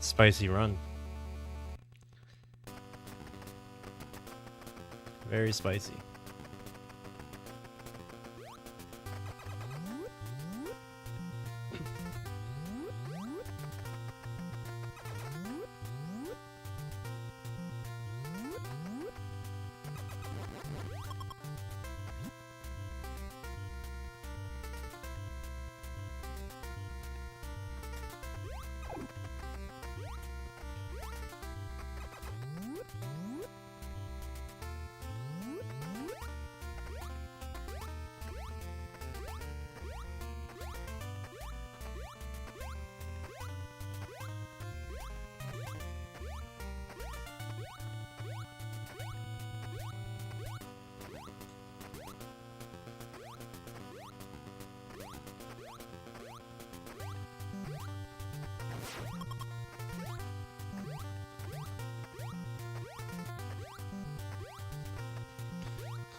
Spicy run. Very spicy.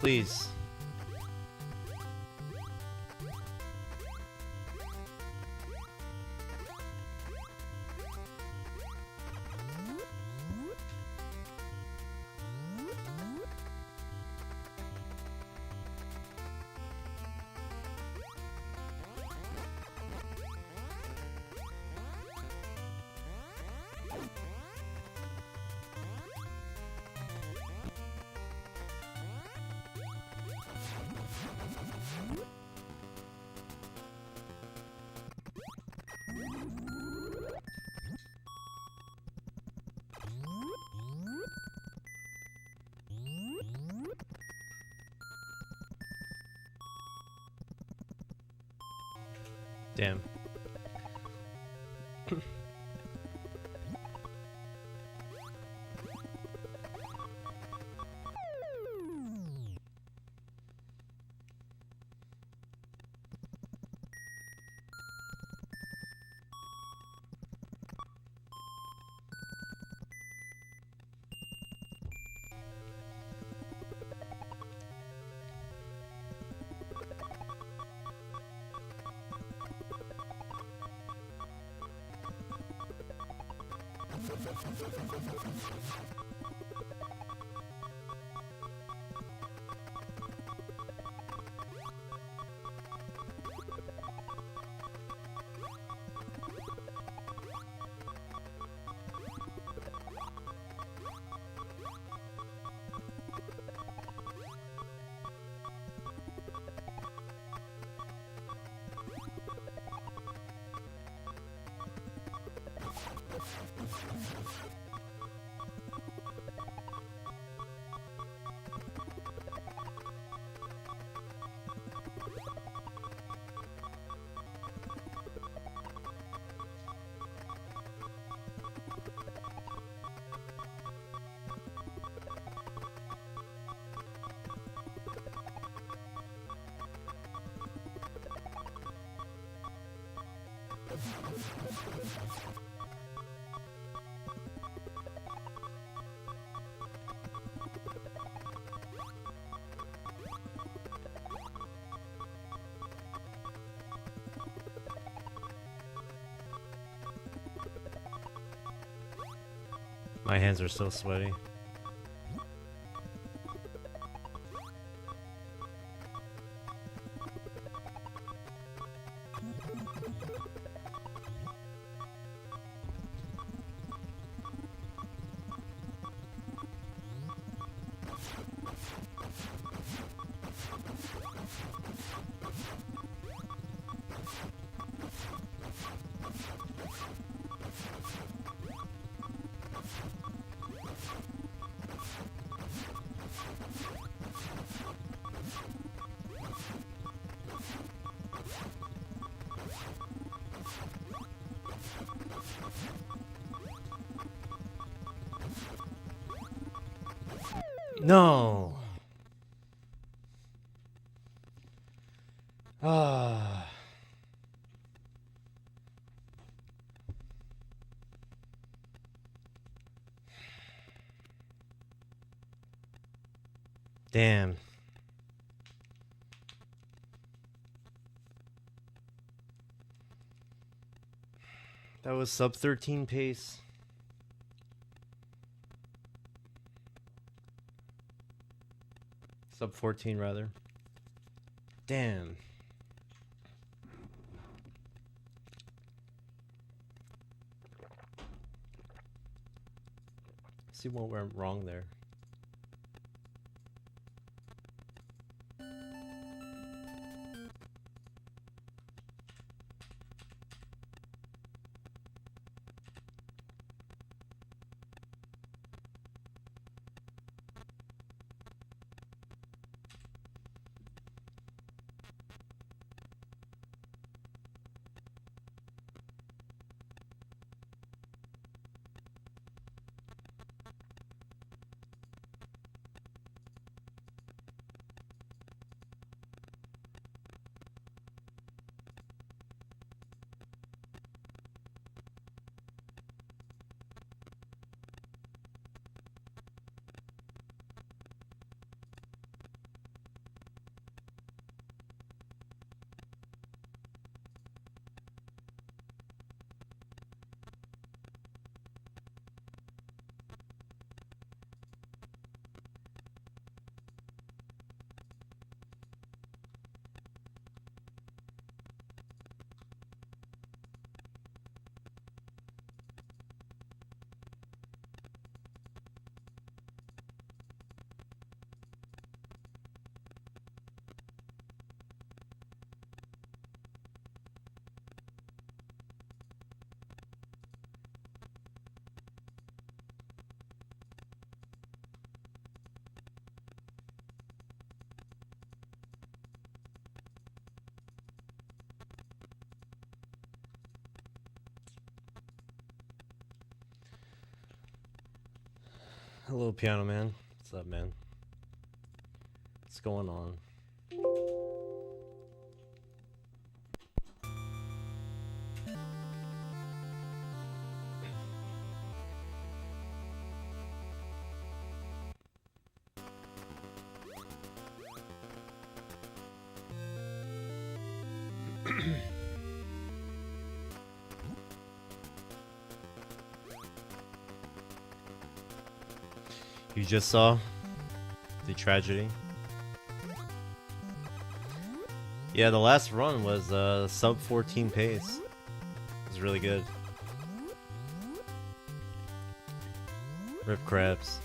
Please. Damn. My hands are still sweaty. No. Damn. That was sub 13 pace. Sub 14 rather. Damn. See what went wrong there. Hello, Piano Man. What's up, man? What's going on? You just saw the tragedy. Yeah, the last run was sub 14 pace. It was really good. Rip crabs.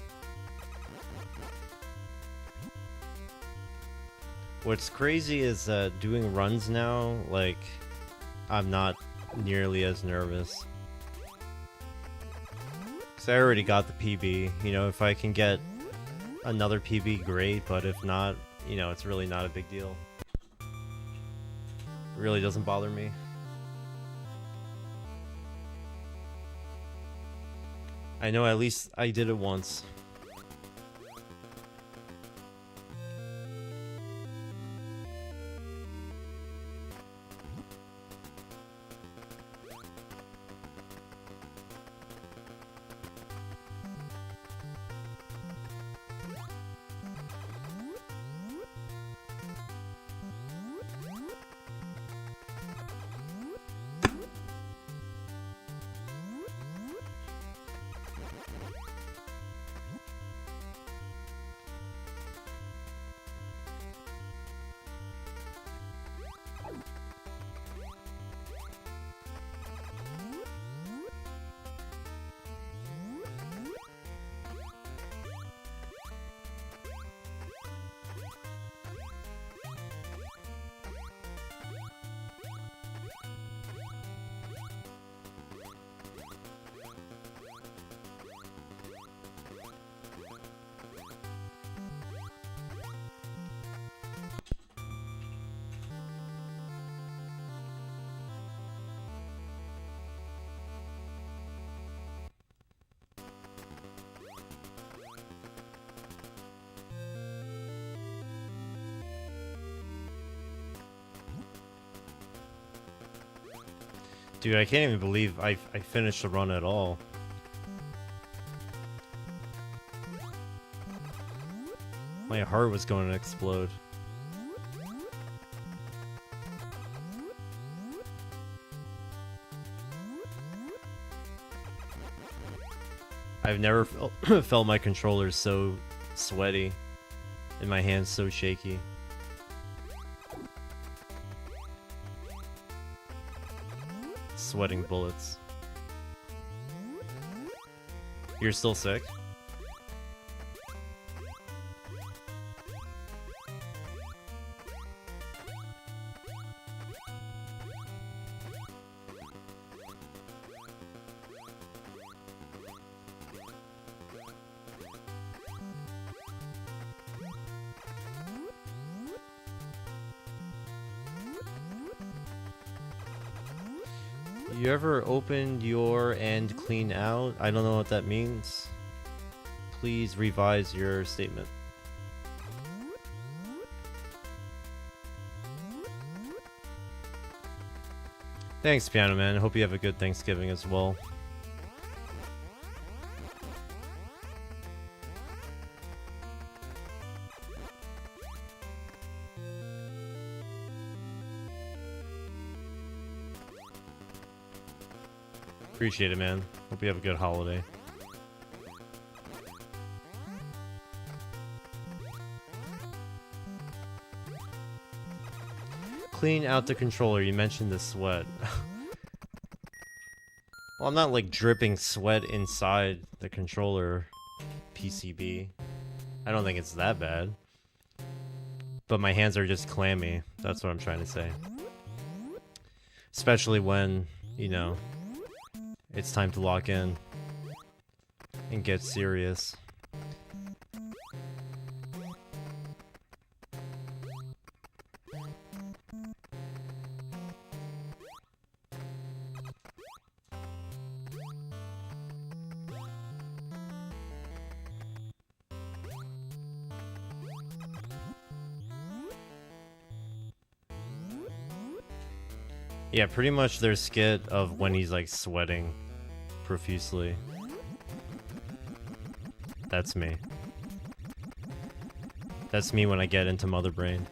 What's crazy is doing runs now, like, I'm not nearly as nervous. So I already got the PB, you know, if I can get another PB, great, but if not, you know, it's really not a big deal. It really doesn't bother me. I know at least I did it once. Dude, I can't even believe I finished the run at all. My heart was going to explode. I've never felt my controller so sweaty and my hands so shaky. Sweating bullets. You're still sick? You ever opened your and clean out? I don't know what that means. Please revise your statement. Thanks, Piano Man. I hope you have a good Thanksgiving as well. Appreciate it, man. Hope you have a good holiday. Clean out the controller. You mentioned the sweat. Well, I'm not like dripping sweat inside the controller PCB. I don't think it's that bad. But my hands are just clammy. That's what I'm trying to say. Especially when, you know, it's time to lock in and get serious. Yeah, pretty much their skit of when he's like sweating profusely. That's me. That's me when I get into Mother Brain.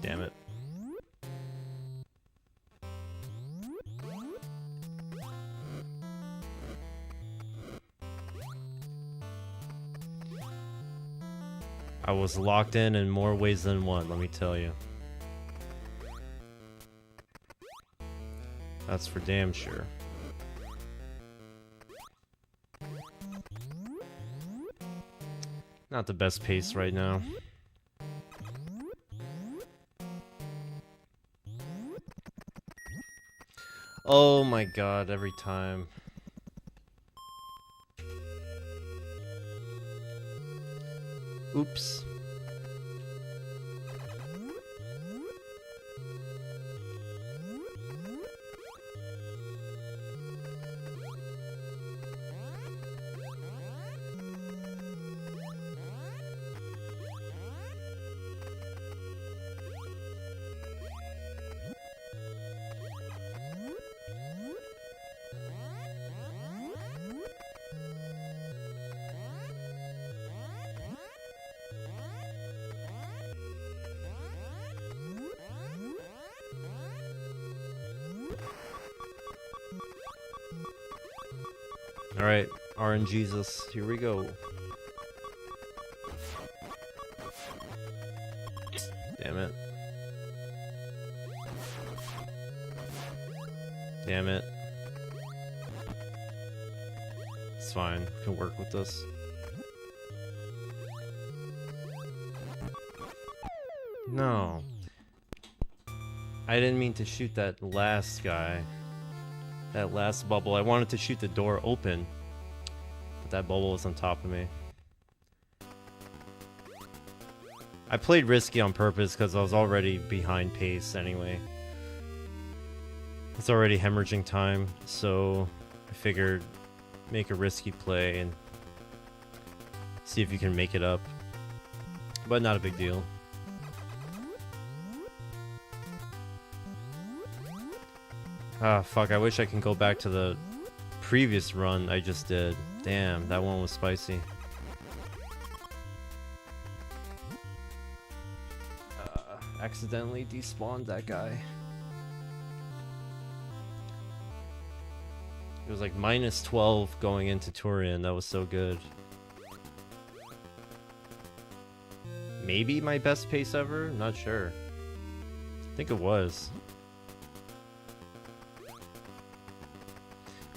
Damn it. I was locked in more ways than one, let me tell you. That's for damn sure. Not the best pace right now. Oh my god, every time. Oops. Alright, RNGesus, here we go. Damn it. Damn it. It's fine, can work with this. No. I didn't mean to shoot that last guy. That last bubble. I wanted to shoot the door open, but that bubble was on top of me. I played risky on purpose because I was already behind pace anyway. It's already hemorrhaging time, so I figured make a risky play and see if you can make it up. But not a big deal. Ah, fuck, I wish I can go back to the previous run I just did. Damn, that one was spicy. Accidentally despawned that guy. It was like minus 12 going into Turin. That was so good. Maybe my best pace ever? Not sure. I think it was.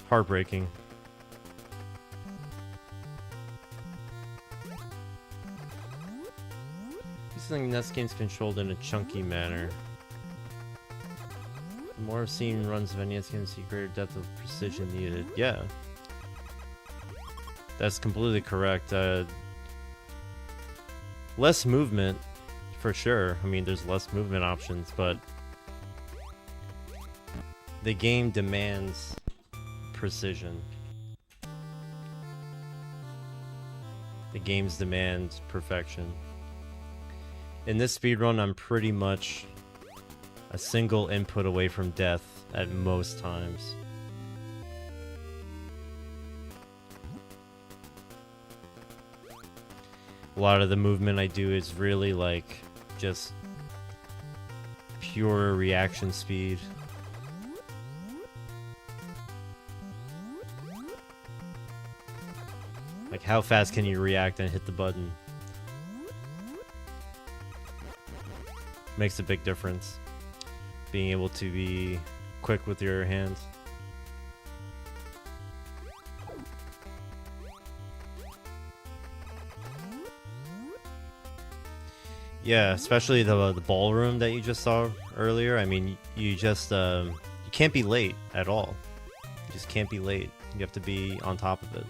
Heartbreaking. Using NES games controlled in a chunky manner. The more I've seen runs of NES games, the greater depth of precision needed. Yeah. That's completely correct. Less movement, for sure. I mean, there's less movement options, but the game demands precision. The games demand perfection. In this speedrun, I'm pretty much a single input away from death at most times. A lot of the movement I do is really like just pure reaction speed. Like how fast can you react and hit the button? Makes a big difference. Being able to be quick with your hands. Yeah, especially the ballroom that you just saw earlier. I mean, you just you can't be late at all. You just can't be late. You have to be on top of it.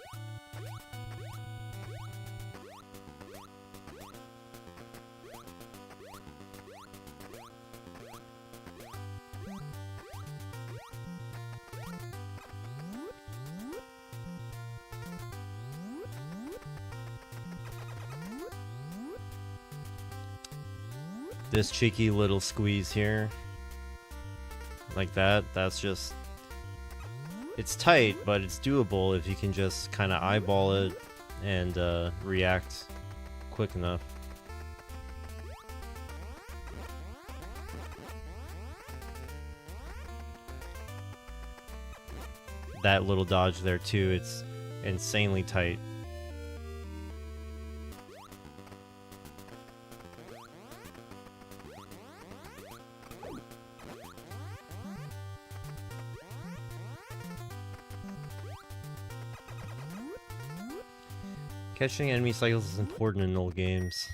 This cheeky little squeeze here, like that, that's just, it's tight, but it's doable if you can just kind of eyeball it and react quick enough. That little dodge there too, it's insanely tight. Catching enemy cycles is important in old games.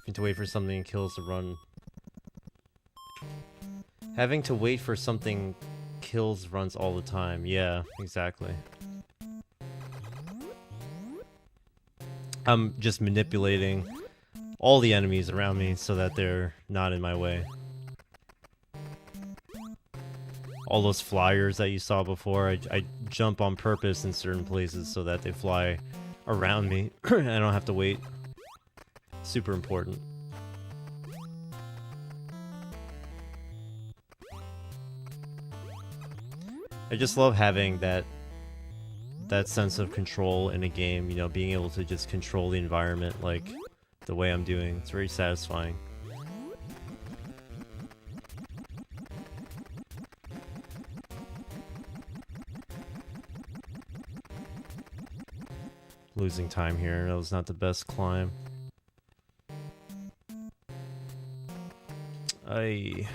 Having to wait for something kills to run. Having to wait for something kills runs all the time. Yeah, exactly. I'm just manipulating all the enemies around me so that they're not in my way. All those flyers that you saw before, I jump on purpose in certain places so that they fly around me. I don't have to wait. Super important. I just love having that sense of control in a game, you know, being able to just control the environment like the way I'm doing. It's very satisfying. Losing time here. That was not the best climb. I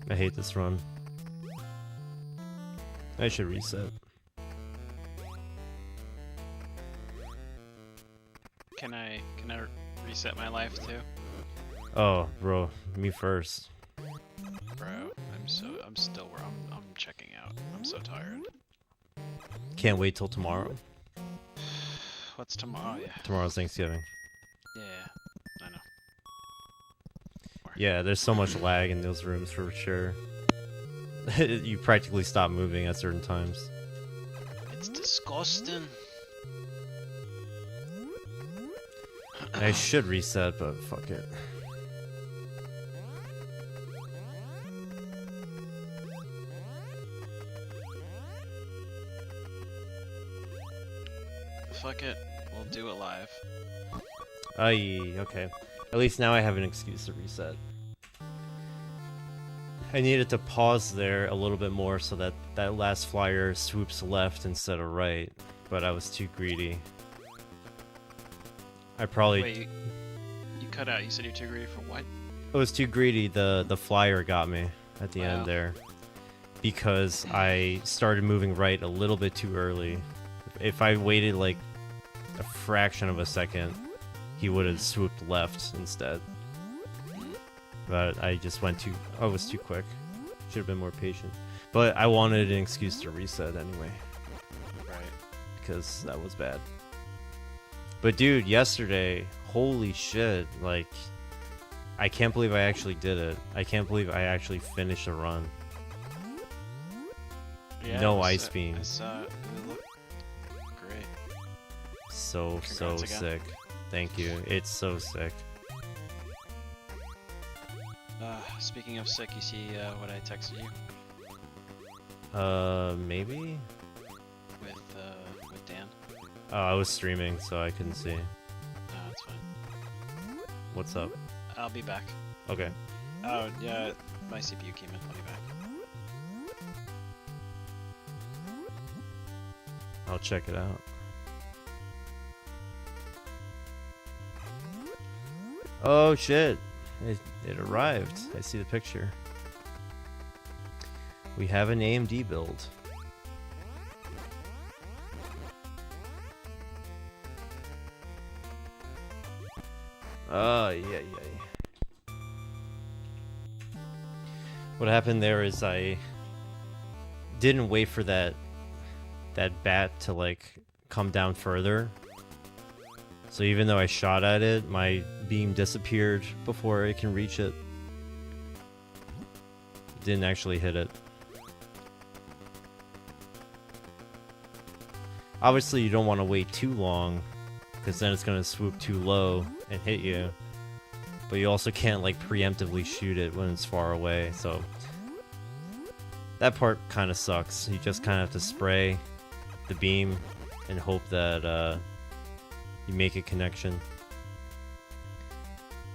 hate this run. I should reset. Can I reset my life too? Oh, bro, me first. Bro, I'm still where I'm checking out. I'm so tired. Can't wait till tomorrow. What's tomorrow? Yeah. Tomorrow's Thanksgiving. Yeah, I know. Yeah, there's so much lag in those rooms for sure. You practically stop moving at certain times. It's disgusting. I should reset, but fuck it. Fuck it. We'll do it live. Aye, okay. At least now I have an excuse to reset. I needed to pause there a little bit more so that that last flyer swoops left instead of right, but I was too greedy. I probably... Wait, you cut out. You said you're too greedy for what? I was too greedy. The flyer got me at the end there. Because I started moving right a little bit too early. If I waited like a fraction of a second, he would have swooped left instead. But I just went too... I was too quick. Should have been more patient. But I wanted an excuse to reset anyway. Right. Because that was bad. But dude, yesterday, holy shit, like... I can't believe I actually did it. I can't believe I actually finished a run. Yeah, No ice beam. I saw it. It looked great. So Congrats again. sick. Thank you. It's so sick. Speaking of sick, you see what I texted you Maybe? with Dan? Oh, I was streaming, so I couldn't see. No, it's fine. What's up? I'll be back. Okay. Oh, yeah, my CPU came in. I'll be back. I'll check it out. Oh shit! It arrived. I see the picture. We have an AMD build. Oh, yeah. What happened there is I didn't wait for that bat to like come down further. So even though I shot at it, my beam disappeared before it can reach it. Didn't actually hit it. Obviously you don't want to wait too long, because then it's going to swoop too low and hit you. But you also can't like preemptively shoot it when it's far away, so that part kind of sucks. You just kind of have to spray the beam and hope that you make a connection.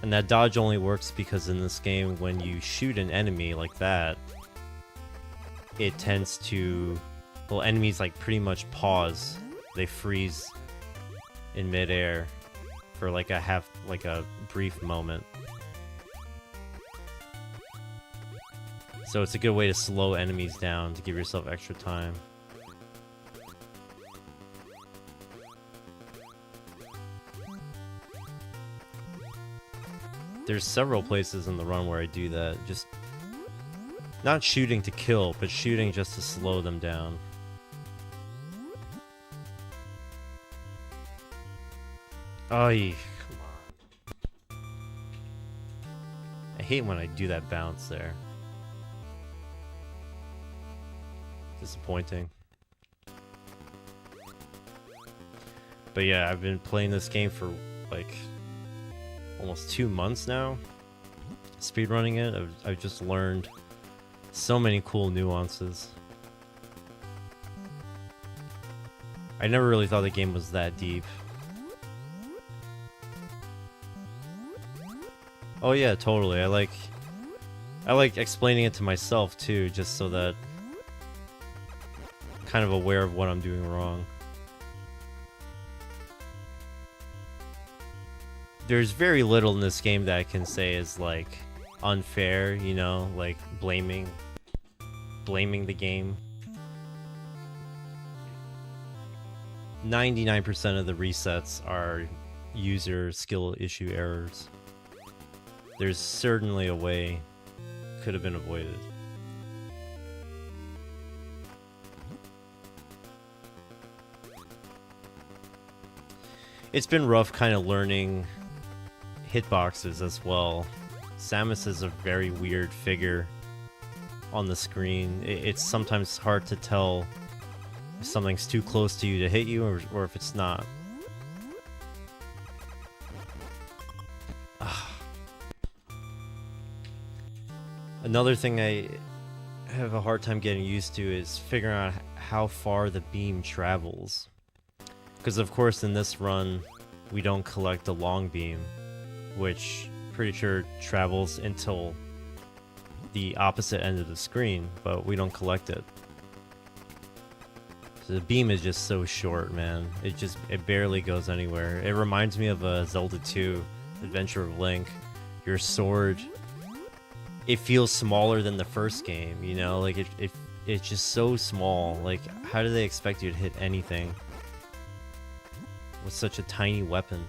And that dodge only works because in this game, when you shoot an enemy like that, it tends to... Well, enemies like pretty much pause. They freeze in midair for like a brief moment. So it's a good way to slow enemies down to give yourself extra time. There's several places in the run where I do that, just not shooting to kill, but shooting just to slow them down. Ay, come on. I hate when I do that bounce there. Disappointing. But yeah, I've been playing this game for like almost 2 months now. Speedrunning it, I've just learned so many cool nuances. I never really thought the game was that deep. Oh yeah, totally. I like explaining it to myself too, just so that I'm kind of aware of what I'm doing wrong. There's very little in this game that I can say is like unfair, you know, like blaming the game. 99% of the resets are user skill issue errors. There's certainly a way could have been avoided. It's been rough kind of learning hitboxes as well. Samus is a very weird figure on the screen. It's sometimes hard to tell if something's too close to you to hit you or if it's not. Another thing I have a hard time getting used to is figuring out how far the beam travels. Because of course in this run, we don't collect the long beam, which pretty sure travels until the opposite end of the screen, but we don't collect it. So the beam is just so short, man. It barely goes anywhere. It reminds me of Zelda 2, Adventure of Link. Your sword, it feels smaller than the first game, you know? Like it's just so small. Like, how do they expect you to hit anything with such a tiny weapon?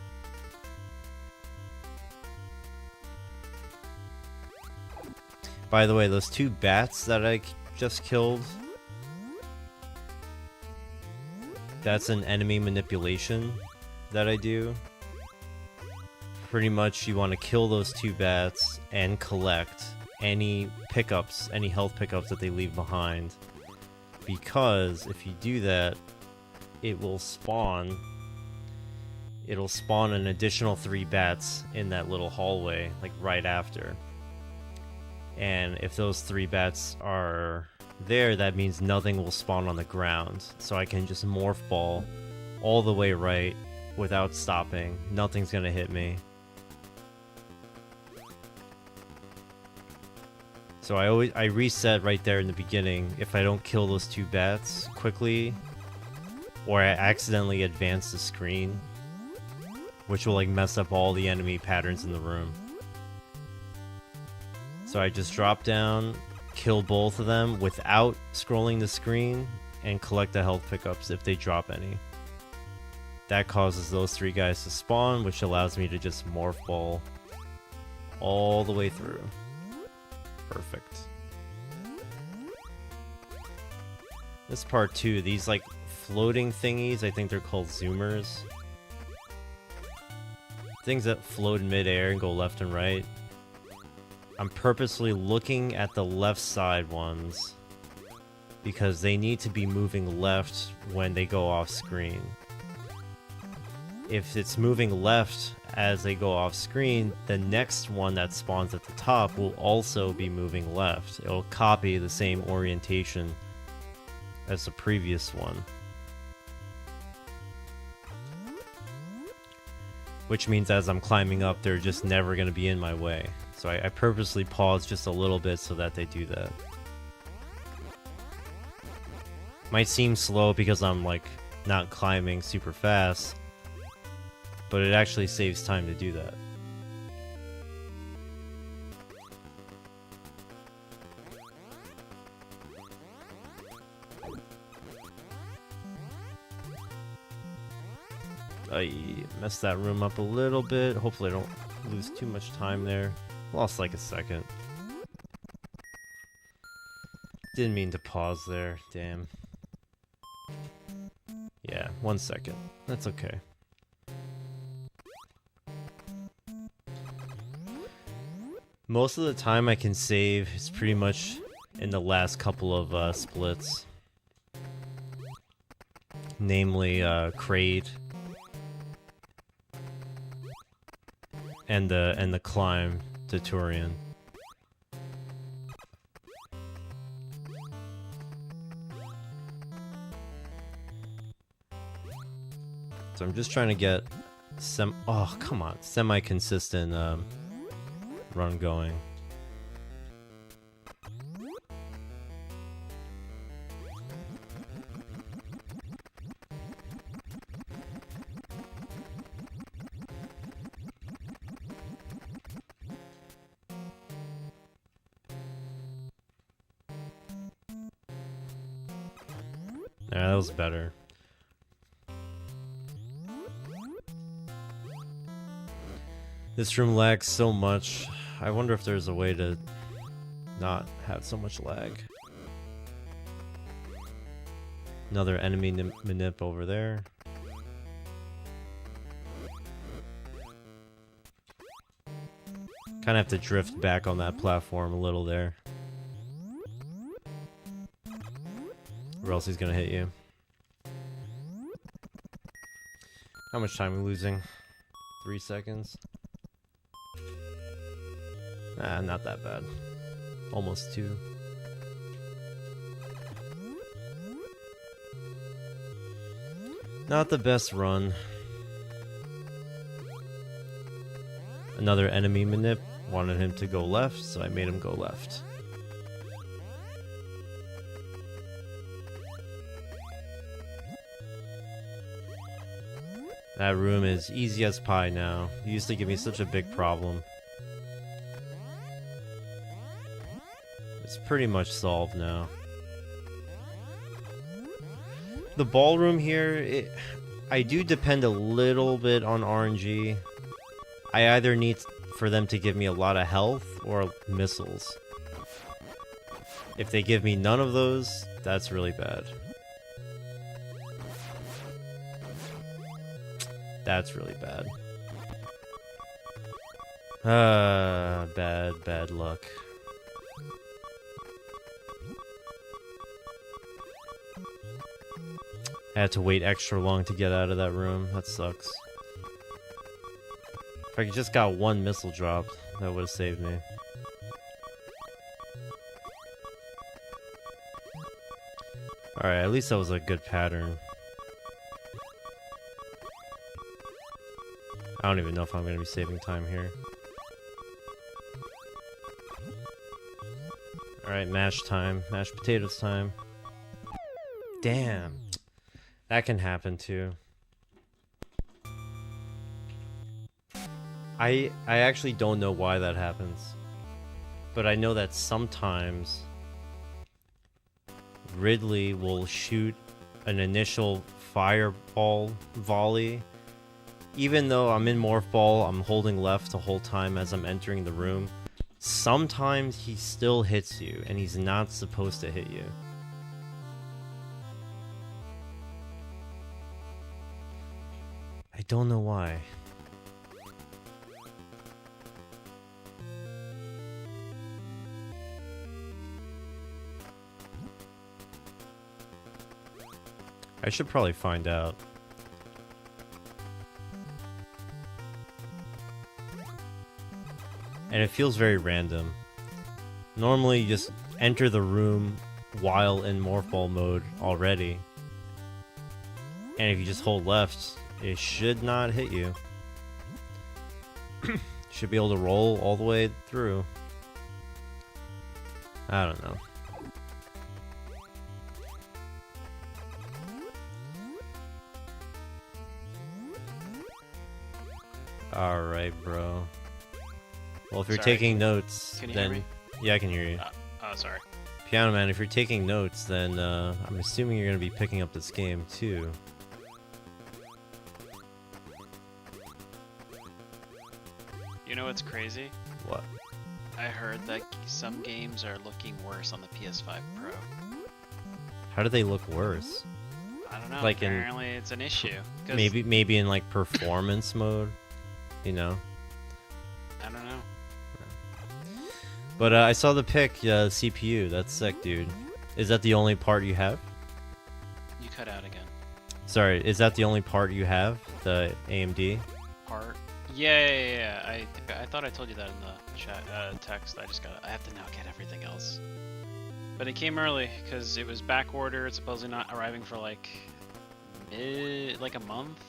By the way, those 2 bats that I just killed, that's an enemy manipulation that I do. Pretty much you want to kill those 2 bats and collect any pickups, any health pickups that they leave behind. Because if you do that, it'll spawn an additional 3 bats in that little hallway, like right after. And if those 3 bats are there, that means nothing will spawn on the ground. So I can just morph ball all the way right without stopping. Nothing's gonna hit me. So I reset right there in the beginning if I don't kill those 2 bats quickly, or I accidentally advance the screen, which will like mess up all the enemy patterns in the room. So I just drop down, kill both of them without scrolling the screen, and collect the health pickups if they drop any. That causes those 3 guys to spawn, which allows me to just morph ball all the way through. Perfect. This part too, these like floating thingies, I think they're called zoomers. Things that float in midair and go left and right. I'm purposely looking at the left side ones because they need to be moving left when they go off screen. If it's moving left as they go off screen, the next one that spawns at the top will also be moving left. It'll copy the same orientation as the previous one. Which means as I'm climbing up, they're just never going to be in my way. So I purposely pause just a little bit so that they do that. Might seem slow because I'm like not climbing super fast, but it actually saves time to do that. I messed that room up a little bit. Hopefully I don't lose too much time there. Lost like a second. Didn't mean to pause there, damn. Yeah, 1 second. That's okay. Most of the time I can save is pretty much in the last couple of splits. Namely, Kraid. And the climb to Turian. So I'm just trying to get semi-consistent run going. Yeah, that was better. This room lags so much. I wonder if there's a way to not have so much lag. Another enemy manip over there. Kind of have to drift back on that platform a little there. Or else he's gonna hit you. How much time are we losing? 3 seconds? Nah, not that bad. Almost 2. Not the best run. Another enemy manip wanted him to go left, so I made him go left. That room is easy as pie now. It used to give me such a big problem. It's pretty much solved now. The ballroom here, I do depend a little bit on RNG. I either need for them to give me a lot of health or missiles. If they give me none of those, that's really bad. That's really bad. Bad luck. I had to wait extra long to get out of that room. That sucks. If I just got one missile dropped, that would have saved me. Alright, at least that was a good pattern. I don't even know if I'm going to be saving time here. Alright, mashed time. Mashed potatoes time. Damn. That can happen too. I actually don't know why that happens. But I know that sometimes Ridley will shoot an initial fireball volley. Even though I'm in morph ball, I'm holding left the whole time as I'm entering the room. Sometimes he still hits you, and he's not supposed to hit you. I don't know why. I should probably find out. And it feels very random. Normally you just enter the room while in morph ball mode already. And if you just hold left, it should not hit you. Should be able to roll all the way through. I don't know. Alright, bro. Well, if you're taking notes, Can you then... hear me? Yeah, I can hear you. Oh, sorry. Piano Man, if you're taking notes, then I'm assuming you're going to be picking up this game, too. You know what's crazy? What? I heard that some games are looking worse on the PS5 Pro. How do they look worse? I don't know. Like apparently it's an issue. Maybe in, like, performance mode? You know? I don't know. But I saw the pic, CPU. That's sick, dude. Is that the only part you have? You cut out again. Sorry, is that the only part you have? The AMD? Part? Yeah. I thought I told you that in the chat text. I have to now get everything else. But it came early because it was back ordered. Supposedly not arriving for like a month,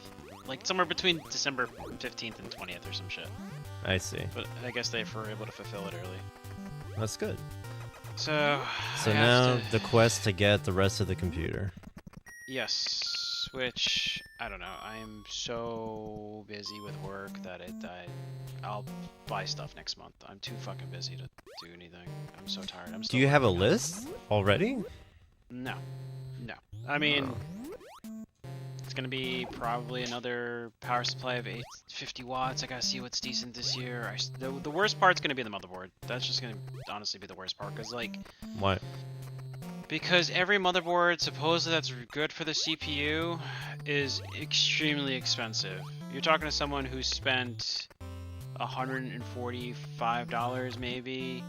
like somewhere between December 15th and 20th or some shit. I see. But I guess they were able to fulfill it early. That's good. So now the quest to get the rest of the computer. Yes, which I don't know. I'm so busy with work that I'll buy stuff next month. I'm too fucking busy to do anything. I'm so tired. Do you have a list already? No. I mean, it's gonna be probably another power supply of 850 watts. I gotta see what's decent this year. The worst part's gonna be the motherboard. That's just gonna honestly be the worst part, cause like. What? Because every motherboard supposedly that's good for the CPU is extremely expensive. You're talking to someone who spent $145 maybe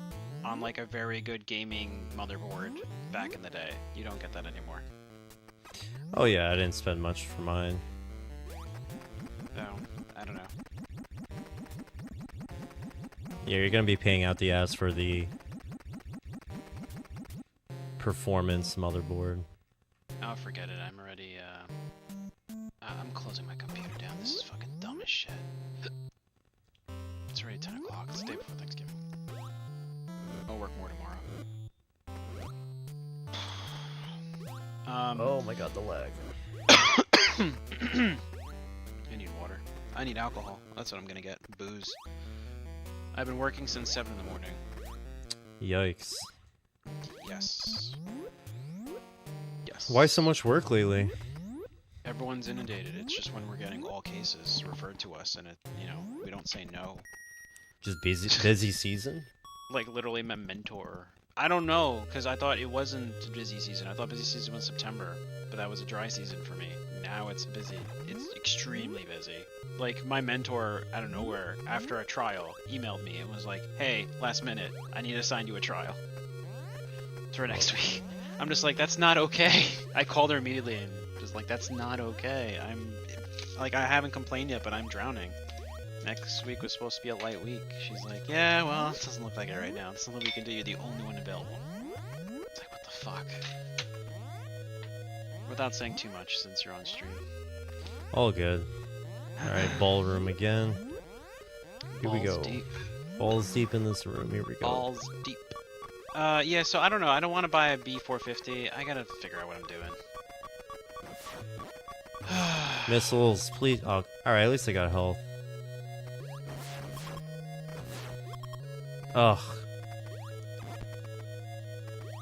on like a very good gaming motherboard back in the day. You don't get that anymore. Oh yeah, I didn't spend much for mine. No, I don't know. Yeah, you're gonna be paying out the ass for the performance motherboard. Oh, forget it. I'm already. I'm closing my computer down. This is fucking dumb as shit. It's already 10 o'clock. It's the day before Thanksgiving. I'll work more tomorrow. Oh my god, the lag. I need water. I need alcohol. That's what I'm gonna get. Booze. I've been working since 7 in the morning. Yikes. Yes. Yes. Why so much work lately? Everyone's inundated. It's just when we're getting all cases referred to us, and we don't say no. Just busy season? Like literally my mentor. I don't know, because I thought it wasn't busy season. I thought busy season was September, but that was a dry season for me. Now it's busy. It's extremely busy. Like my mentor, out of nowhere, after a trial, emailed me and was like, "Hey, last minute, I need to assign you a trial for next week." I'm just like, that's not okay. I called her immediately and just like, that's not okay. I haven't complained yet, but I'm drowning. Next week was supposed to be a light week. She's like, yeah, well, it doesn't look like it right now. There's nothing we can do. You're the only one available. It's like, what the fuck? Without saying too much, since you're on stream. All good. Alright, ballroom again. Here we go. Deep. Balls deep in this room. Here we go. Balls deep. Yeah, so I don't know. I don't want to buy a B450. I gotta figure out what I'm doing. Missiles, please. Oh, alright, at least I got health. Ugh.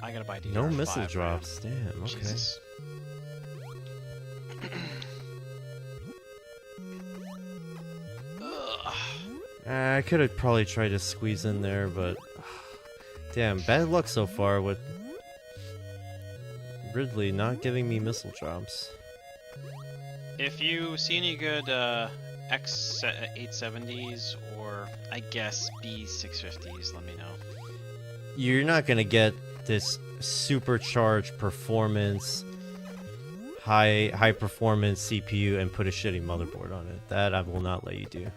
I gotta buy DR5. No missile drops. Damn, okay. Jesus. I could have probably tried to squeeze in there, but... Damn, bad luck so far with... Ridley not giving me missile drops. If you see any good X870s or I guess B650s, let me know. You're not gonna get this supercharged performance, high performance CPU and put a shitty motherboard on it. That I will not let you do. Yeah,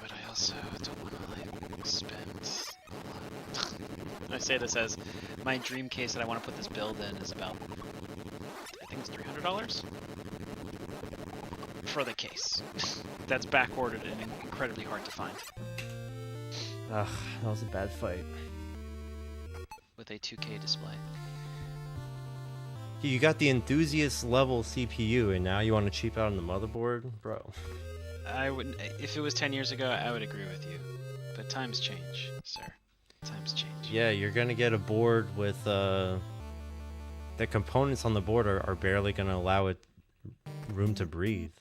but I also don't want to like spend a lot. I say this as my dream case that I want to put this build in is about, I think it's $300 for the case. That's back ordered and incredibly hard to find. Ugh, that was a bad fight. With a 2K display. You got the enthusiast level CPU and now you want to cheap out on the motherboard? Bro. I would, if it was 10 years ago, I would agree with you. But times change, sir. Times change. Yeah, you're gonna get a board with the components on the board are barely gonna allow it room to breathe.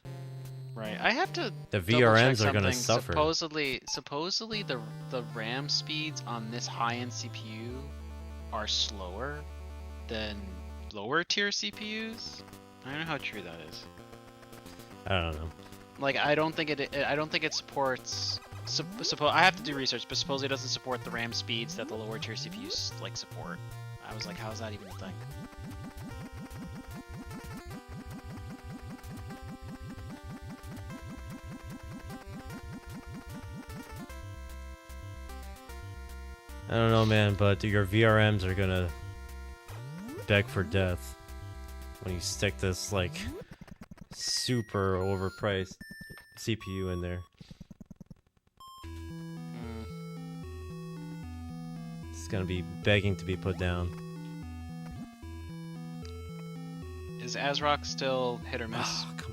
Right. I have to. The VRMs are gonna something. suffer. Supposedly the RAM speeds on this high-end CPU are slower than lower tier CPUs. I don't know how true that is. I don't know. Like I don't think it supports. I have to do research, but supposedly it doesn't support the RAM speeds that the lower tier CPUs like support. I was like, how is that even a thing? I don't know, man, but your VRMs are gonna beg for death when you stick this like super overpriced CPU in there. It's gonna be begging to be put down. Is ASRock still hit or miss? Oh, come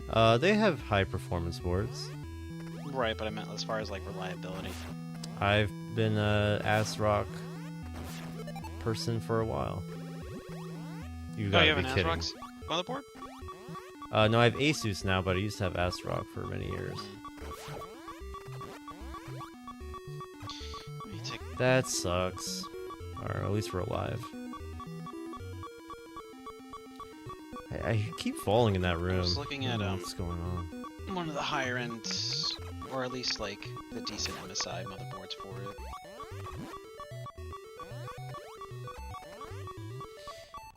on. They have high performance boards. Right, but I meant as far as like reliability. I've been a ASRock person for a while. You gotta you have be an kidding. ASRock motherboard? No, I have Asus now, but I used to have ASRock for many years. Let me take... That sucks. Or at least we're alive. I keep falling in that room. I was looking at what's going on. one of the higher end, or at least like the decent MSI motherboards for it.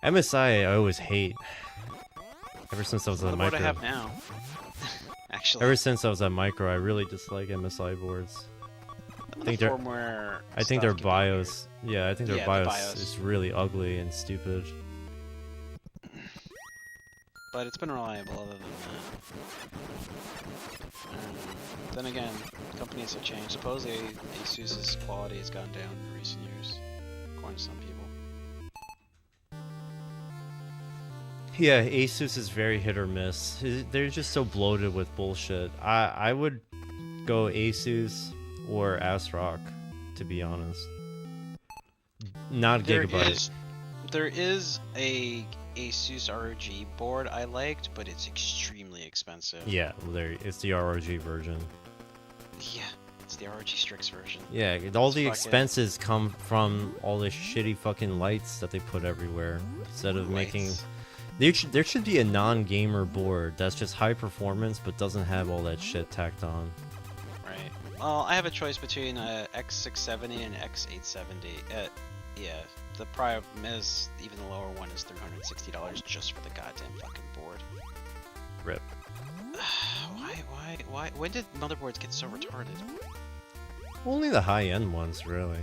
MSI I always hate. Ever since I was What a micro. I have now, actually. Ever since I was at micro, I really dislike MSI boards. I think they're firmware I think stuff their can be BIOS Yeah, I think their Yeah, the BIOS BIOS. is really ugly and stupid. But it's been reliable other than that. Then again, companies have changed. Supposedly, ASUS's quality has gone down in recent years, according to some people. Yeah, Asus is very hit or miss. They're just so bloated with bullshit. I would go Asus or ASRock, to be honest. Not Gigabyte. There is a Asus ROG board I liked, but it's extremely expensive. Yeah, it's the ROG version. Yeah, it's the ROG Strix version. Yeah, all the expenses come from all the shitty fucking lights that they put everywhere. Instead of making... There should be a non-gamer board that's just high performance but doesn't have all that shit tacked on. Right. Well, I have a choice between X670 and X870. Yeah, the problem is even the lower one is $360 just for the goddamn fucking board. Rip. Why? When did motherboards get so retarded? Only the high-end ones, really.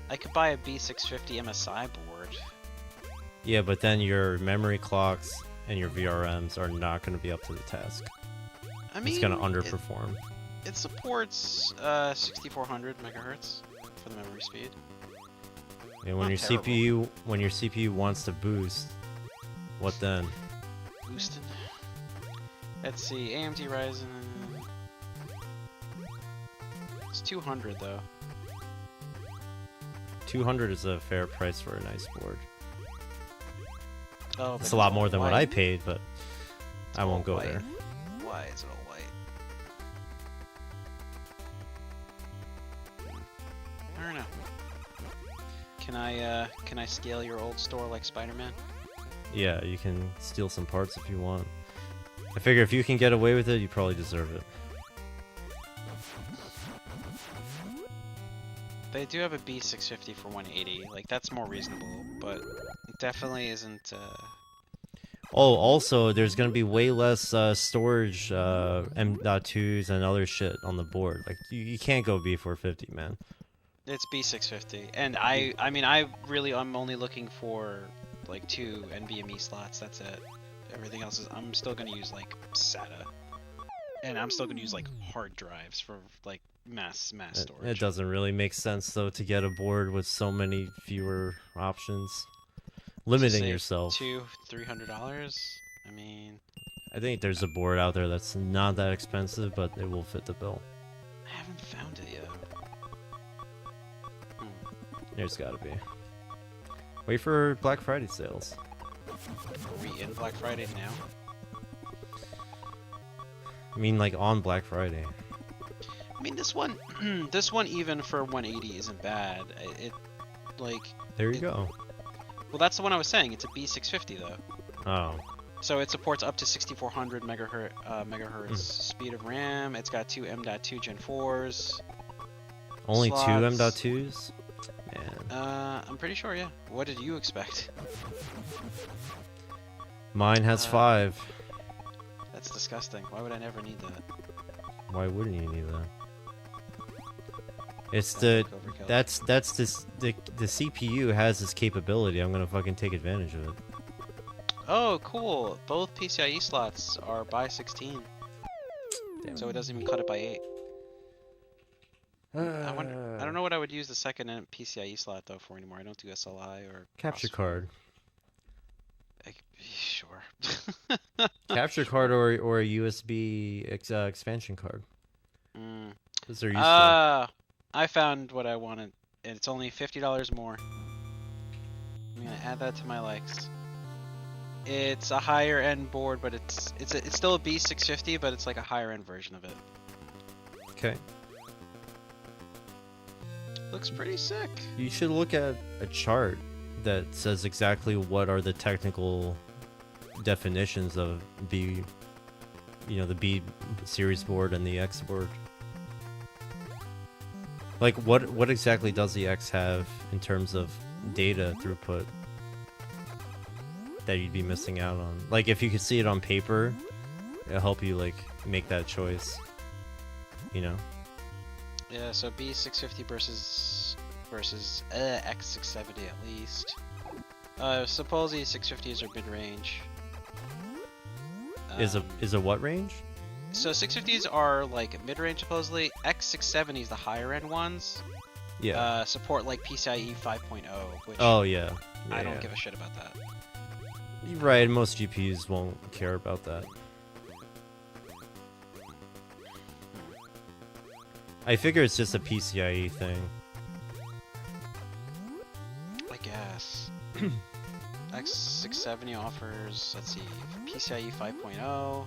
I could buy a B650 MSI board. Yeah, but then your memory clocks and your VRMs are not going to be up to the task. I mean, it's going to underperform. It supports 6400 megahertz for the memory speed. And when your CPU wants to boost, what then? Boosting. Let's see, AMD Ryzen. It's 200 though. 200 is a fair price for a nice board. Oh, it's a lot more than what I paid, but I won't go there. Why is it all white? I don't know. Can I scale your old store like Spider-Man? Yeah, you can steal some parts if you want. I figure if you can get away with it, you probably deserve it. They do have a B650 for 180. Like, that's more reasonable, but it definitely isn't. Oh, also, there's gonna be way less storage M.2s and other shit on the board. Like, you can't go B450, man. It's B650, and I'm only looking for like 2 NVMe slots. That's it. Everything else is. I'm still gonna use like SATA, and I'm still gonna use like hard drives for like mass storage. It doesn't really make sense though to get a board with so many fewer options, limiting yourself. $300. I mean, I think there's a board out there that's not that expensive, but it will fit the bill. I haven't found it yet. There's gotta be. Wait for Black Friday sales. Are we in Black Friday now? I mean, like on Black Friday. I mean, this one even for 180 isn't bad. There you go. Well, that's the one I was saying. It's a B650 though. Oh. So it supports up to 6400 megahertz speed of RAM. It's got 2 M.2 Gen 4s. Only slots. 2 M.2s? Man. I'm pretty sure, yeah. What did you expect? Mine has 5. That's disgusting. Why would I never need that? Why wouldn't you need that? It's the CPU has this capability. I'm gonna fucking take advantage of it. Oh, cool. Both PCIe slots are by 16. Damn. So it doesn't even cut it by 8. I don't know what I would use the second PCIe slot though for anymore. I don't do SLI or capture card. Sure. Capture card or a USB expansion card. Those are useful. I found what I wanted, and it's only $50 more. I'm gonna add that to my likes. It's a higher end board, but it's still a B650, but it's like a higher end version of it. Okay. Looks pretty sick. You should look at a chart that says exactly what are the technical definitions of the B series board and the X board. Like what exactly does the X have in terms of data throughput that you'd be missing out on? Like if you could see it on paper, it'll help you like make that choice. You know? Yeah, so B650 versus versus X670 at least. Supposedly 650s are mid-range. Is a what range? So 650s are like mid-range supposedly. X670s, the higher end ones, Yeah. support like PCIe 5.0, which Oh yeah. I don't give a shit about that. You're right. Most GPUs won't care about that. I figure it's just a PCIe thing. I guess. X670 offers, let's see, PCIe 5.0.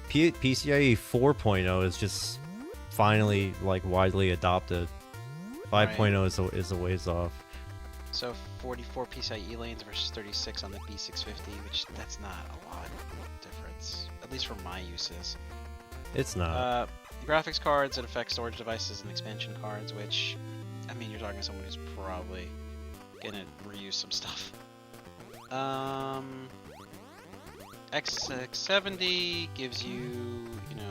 PCIe 4.0 is just finally like widely adopted. 5.0 is a ways off. So 44 PCIe lanes versus 36 on the B650, which that's not a lot of difference, at least for my uses. It's not. Graphics cards that affect storage devices and expansion cards, which, I mean, you're talking to someone who's probably gonna reuse some stuff. X670 gives you, you know,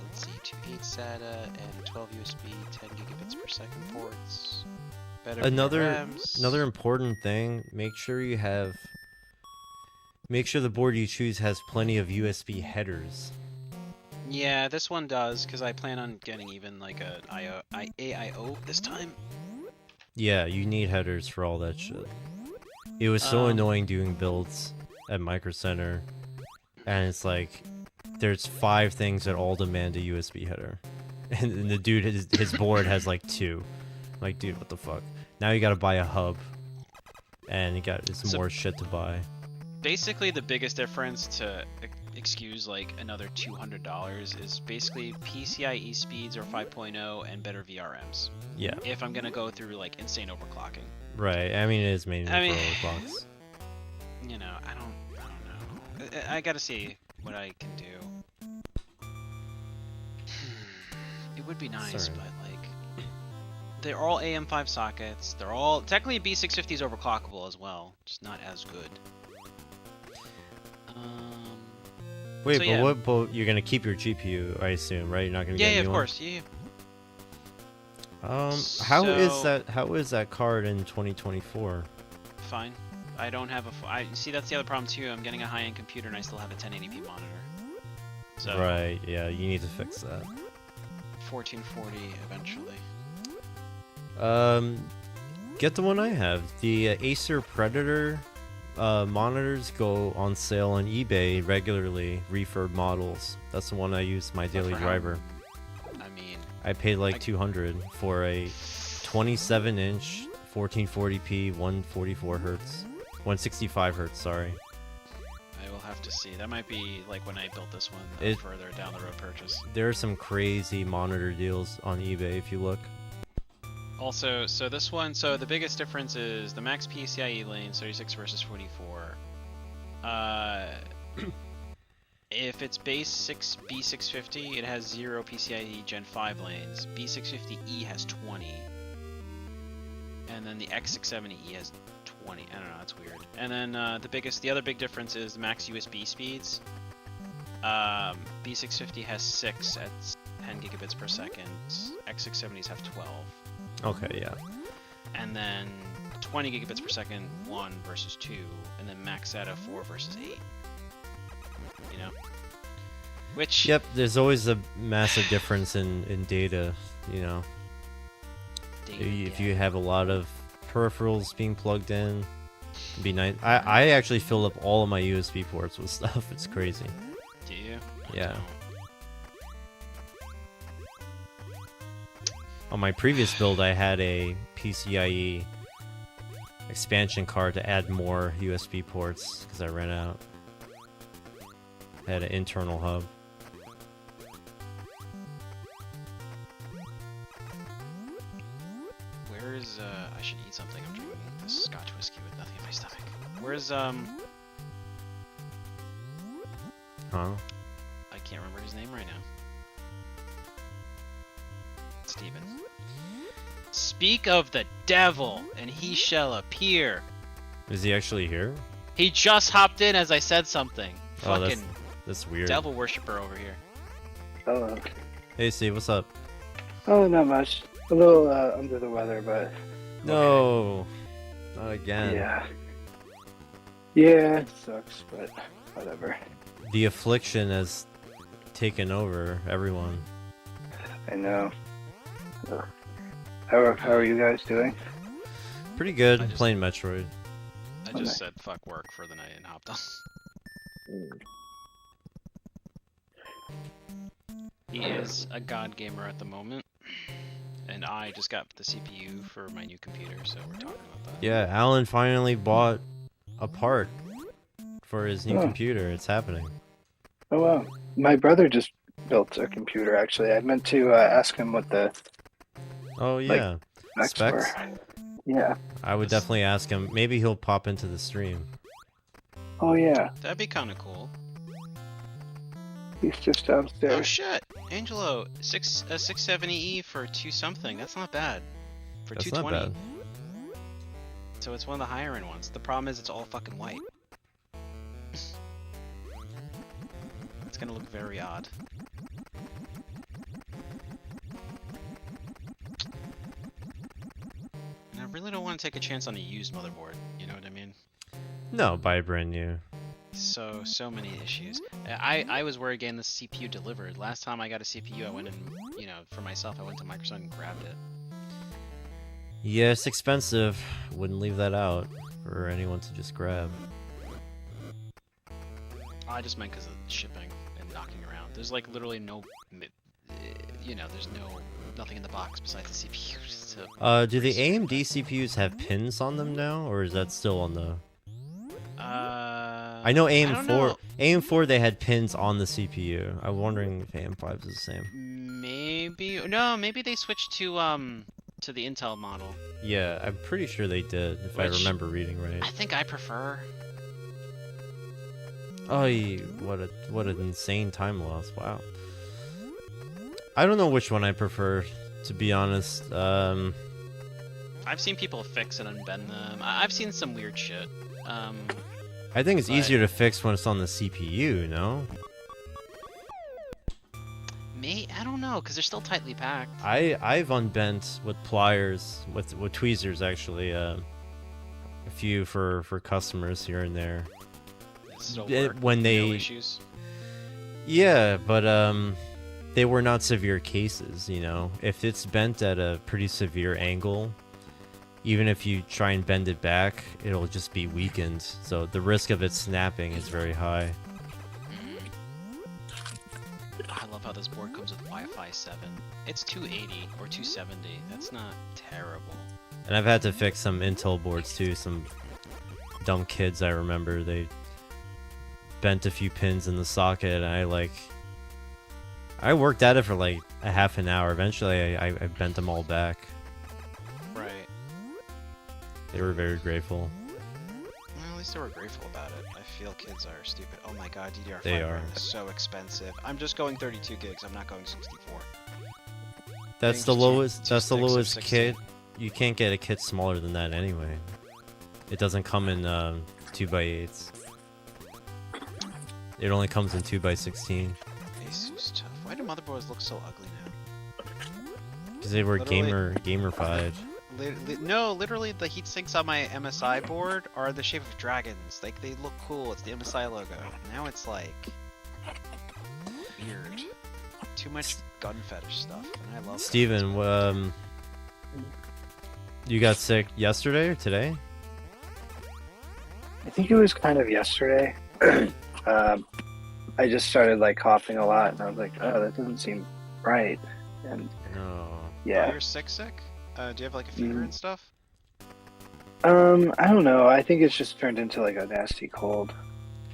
let's see, 2 8 SATA and 12 USB, 10 gigabits per second ports. Better Another VRMs. important thing, make sure the board you choose has plenty of USB headers. Yeah, this one does, because I plan on getting even like a AIO this time. Yeah, you need headers for all that shit. It was so annoying doing builds at Micro Center, and it's like there's 5 things that all demand a USB header, and the dude his board has like 2. Like, dude, what the fuck? Now you gotta buy a hub, and you got more shit to buy. Basically, the biggest difference to excuse like another $200 is basically PCIe speeds or 5.0 and better VRMs. Yeah. If I'm gonna go through like insane overclocking. Right. I mean, it is mainly for overclocks. You know, I don't know. I gotta see what I can do. It would be nice, Sorry. but like, they're all AM5 sockets. They're all technically B650 is overclockable as well, just not as good. Wait, so but yeah. But you're gonna keep your GPU, I assume, right? You're not gonna get a Yeah, new of one? course. Yeah. How is that card in 2024? Fine. I don't have a. See, that's the other problem too. I'm getting a high-end computer and I still have a 1080p monitor. So. Right. Yeah, you need to fix that. 1440 eventually. Get the one I have. The Acer Predator monitors go on sale on eBay regularly, refurb models. That's the one I use my daily driver. I mean, I paid like 200 for a 27-inch 1440p 144 hertz 165 hertz, sorry. I will have to see. That might be like when I built this one further down the road purchase. There are some crazy monitor deals on eBay if you look. Also, so this one, so the biggest difference is the max PCIe lane, 36 versus 44. If it's base B650, it has 0 PCIe Gen 5 lanes. B650E has 20. And then the X670E has 20. I don't know, that's weird. And then the other big difference is the max USB speeds. B650 has 6 at 10 gigabits per second. X670s have 12. Okay, yeah. And then 20 gigabits per second, 1 versus 2, and then max SATA 4 versus 8. You know? Which... Yep, there's always a massive difference in data, you know. If you have a lot of peripherals being plugged in, it'd be nice. I actually filled up all of my USB ports with stuff. It's crazy. Do you? Yeah. On my previous build, I had a PCIe expansion card to add more USB ports because I ran out. I had an internal hub. Where's I should eat something. I'm drinking this Scotch whiskey with nothing in my stomach. Where's Huh? I can't remember his name right now. Steven. Speak of the devil, and he shall appear. Is he actually here? He just hopped in as I said something. Oh, Fucking that's weird. devil worshiper over here. Hello. Hey Steve, what's up? Oh, not much. A little under the weather, but No, not again. yeah. Yeah, it sucks, but whatever. The affliction has taken over everyone. I know. Ugh. How are you guys doing? Pretty good. I just- Playing Metroid. I just said fuck work for the night and hopped on. He is a god gamer at the moment, and I just got the CPU for my new computer, so we're talking about that. Yeah, Alan finally bought a part for his new Oh. computer. It's happening. Oh wow. My brother just built a computer actually. I meant to ask him what the Oh yeah, specs were. Yeah. I would definitely ask him. Maybe he'll pop into the stream. Oh yeah. That'd be kind of cool. He's just Oh downstairs. shit, Angelo, 670E for 2 something. That's not bad. For That's 220. not bad. So it's one of the higher end ones. The problem is it's all fucking white. It's gonna look very odd. And I really don't want to take a chance on a used motherboard. You know what I mean? No, buy a brand new. So many issues. I was worried getting the CPU delivered. Last time I got a CPU, I went and, you know, for myself, I went to Microsoft and grabbed it. Yeah, it's expensive. Wouldn't leave that out for anyone to just grab. I just meant because of the shipping and knocking around. There's like literally no, you know, there's nothing in the box besides the CPU. So, Do the AMD CPUs have pins on them now, or is that still on the? I know don't AM4. know. AM4 they had pins on the CPU. I'm wondering if AM5 is the same. Maybe no, maybe they switched to the Intel model. Yeah, I'm pretty sure they did, if I Which- remember reading right. I think I prefer. Oh, what an insane time loss! Wow. I don't know which one I prefer, to be honest. I've seen people fix and unbend them. I've seen some weird shit. I think it's But- easier to fix when it's on the CPU, no? I don't know, because they're still tightly packed. I've unbent with pliers, with tweezers actually, a few for customers here and there. Still It- work, when no they- issues. Yeah, but they were not severe cases, you know. If it's bent at a pretty severe angle, even if you try and bend it back, it'll just be weakened. So the risk of it snapping is very high. I love how this board comes with Wi-Fi 7. It's 280 or 270. That's not terrible. And I've had to fix some Intel boards too. Some dumb kids, I remember, they bent a few pins in the socket, and I worked at it for like a half an hour. Eventually, I bent them all back. Right. They were very grateful. Well, at least they were grateful about it. I feel kids are stupid. Oh my god, DDR5 They RAM are. is so expensive. I'm just going 32 gigs. I'm not going 64. That's Things the two- lowest. two That's the sticks of lowest 16. kit. You can't get a kit smaller than that anyway. It doesn't come in 2x8s. It only comes in 2x16 Asus tough. Why do motherboards look so ugly now? because they were Literally- gamerified. No, literally the heat sinks on my MSI board are the shape of dragons. Like, they look cool. It's the MSI logo. Now it's like weird. Too much gun fetish stuff, and I love guns, Steven, but- you got sick yesterday or today? I think it was kind of yesterday. I just started like coughing a lot, and I was like, "Oh, that doesn't seem right." And No. Oh, yeah, you're sick? Do you have like a fever and stuff? I don't know. I think it's just turned into like a nasty cold.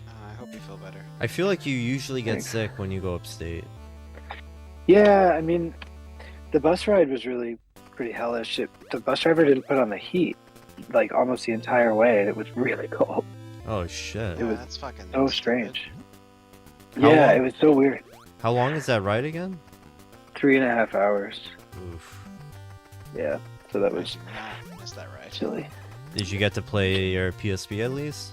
I hope you feel better. I feel like you usually get Thanks. sick when you go upstate. Yeah, I mean, the bus ride was really pretty hellish. The bus driver didn't put on the heat like almost the entire way, and it was really cold. Oh shit. It was that's fucking So stupid. strange. How Yeah, long- it was so weird. How long is that ride again? 3.5 hours. Oof. Yeah, so that I was do not miss that ride. silly. Did you get to play your PSP at least?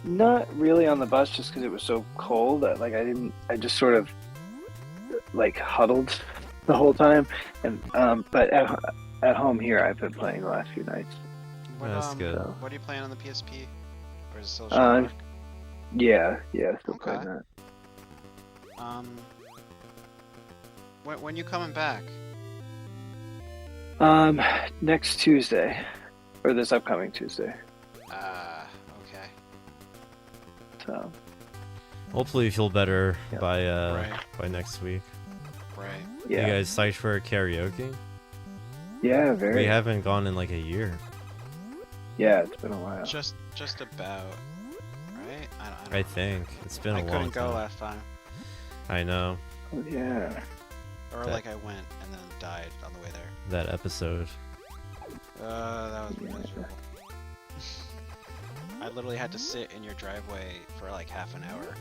Not really on the bus, just because it was so cold. That, like, I just sort of like huddled the whole time, and but at home here I've been playing the last few nights. That's good. So, What are you playing on the PSP? Or is it still Uh, Shark? yeah, still Okay. playing that. When you coming back? Next Tuesday, or this upcoming Tuesday. Okay. So Hopefully you feel better Yeah. by next week. Right. yeah, You guys psyched for karaoke? yeah, very. We haven't gone in like a year. Yeah, it's been a while. Just about. Right? I don't I know. think it's been a I long couldn't time. go last time. I know Oh, yeah. Or That- like I went and then died on the way there. that episode. That was Yeah. miserable. I literally had to sit in your driveway for like half an hour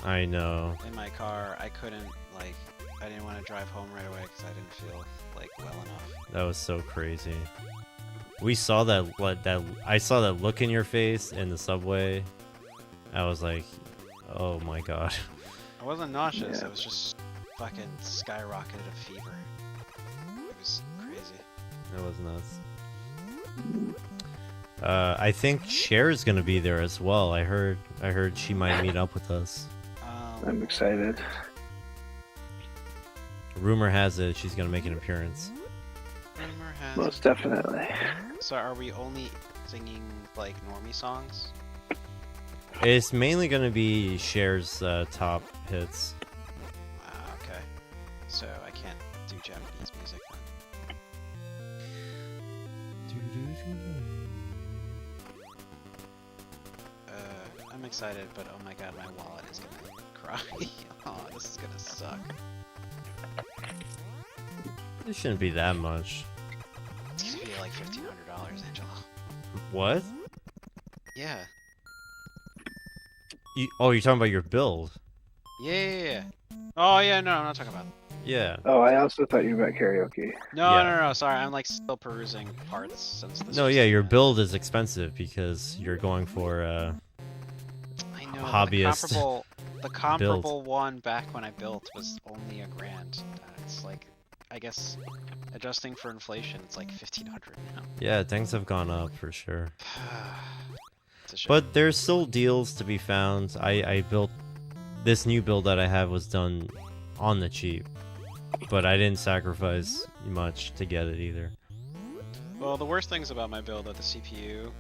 I know. in my car. I couldn't like, I didn't want to drive home right away because I didn't feel like well enough. That was so crazy. We saw that I saw that look in your face in the subway. I was like, oh my god. I wasn't nauseous. Yeah. I was just fucking skyrocketed a fever. It was crazy. That was nuts. I think Cher's gonna be there as well. I heard she might meet up with us. I'm excited. Rumor has it she's gonna make an appearance. Rumor has Most definitely. So are we only singing like normie songs? It's mainly gonna be Cher's top hits. Okay. So I can't do Japanese music then. I'm excited, but oh my god, my wallet is gonna cry. Oh, this is gonna suck. It shouldn't be that much. It's gonna be like $1,500, Angelo. What? Yeah. You're talking about your build? Yeah. Oh yeah, no, I'm not talking about. Yeah. Oh, I also thought you meant karaoke. No, Yeah. no. Sorry, I'm like still perusing parts since this. No, was- yeah, your build is expensive because you're going for I know. hobbyist The comparable one back when I built was only $1,000. It's like, I guess, adjusting for inflation, it's like $1,500 now. yeah, things have gone up for sure. It's a shame. But there's still deals to be found. I built this new build that I have was done on the cheap, but I didn't sacrifice much to get it either. Well, the worst things about my build are the CPU,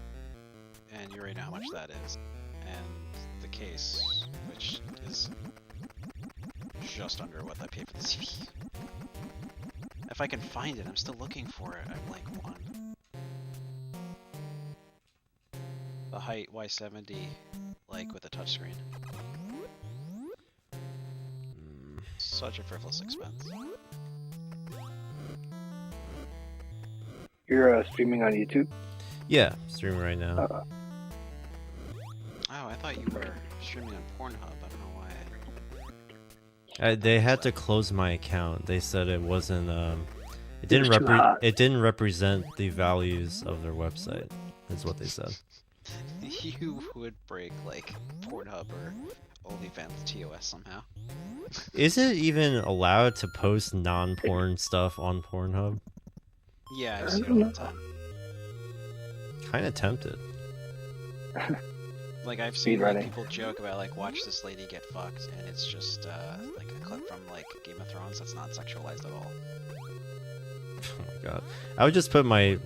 and you already know how much that is, and the case, which is just under what I paid for the CPU. If I can find it, I'm still looking for it. I'm like one. The height Y70, like with a touchscreen. Such a frivolous expense. You're streaming on YouTube? Yeah, streaming right now. Uh, Oh, I thought you were streaming on Pornhub. I don't know why. They had to close my account. They said it wasn't. It It was too hot. it didn't represent the values of their website. Is what they said. You would break like Pornhub or OnlyFans TOS somehow. Is it even allowed to post non-porn stuff on Pornhub? Yeah, I see it all the time. Kind of tempted. Like I've seen like, Speedrunning. people joke about like watch this lady get fucked, and it's just like a clip from like Game of Thrones that's not sexualized at all. Oh my god. I would just put my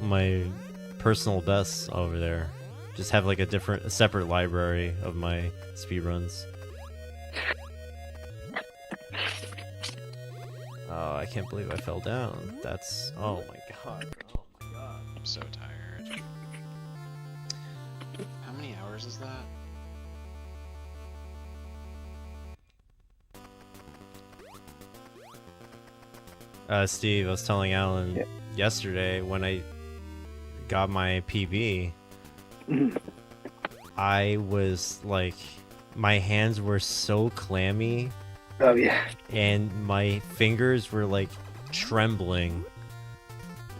personal bests over there. Just have like a separate library of my speedruns. Oh, I can't believe I fell down. That's oh my god. Oh my god. I'm so tired. How many hours is that? Steve, I was telling Alan Yeah. yesterday when I got my PB, Mhm. I was like, my hands were so clammy Oh yeah. and my fingers were like trembling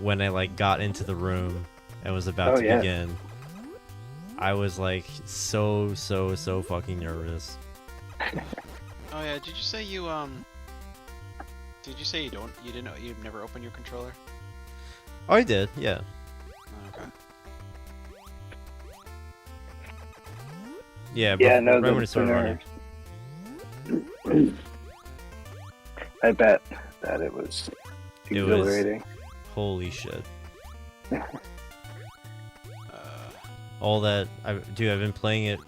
when I like got into the room and was about Oh, to yeah. begin. I was like so fucking nervous. Oh yeah, did you say you Did you say you didn't, you've never opened your controller? Oh, I did, yeah. Oh, okay. Yeah, Yeah, before, no, right when it started running. I bet that it was It was- exhilarating. Holy shit. Uh, All that, dude, I've been playing it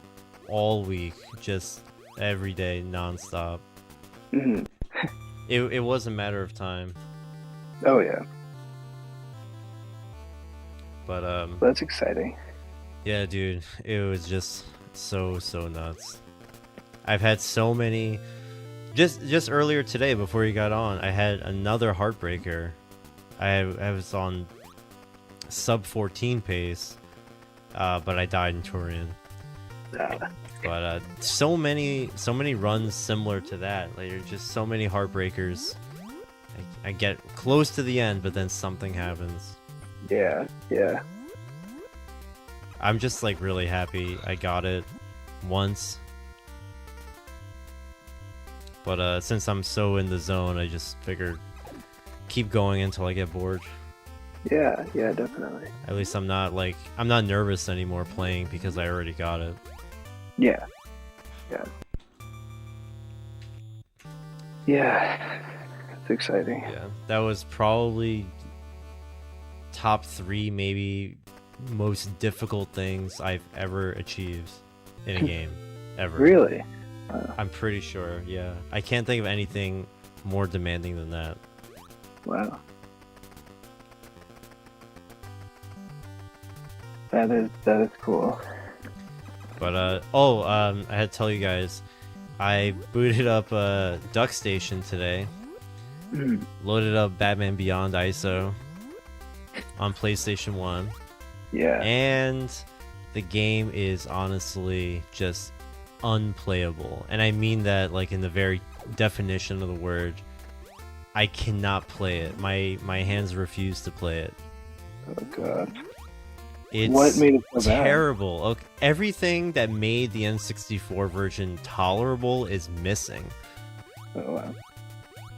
all week, just every day, non-stop. Mhm. It was a matter of time, Oh yeah, but that's exciting. yeah, dude, it was just so nuts. I've had so many. Just earlier today, before you got on, I had another heartbreaker. I was on sub 14 pace, but I died in Turian. But so many runs similar to that. Like, there's just so many heartbreakers. I get close to the end, but then something happens. Yeah. I'm just like really happy I got it once. But since I'm so in the zone, I just figured keep going until I get bored. Yeah, definitely. At least I'm not nervous anymore playing because I already got it. Yeah. It's exciting. Yeah, that was probably top 3 maybe most difficult things I've ever achieved in a game ever. Really? I'm pretty sure. Yeah, I can't think of anything more demanding than that. Wow. That is cool. But I had to tell you guys, I booted up Duck Station today. Loaded up Batman Beyond ISO on PlayStation 1. Yeah. And the game is honestly just unplayable. And I mean that like in the very definition of the word. I cannot play it. My hands refuse to play it. Oh god. It's what made it so bad? terrible. Okay, everything that made the N64 version tolerable is missing. Oh wow.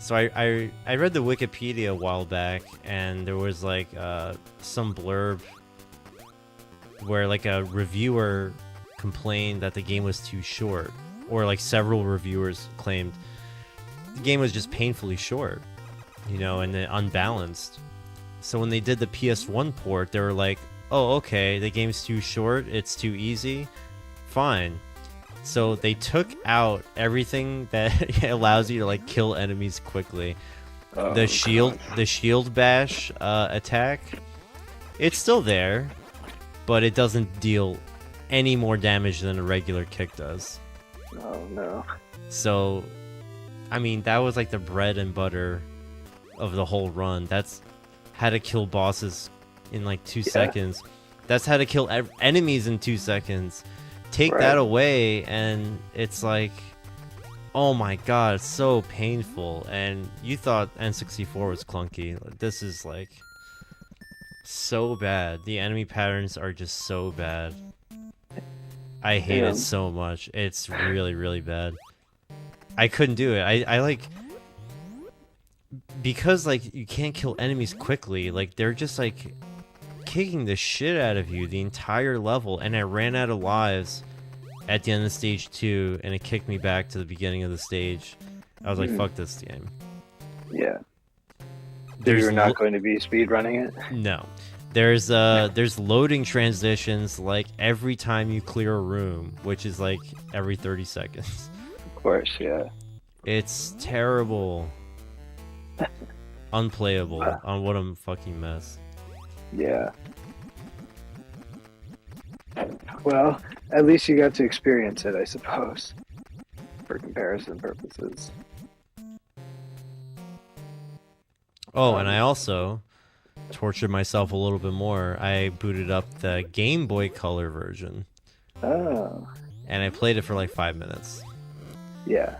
So I read the Wikipedia a while back, and there was like some blurb where like a reviewer complained that the game was too short, or like several reviewers claimed the game was just painfully short, you know, and unbalanced. So when they did the PS1 port, they were like, oh, okay, the game's too short, it's too easy, fine. So they took out everything that allows you to like kill enemies quickly. Oh, The shield bash attack, it's still there, but it doesn't deal any more damage than a regular kick does. Oh no. So, I mean, that was like the bread and butter of the whole run. That's how to kill bosses in like 2 seconds. That's how to kill enemies in 2 seconds. Take that away, and it's like, oh my god, it's so painful. And you thought N64 was clunky. This is like so bad. The enemy patterns are just so bad. I hate it so much. It's really, really bad. I couldn't do it. I like, because like you can't kill enemies quickly, like they're just like kicking the shit out of you the entire level, and I ran out of lives at the end of stage 2, and it kicked me back to the beginning of the stage. I was like, fuck this game. Yeah. You're not going to be speedrunning it? No. There's loading transitions like every time you clear a room, which is like every 30 seconds. Of course, yeah. It's terrible. Unplayable. On what a fucking mess. Yeah. Well, at least you got to experience it, I suppose, for comparison purposes. Oh, and I also tortured myself a little bit more. I booted up the Game Boy Color version. Oh. And I played it for like 5 minutes. Yeah.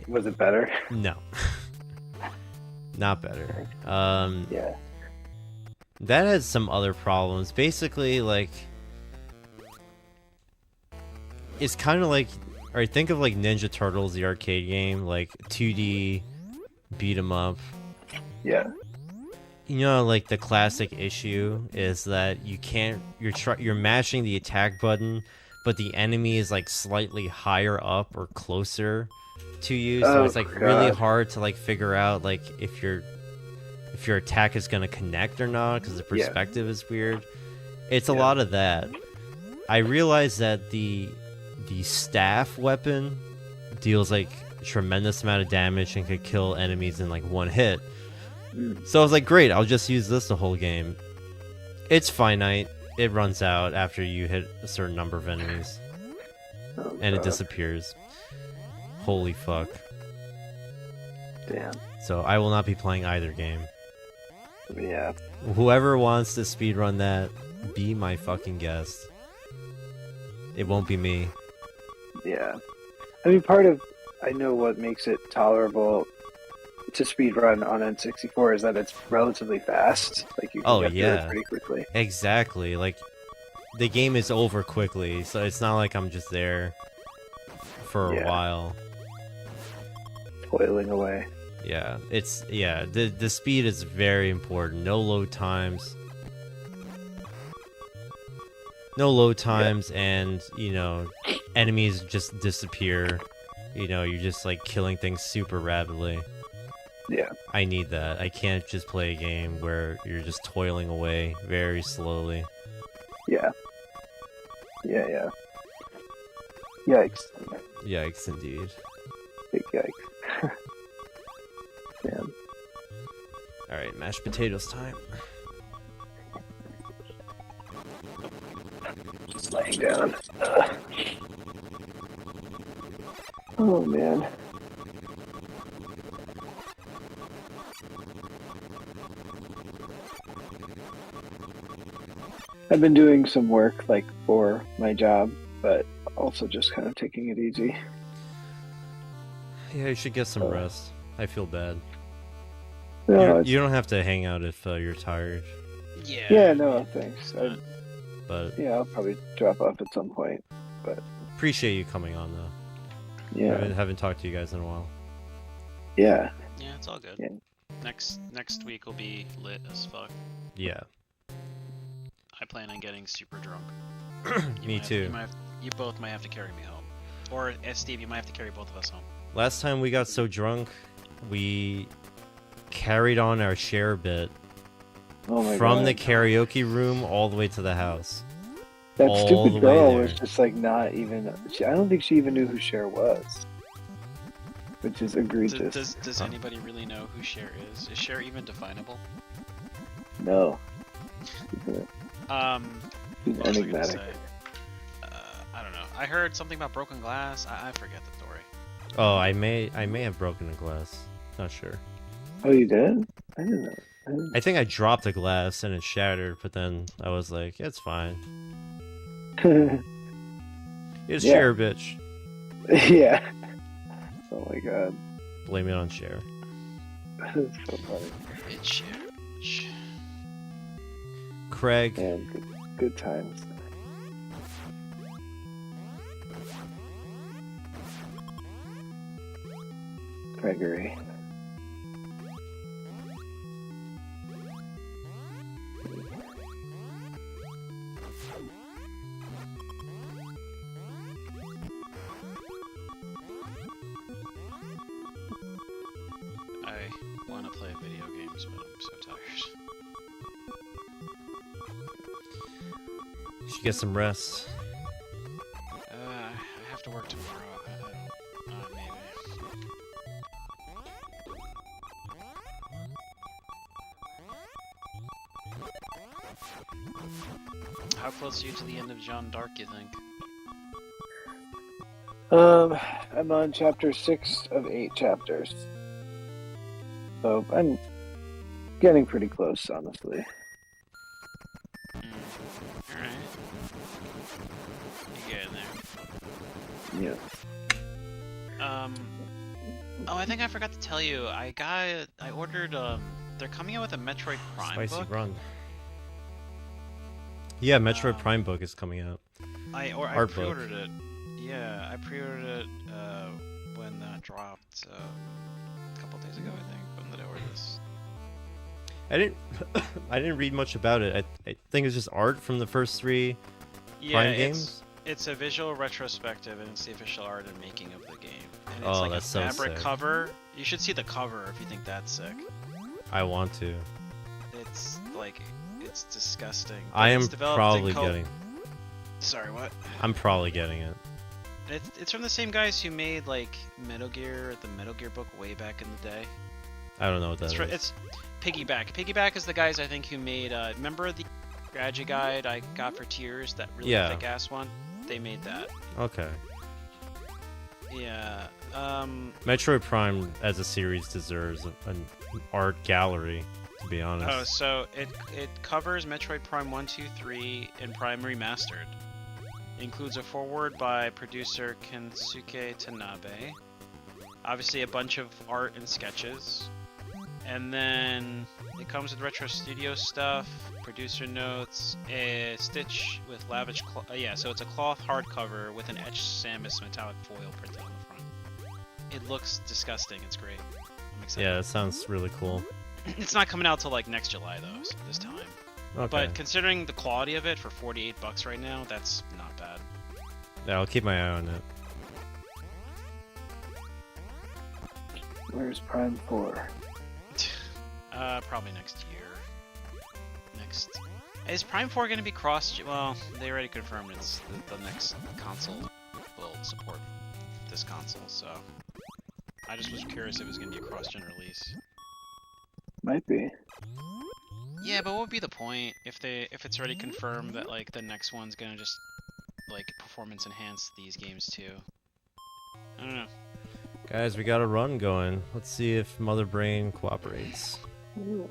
Was it better? No. Not better. Yeah. That has some other problems. Basically, like, it's kind of like, alright, think of like Ninja Turtles, the arcade game, like 2D beat 'em up, Yeah. You know, like the classic issue is that you can't. You're mashing the attack button, but the enemy is like slightly higher up or closer to you, so Oh, it's like really God. hard to like figure out like if your attack is gonna connect or not because the Yeah. perspective is weird. It's a Yeah. lot of that. I realized that the staff weapon deals like a tremendous amount of damage and could kill enemies in like one hit. Mm. So I was like, great, I'll just use this the whole game. It's finite. It runs out after you hit a certain number of enemies. Oh, And it God. disappears. Holy fuck. Damn. So I will not be playing either game. Yeah. Whoever wants to speedrun that, be my fucking guest. It won't be me. Yeah. I mean, I know what makes it tolerable to speedrun on N64 is that it's relatively fast. Like, you can get through it pretty quickly. Exactly. Like, the game is over quickly, so it's not like I'm just there for a while. Toiling away. Yeah, the speed is very important. No load times. And, you know, enemies just disappear. You know, you're just like killing things super rapidly. Yeah. I need that. I can't just play a game where you're just toiling away very slowly. Yeah. Yeah. Yikes. Yikes, indeed. Big yikes. Damn. Alright, mashed potatoes time. Just laying down. Oh, man. I've been doing some work, like, for my job, but also just kind of taking it easy. Yeah, you should get some rest. I feel bad. No, You don't have to hang out if you're tired. yeah, no, thanks. But Yeah, I'll probably drop off at some point. But appreciate you coming on, though. yeah, I haven't talked to you guys in a while. yeah, Yeah, it's all good. Yeah. Next week will be lit as fuck. Yeah. I plan on getting super drunk. Me too. You both might have to carry me home. Or, Steve, you might have to carry both of us home. Last time we got so drunk, we carried on our share bit oh my from God. the karaoke room all the way to the house. That all the stupid way girl there. was just like not even. I don't think she even knew who Cher was, which is egregious. Does anybody really know who Cher is? Is Cher even definable? No. What She's was I gonna enigmatic. say? I don't know. I heard something about broken glass. I forget the story. Oh, I may have broken a glass. Not sure. Oh, you did? I didn't know. I think I dropped a glass and it shattered, but then I was like, yeah, it's fine. It's Yeah. Cher, bitch. Yeah. Oh my God. Blame it on Cher. That's so funny. It's Cher. Craig. Man, good times. Gregory. I want to play video games, but I'm so tired. You should get some rest. I have to work tomorrow. Maybe. How close are you to the end of Jeanne d'Arc, you think? I'm on chapter 6 of 8 chapters. So I'm getting pretty close, honestly. Alright. You getting there. Yeah. Oh, I think I forgot to tell you. I ordered, they're coming out with a Metroid Prime Spicy book. run. Yeah, Metroid Prime book is coming out. I Art book. pre-ordered it. Yeah, I pre-ordered it when that dropped a couple days ago, I think. When did I order this? I didn't I didn't read much about it. I think it's just art from the first 3 Prime games. It's a visual retrospective, and it's the official art and making of the game. And it's Oh, like that's a so fabric sick. cover. You should see the cover if you think that's sick. I want to. It's like, it's disgusting. But I am it's developed in probably getting. Sorry, what? I'm probably getting it. It's from the same guys who made like Metal Gear, the Metal Gear book way back in the day. I don't know what that is. It's Piggyback. Piggyback is the guys I think who made. Remember the strategy guide I got for Tears, that really thick ass one? They made that. Okay. Yeah. Metroid Prime as a series deserves an art gallery, to be honest. Oh, so it covers Metroid Prime 1, 2, 3, and Prime Remastered. It includes a foreword by producer Kensuke Tanabe. Obviously a bunch of art and sketches. And then it comes with Retro Studio stuff, producer notes, a stitch with lavish so it's a cloth hardcover with an etched Samus metallic foil printed on the front. It looks disgusting. It's great. I'm excited. Yeah, that sounds really cool. It's not coming out till like next July though, so this time. Okay. But considering the quality of it for $48 right now, that's not bad. Yeah, I'll keep my eye on it. Where's Prime 4? Probably next year. Is Prime 4 going to be cross? Well, they already confirmed it's the next console will support this console, so I just was curious if it was going to be a cross-gen release. Might be. Yeah, but what would be the point if it's already confirmed that like the next one's going to just like performance enhance these games too? I don't know. Guys, we got a run going. Let's see if Mother Brain cooperates. Ooh.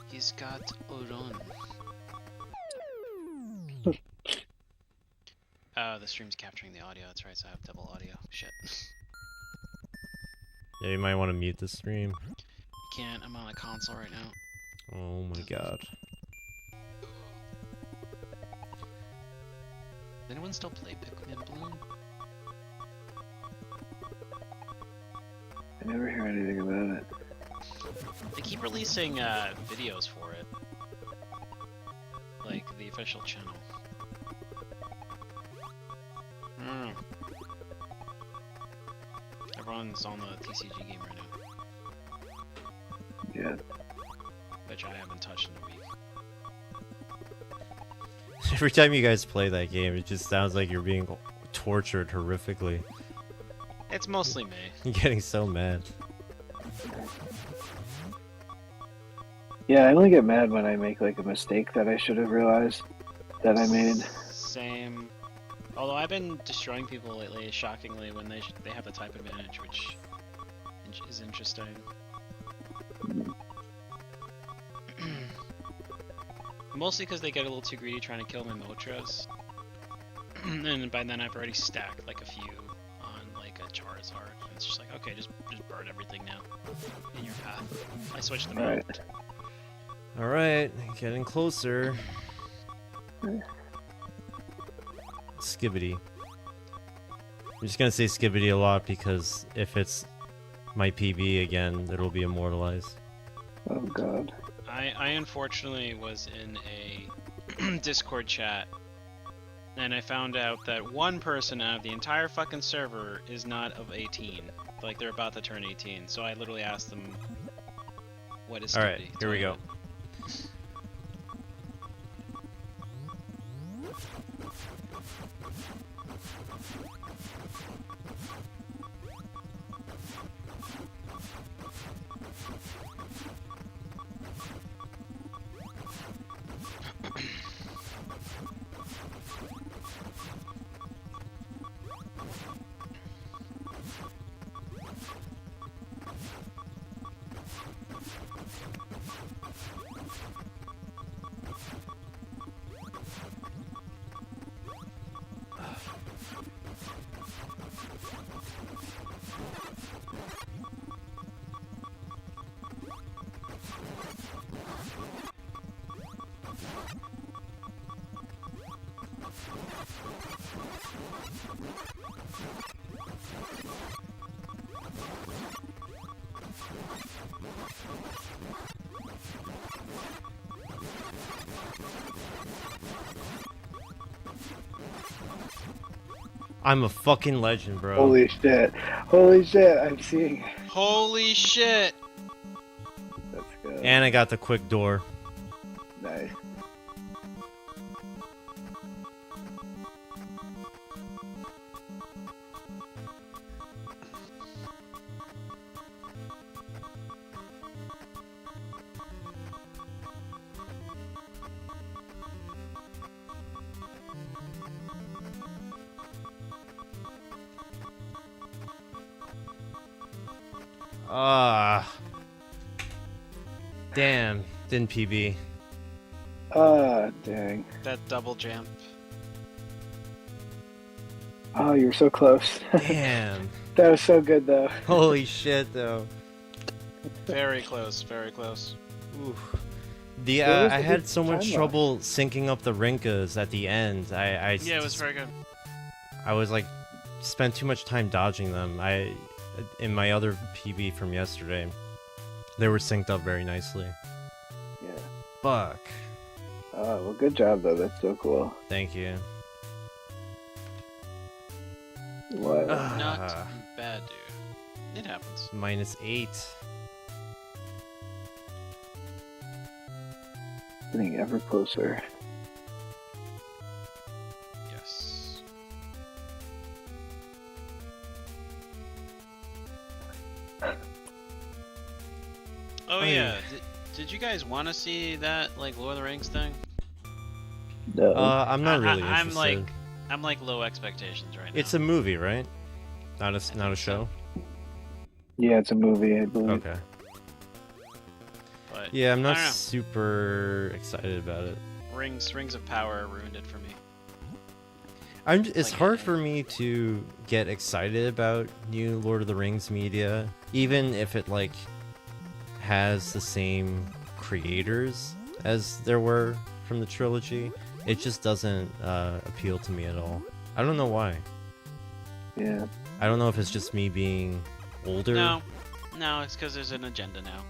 He's got a run. The stream's capturing the audio. That's right, so I have double audio. Shit. Yeah, you might want to mute the stream. Can't. I'm on a console right now. Oh my god. Does anyone still play Pikmin Bloom? I never hear anything about it. They keep releasing videos for it. Like the official channel. Everyone's on the TCG game right now. Yeah. Which I haven't touched in a week. Every time you guys play that game, it just sounds like you're being tortured horrifically. It's mostly me. You're getting so mad. Yeah, I only get mad when I make like a mistake that I should have realized that I made. Same. Although I've been destroying people lately, shockingly, when they have the type advantage, which is interesting. Mostly because they get a little too greedy trying to kill my Motras. And by then I've already stacked like a few on like a Charizard. And it's just like, okay, just burn everything now in your path. I switched them out. Alright, getting closer. Skibbity. I'm just gonna say Skibbity a lot because if it's my PB again, it'll be immortalized. Oh god. I unfortunately was in a Discord chat and I found out that one person out of the entire fucking server is not of 18. Like they're about to turn 18. So I literally asked them, what is Skibbity? Alright, here we go. I'm a fucking legend, bro. Holy shit. Holy shit, I'm seeing it. Holy shit! Let's go. And I got the quick door. Nice. Damn, didn't PB. Ah, dang. That double jump. Oh, you were so close. Damn. That was so good, though. Holy shit, though. Very close, very close. Oof. What was I the had big so much time trouble syncing up the Rinkas at the end. Yeah, it was very good. I was like, spent too much time dodging them. In my other PB from yesterday, they were synced up very nicely. Yeah. Fuck. Oh, well, good job, though. That's so cool. Thank you. What? Not bad, dude. It happens. -8. Getting ever closer. Yes. Oh yeah. Did you guys want to see that like Lord of the Rings thing? No. I'm not really I'm interested. I'm like low expectations right now. It's a movie, right? Not a think show. Yeah, it's a movie, I believe. Okay. But Yeah, I'm I not don't know. super excited about it. Rings of Power ruined it for me. It's Like, hard for me to get excited about new Lord of the Rings media, even if it like has the same creators as there were from the trilogy. It just doesn't appeal to me at all. I don't know why. Yeah. I don't know if it's just me being older. No, it's because there's an agenda now.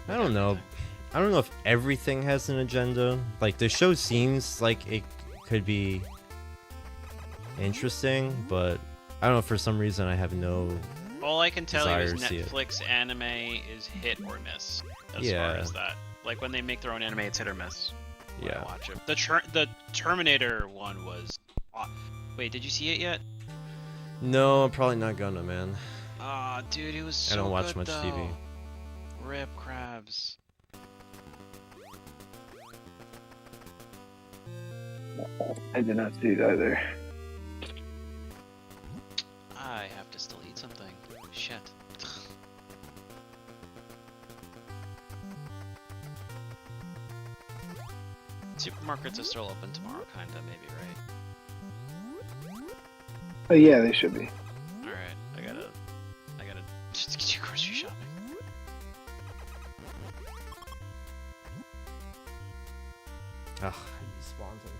I don't know. Everything. I don't know if everything has an agenda. Like, the show seems like it could be interesting, but I don't know, for some reason I have no... All I can tell you is desire to see it. Netflix anime is hit or miss as Yeah. far as that. Like when they make their own anime, it's hit or miss. When I Yeah. watch it. The Terminator one was. Wait, did you see it yet? No, I'm probably not gonna, man. Ah, dude, it was so I don't watch good, much though. TV. Rip crabs. I did not see it either. I have to still eat something. Shit. Supermarkets are still open tomorrow, kinda, maybe, right? Oh, yeah, they should be. Alright, I gotta just get you grocery shopping. Ugh, I despawned him.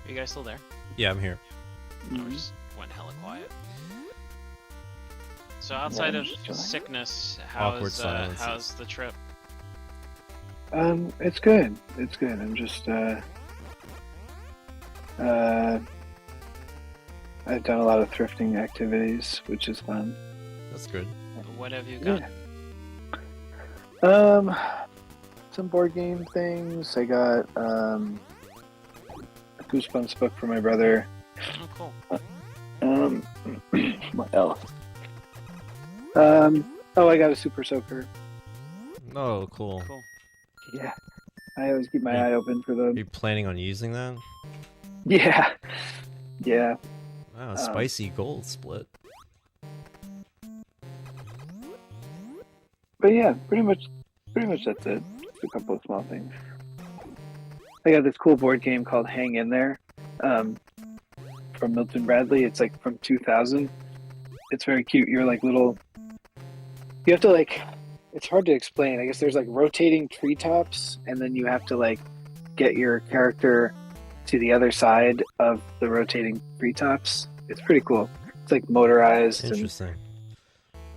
Are you guys still there? Yeah, I'm here. No, we just went hella quiet. So outside I'm of just chilling. sickness, Awkward silences. how's the trip? It's good. It's good. I'm just I've done a lot of thrifting activities, which is fun. That's good. What have you got? Some board game things. I got a Goosebumps book for my brother. Oh, cool. What else? Oh, I got a Super Soaker. Oh, cool. Cool. Yeah, I always keep my Are eye open for Are them. you planning on using that? Yeah, yeah. Wow, spicy gold split. But yeah, pretty much that's it. Just a couple of small things. I got this cool board game called Hang In There, from Milton Bradley. It's like from 2000. It's very cute. You're like little. You have to like. It's hard to explain. I guess there's like rotating treetops, and then you have to like get your character to the other side of the rotating treetops. It's pretty cool. It's like motorized, and Interesting.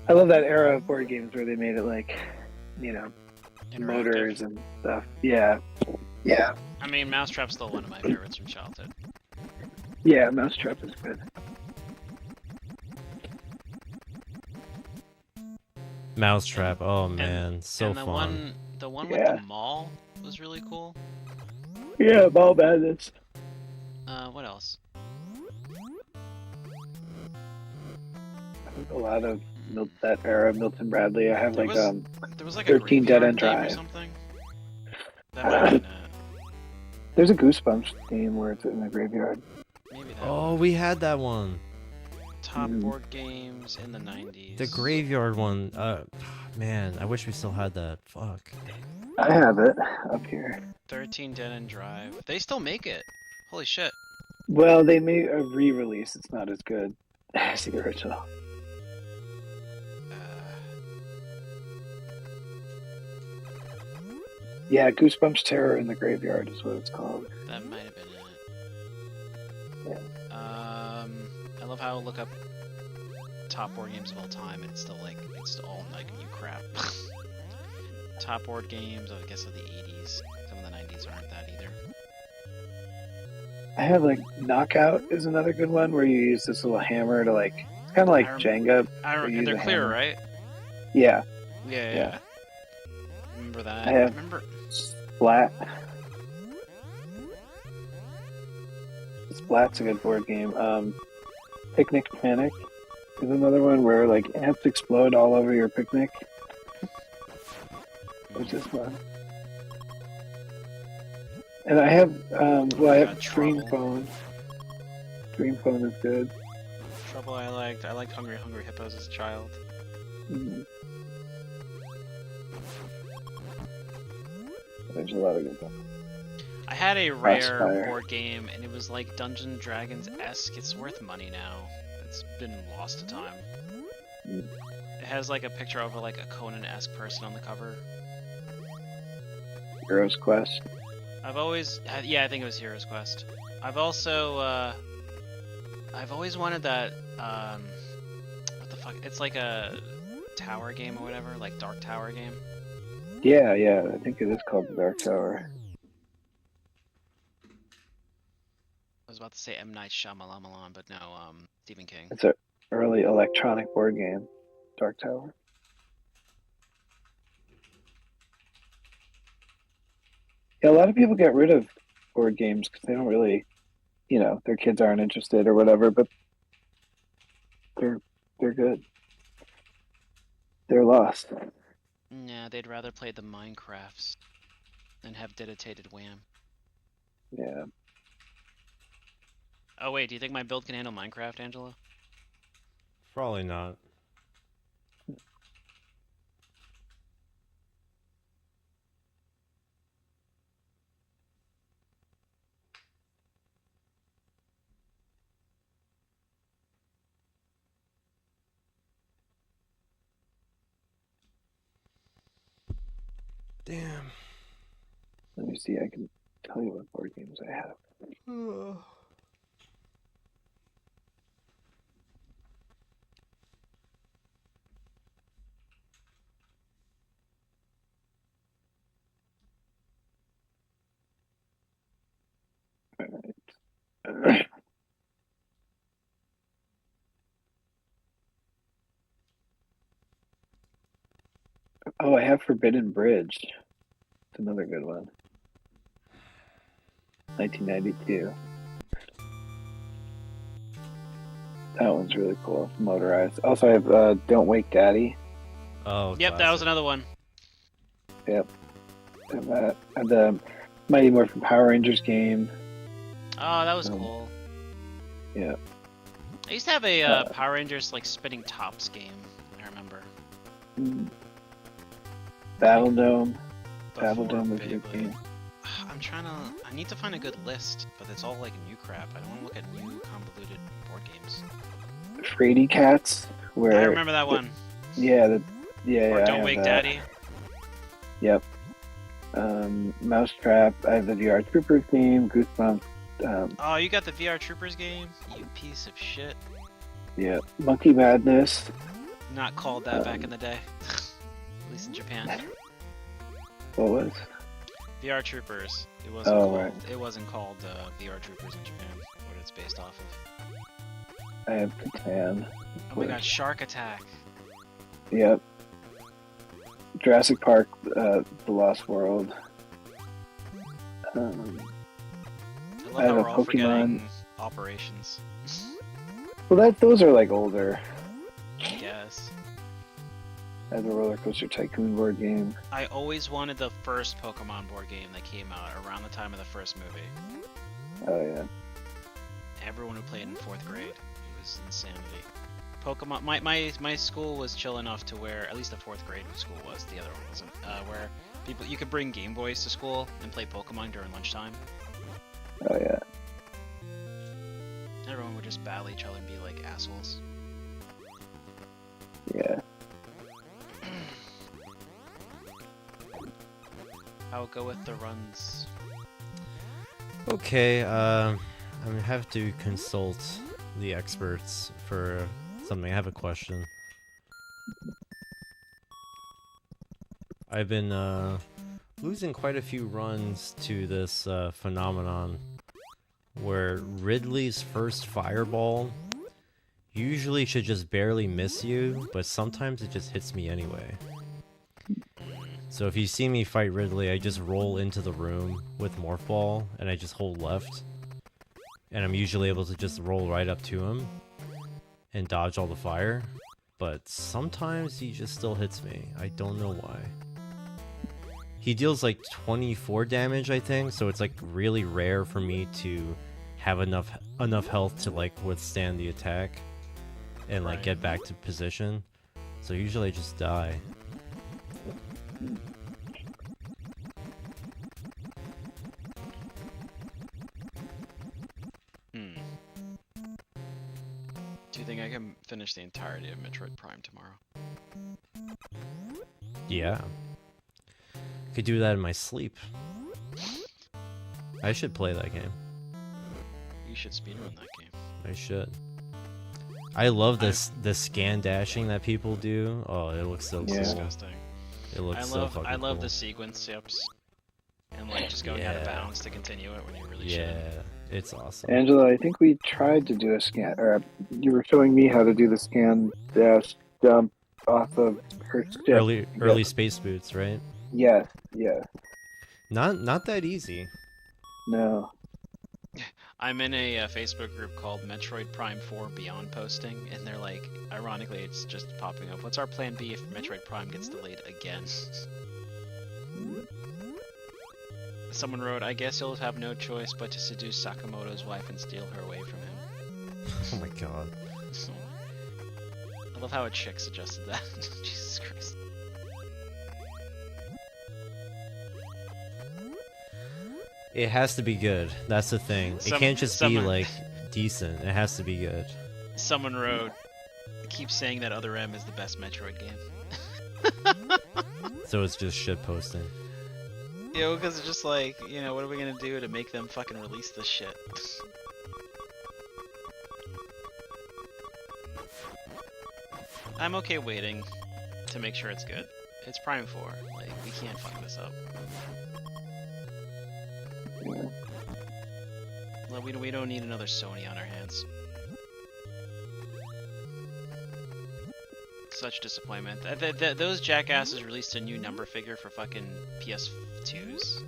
I love that era of board games where they made it like, you know, Interactive. motors and stuff. Yeah, yeah, I mean, Mousetrap's still one of my favorites from childhood. yeah. Mousetrap is good. Mousetrap. Oh man, so and the fun. the one Yeah. with the mall was really cool. Yeah, Ball Madness. What else? I think a lot of that era of Milton Bradley. I have There like was- There was like 13 a Dead graveyard End game or Drive. something. That might have been it. There's a Goosebumps game where it's in the graveyard. Maybe that. Oh, we had that one. Top board games in the 90s. The graveyard one. Man, I wish we still had that. Fuck. I have it up here. 13 Dead End Drive. They still make it. Holy shit. Well, they made a re-release. It's not as good as the original. Yeah, Goosebumps Terror in the Graveyard is what it's called. That might have been it. Yeah. I love how I look up top board games of all time, and it's still like it's all like new crap. Top board games, I guess, of the 80s. Some of the 90s aren't that either. I have like Knockout is another good one where you use this little hammer to like. It's kind of like Jenga. And use they're a clear, hammer. right? Yeah. Yeah. Remember that? I have Remember. Splat. Splat's a good board game. Picnic Panic is another one where like ants explode all over your picnic, which is fun. And I have, I have Dream Trouble. Phone. Dream Phone is good. Trouble I liked. I liked Hungry Hungry Hippos as a child. Mhm. There's a lot of good ones. I had a rare Crossfire. board game, and it was like Dungeons Dragons-esque. It's worth money now. It's been lost to time. Mm. It has like a picture of like a Conan-esque person on the cover. Heroes Quest. I've always, yeah, I think it was Heroes Quest. I've also, I've always wanted that, what the fuck? It's like a tower game or whatever, like Dark Tower game. Yeah, I think it is called the Dark Tower. I was about to say M. Night Shyamalan, but no, Stephen King. It's an early electronic board game, Dark Tower. Yeah, a lot of people get rid of board games because they don't really, their kids aren't interested or whatever. But they're good. They're lost. Yeah, they'd rather play the Minecrafts than have dedicated Wham. Yeah. Oh wait, do you think my build can handle Minecraft, Angela? Probably not. Damn. Let me see. I can tell you what board games I have. Alright. Oh, I have Forbidden Bridge. It's another good one. 1992. That one's really cool. Motorized. Also, I have Don't Wake Daddy. Oh, Yep, that was classic. another one. Yep. And the Mighty Morphin Power Rangers game. Oh, that was cool. Yeah. I used to have a Power Rangers like spinning tops game. I remember. Battle Dome. Before Battle Dome was a good Beyblade. game. I'm trying to. I need to find a good list, but it's all like new crap. I don't want to look at new convoluted board games. Frady Cats. Where I remember that one. Yeah. Or I Don't have Wake that. Daddy. Yep. Mousetrap. I have the VR Troopers game. Goosebumps. Oh, you got the VR Troopers game? You piece of shit. Yeah. Monkey Madness. Not called that back in the day. At least in Japan. What was? VR Troopers. It wasn't Oh, called. right. It wasn't called VR Troopers in Japan. What it's based off of. I have Catan. Oh my god, Shark Attack. Yep. Jurassic Park, The Lost World. I I love have how a we're all Pokemon. forgetting Operations. Well, those are like older. I guess. I have a Roller Coaster Tycoon board game. I always wanted the first Pokemon board game that came out around the time of the first movie. Oh yeah. Everyone who played in 4th grade. It was insanity. Pokemon. My school was chill enough to where at least the 4th grade school was. The other one wasn't. Where you could bring Game Boys to school and play Pokemon during lunchtime. Oh yeah. Everyone would just battle each other and be like assholes. Yeah. I'll go with the runs. Okay, I'm gonna have to consult the experts for something. I have a question. I've been losing quite a few runs to this phenomenon where Ridley's first fireball usually should just barely miss you, but sometimes it just hits me anyway. So if you see me fight Ridley, I just roll into the room with Morph Ball, and I just hold left. And I'm usually able to just roll right up to him and dodge all the fire. But sometimes he just still hits me. I don't know why. He deals like 24 damage, I think, so it's like really rare for me to have enough health to like withstand the attack and like Right. get back to position. So usually I just die. Hmm. Do you think I can finish the entirety of Metroid Prime tomorrow? Yeah. Could do that in my sleep. I should play that game. You should speedrun that game. I should. I love the scan dashing that people do. Oh, it looks so Yeah. cool. Disgusting. It looks I so love fucking I love cool. the sequence steps and like just going out of Yeah. bounds to continue it when you really Yeah, it's awesome. Angela, I think we tried to do a scan, or you were showing me how to do the scan dash jump off of her ship. Early space boots, right? Yes, yes. Not that easy. No. I'm in a Facebook group called Metroid Prime 4 Beyond Posting, and they're like, ironically, it's just popping up. What's our plan B if Metroid Prime gets delayed again? Someone wrote, I guess you'll have no choice but to seduce Sakamoto's wife and steal her away from him. Oh my god. I love how a chick suggested that. Jesus Christ. It has to be good. That's the thing. It can't just be someone- like decent. It has to be good. Someone wrote, keep saying that Other M is the best Metroid game. So it's just shit posting. You know, because it's just like, you know, what are we gonna do to make them fucking release this shit? I'm okay waiting to make sure it's good. It's Prime 4. Like, we can't fuck this up. Yeah. We don't need another Sony on our hands. Such disappointment. Those jackasses released a new number figure for fucking PS2s.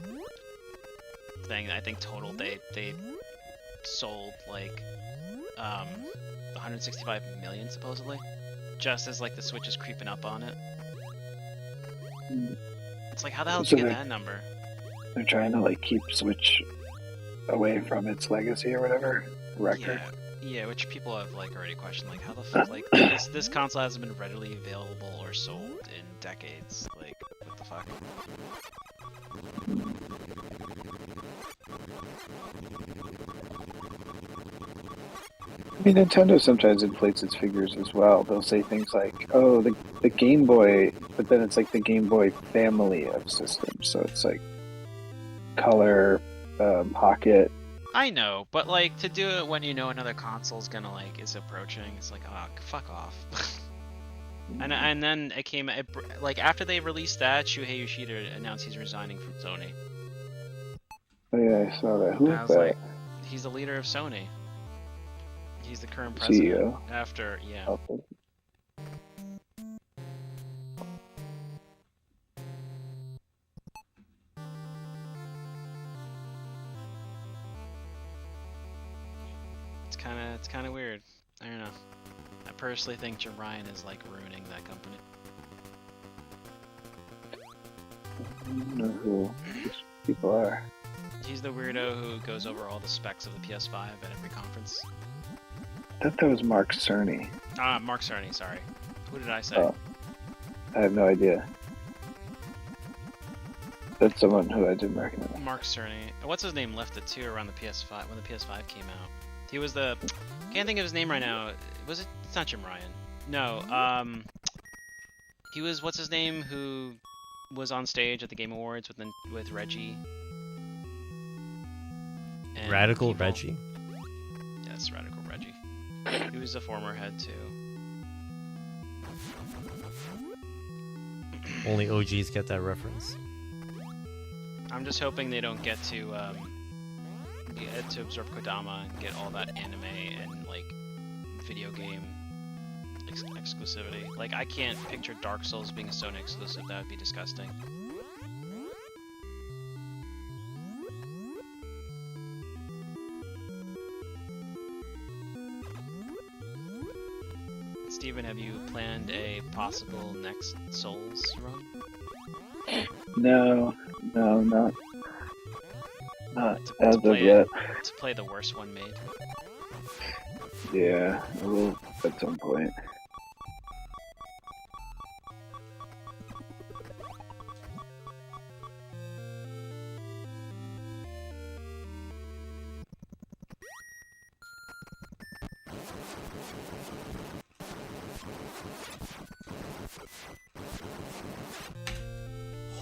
Thing. I think total they sold like 165 million supposedly, just as like the Switch is creeping up on it. It's like, how the hell did you get that number? They're trying to like keep Switch away from its legacy or whatever record. Yeah, which people have like already questioned, like how the fuck, like this console hasn't been readily available or sold in decades. Like, what the fuck? I mean, Nintendo sometimes inflates its figures as well. They'll say things like, "Oh, the Game Boy," but then it's like the Game Boy family of systems. So it's like Color, Pocket. I know, but like to do it when you know another console's gonna like is approaching, it's like, oh, fuck off. and then it came like after they released that, Shuhei Yoshida announced he's resigning from Sony. Oh yeah, I saw that. Who I is was that? like, he's the leader of Sony. He's the current president. CEO. After, yeah. Okay. It's kind of weird. I don't know. I personally think Jim Ryan is like ruining that company. I don't know who these people are. He's the weirdo who goes over all the specs of the PS5 at every conference. I thought that was Mark Cerny. Mark Cerny, sorry. Who did I say? Oh, I have no idea. That's someone who I didn't recognize. Mark Cerny. What's his name left it too around the PS5 when the PS5 came out. He was the can't think of his name right now. Was it? It's not Jim Ryan. No. He was what's his name who was on stage at the Game Awards with Reggie. And Radical people. Reggie? Yes, Radical Reggie. He was a former head too. Only OGs get that reference. I'm just hoping they don't get to absorb Kodama and get all that anime and like video game exclusivity. Like, I can't picture Dark Souls being a Sony exclusive. That would be disgusting. Steven, have you planned a possible next Souls run? No, not To as of play yet. To play the worst one made. Yeah, I will at some point.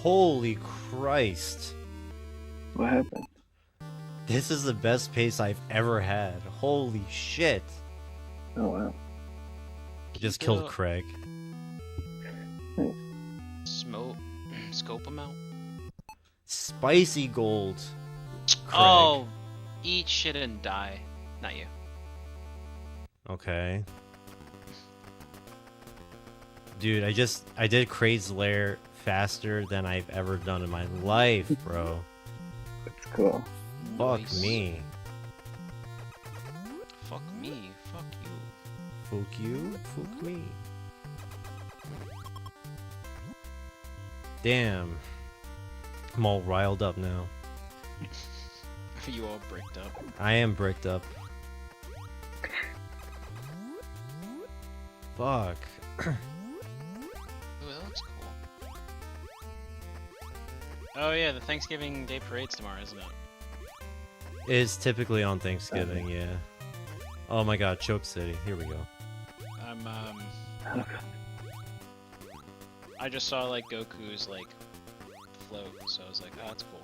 Holy Christ. What happened? This is the best pace I've ever had. Holy shit. Oh wow. Just killed Craig. Scope him out. Spicy gold. Craig. Oh, eat shit and die. Not you. Okay. Dude, I did Craig's Lair faster than I've ever done in my life, bro. That's cool. Fuck Nice. me. Fuck me. Fuck you. Fuck you. Fuck me. Damn. I'm all riled up now. You all bricked up. I am bricked up. Fuck. Ooh, that looks cool. Oh yeah, the Thanksgiving Day parade's tomorrow, isn't it? It's typically on Thanksgiving, yeah. Oh my god, Choke City. Here we go. I just saw like Goku's like float, so I was like, oh, that's cool.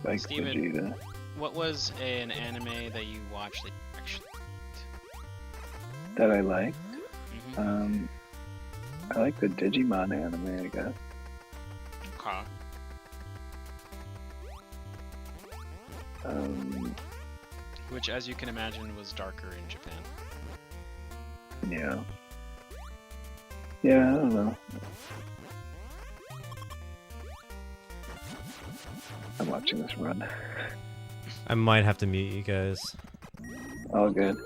Like Steven. Vegeta. What was an anime that you watched that you actually That I like. I like the Digimon anime, I guess. Okay. Which, as you can imagine, was darker in Japan. Yeah. Yeah, I don't know. I'm watching this run. I might have to mute you guys. All good.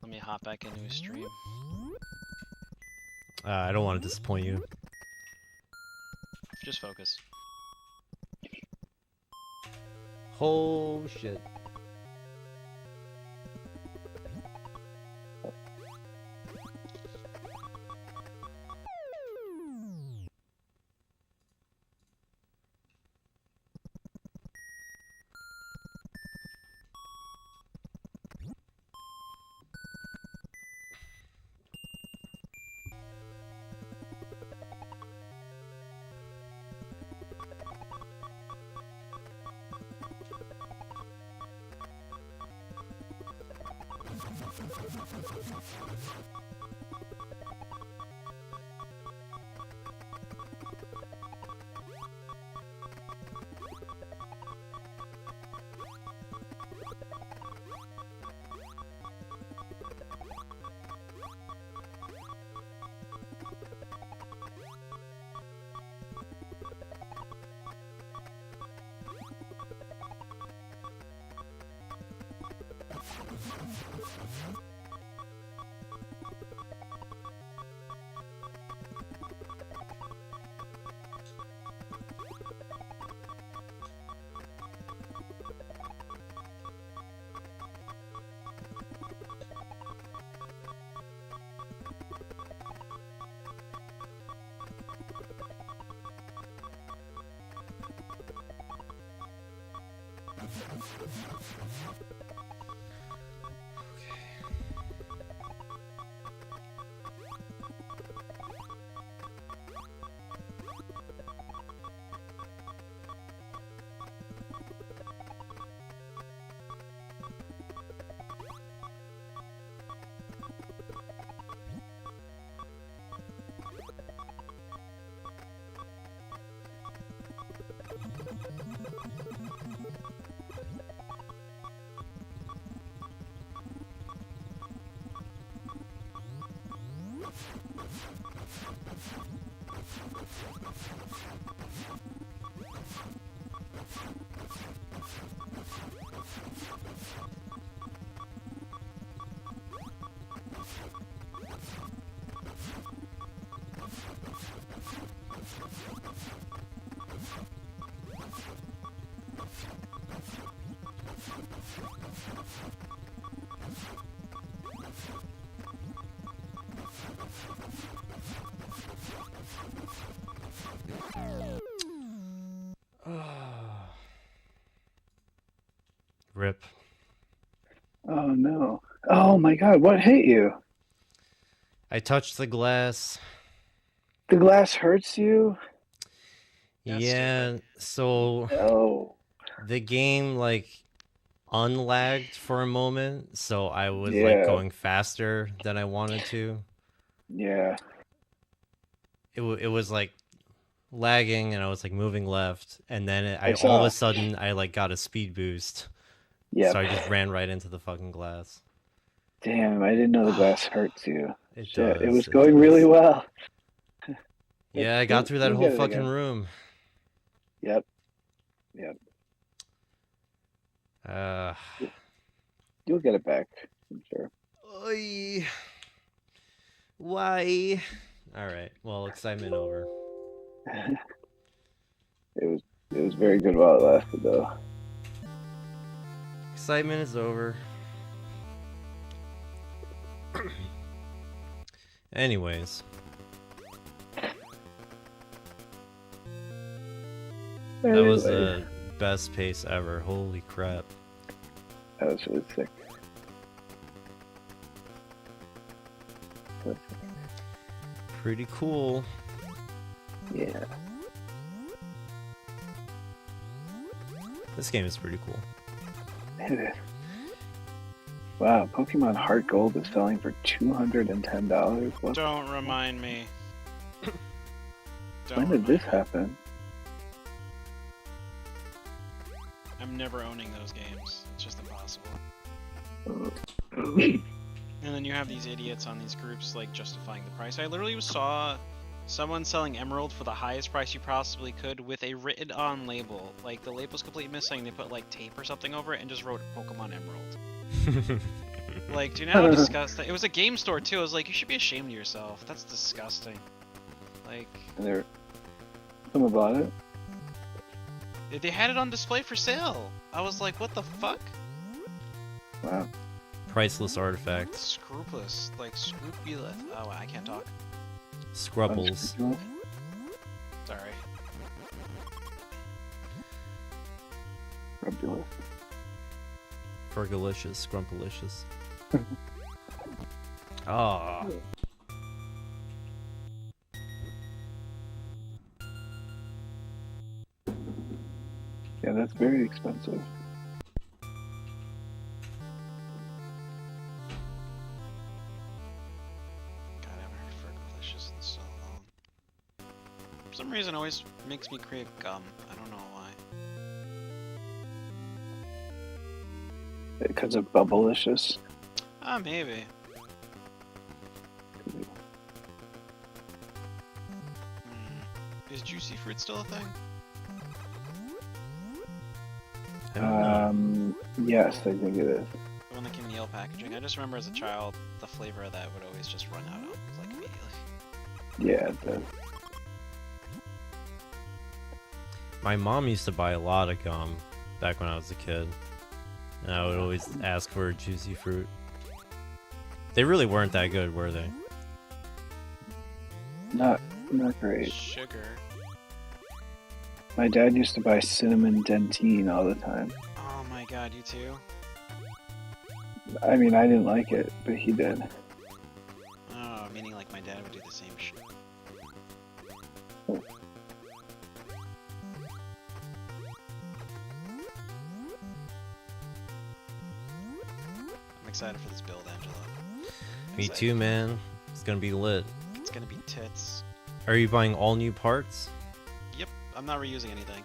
Let me hop back into a stream. I don't want to disappoint you. Just focus. Oh shit. Rip. Oh no. Oh my god, what hit you? I touched the glass. The glass hurts you? That's Yeah, so Oh. the game like unlagged for a moment, so I was like Yeah. going faster than I wanted to. Yeah. It was like lagging and I was like moving left, and then I all of saw. a sudden I like got a speed boost. Yep. So I just ran right into the fucking glass. Damn, I didn't know the glass hurts you. It Shit, it does. was It going does. really well. Yeah, I got through that You'll whole get it fucking again. room. Yep. Yep. Uh, You'll get it back, I'm sure. Oy. Why? All right. Well, excitement over. It was very good while it lasted though. Excitement is over. Anyways. That was the best pace ever. Holy crap. That was really sick. Pretty cool. Yeah. This game is pretty cool. It is. Wow, Pokemon Heart Gold is selling for $210. What? Don't remind me. When did this happen? I'm never owning those games. It's just impossible. Uh, And then you have these idiots on these groups like justifying the price. I literally saw someone selling Emerald for the highest price you possibly could with a written on label. Like the label's completely missing. They put like tape or something over it and just wrote Pokemon Emerald. Like, do you know how disgusting? It was a game store too. I was like, you should be ashamed of yourself. That's disgusting. Like, and someone bought it? they had it on display for sale. I was like, what the fuck? Wow. Priceless artifact. Scrupulous. Like, scrupulous. Oh, I can't talk. Scrubbles. Sorry. Scrubulous. Fergalicious. Scrumpalicious. Ah. Yeah, that's very expensive. God, I haven't heard Fergalicious in so long. For some reason, it always makes me crave gum. I don't know why. Because of Bubblicious. Ah, maybe. Is juicy fruit still a thing? I don't know. Yes, I think it is. The one that came in yellow packaging. I just remember as a child, the flavor of that would always just run out of, like, immediately. Yeah, it does. My mom used to buy a lot of gum back when I was a kid. And I would always ask for juicy fruit. They really weren't that good, were they? Not great. Sugar. My dad used to buy cinnamon dentine all the time. Oh my god, you too? I mean, I didn't like it, but he did. Oh, meaning like my dad would do the same shit. I'm excited for this build, Angelo. Me Excited. too, man. It's gonna be lit. It's gonna be tits. Are you buying all new parts? Yep, I'm not reusing anything.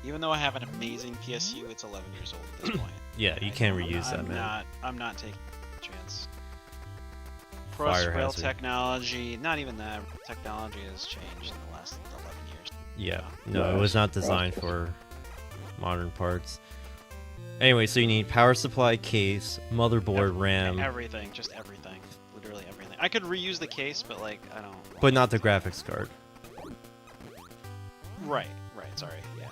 Even though I have an amazing PSU, it's 11 years old at this point. Yeah, you can't reuse that, man. I'm not taking a chance. Fire Rail hazard. technology, not even that. Technology has changed in the last 11 years. Yeah, no, it was not designed for modern parts. Anyway, so you need power supply, case, motherboard, RAM, Everything, just everything. Literally everything. I could reuse the case, but like, I don't. but not the graphics card. Right, sorry, yeah.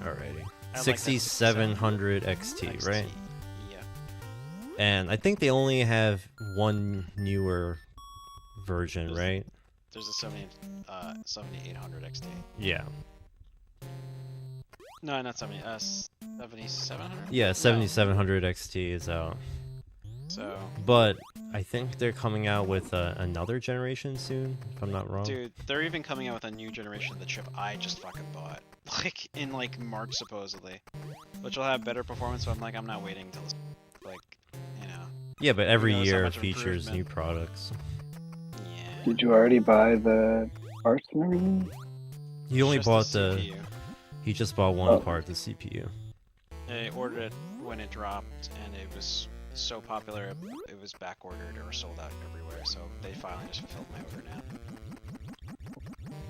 Alrighty. I like that 6700 XT, right? Yeah. And I think they only have one newer version, There's- right? There's a 7800 XT. Yeah. No, not 70. 7700. Yeah, No. 7700 XT is out. So, But I think they're coming out with another generation soon, if I'm not wrong. dude, they're even coming out with a new generation of the chip I just fucking bought, like in like March supposedly, which will have better performance. But I'm like, I'm not waiting till it's like, you know. Yeah, but every Who knows how year much features new improvement. products. Yeah. Did you already buy the parts and everything? He only Just bought CPU. He just bought one Oh. part, the CPU. I ordered it when it dropped, and it was so popular it was back ordered or sold out everywhere. So they finally just fulfilled my order now.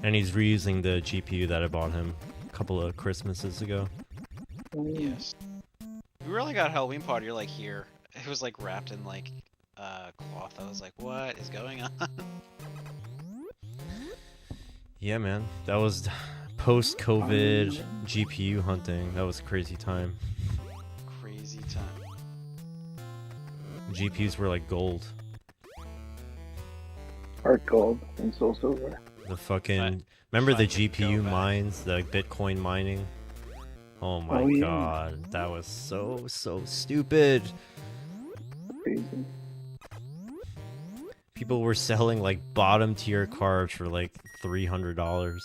And he's reusing the GPU that I bought him a couple of Christmases ago. Yes. We were like at a Halloween party. You're like here. It was like wrapped in like cloth. I was like, what is going on? Yeah, man. That was post-COVID GPU hunting. That was a crazy time. Crazy time. GPUs were like gold. Heart Gold and Soul Silver. The fucking... Right. Remember the If I could go GPU back. mines? The Bitcoin mining? Oh my Oh, yeah. god. That was so stupid. Crazy. People were selling like bottom tier cards for like $300.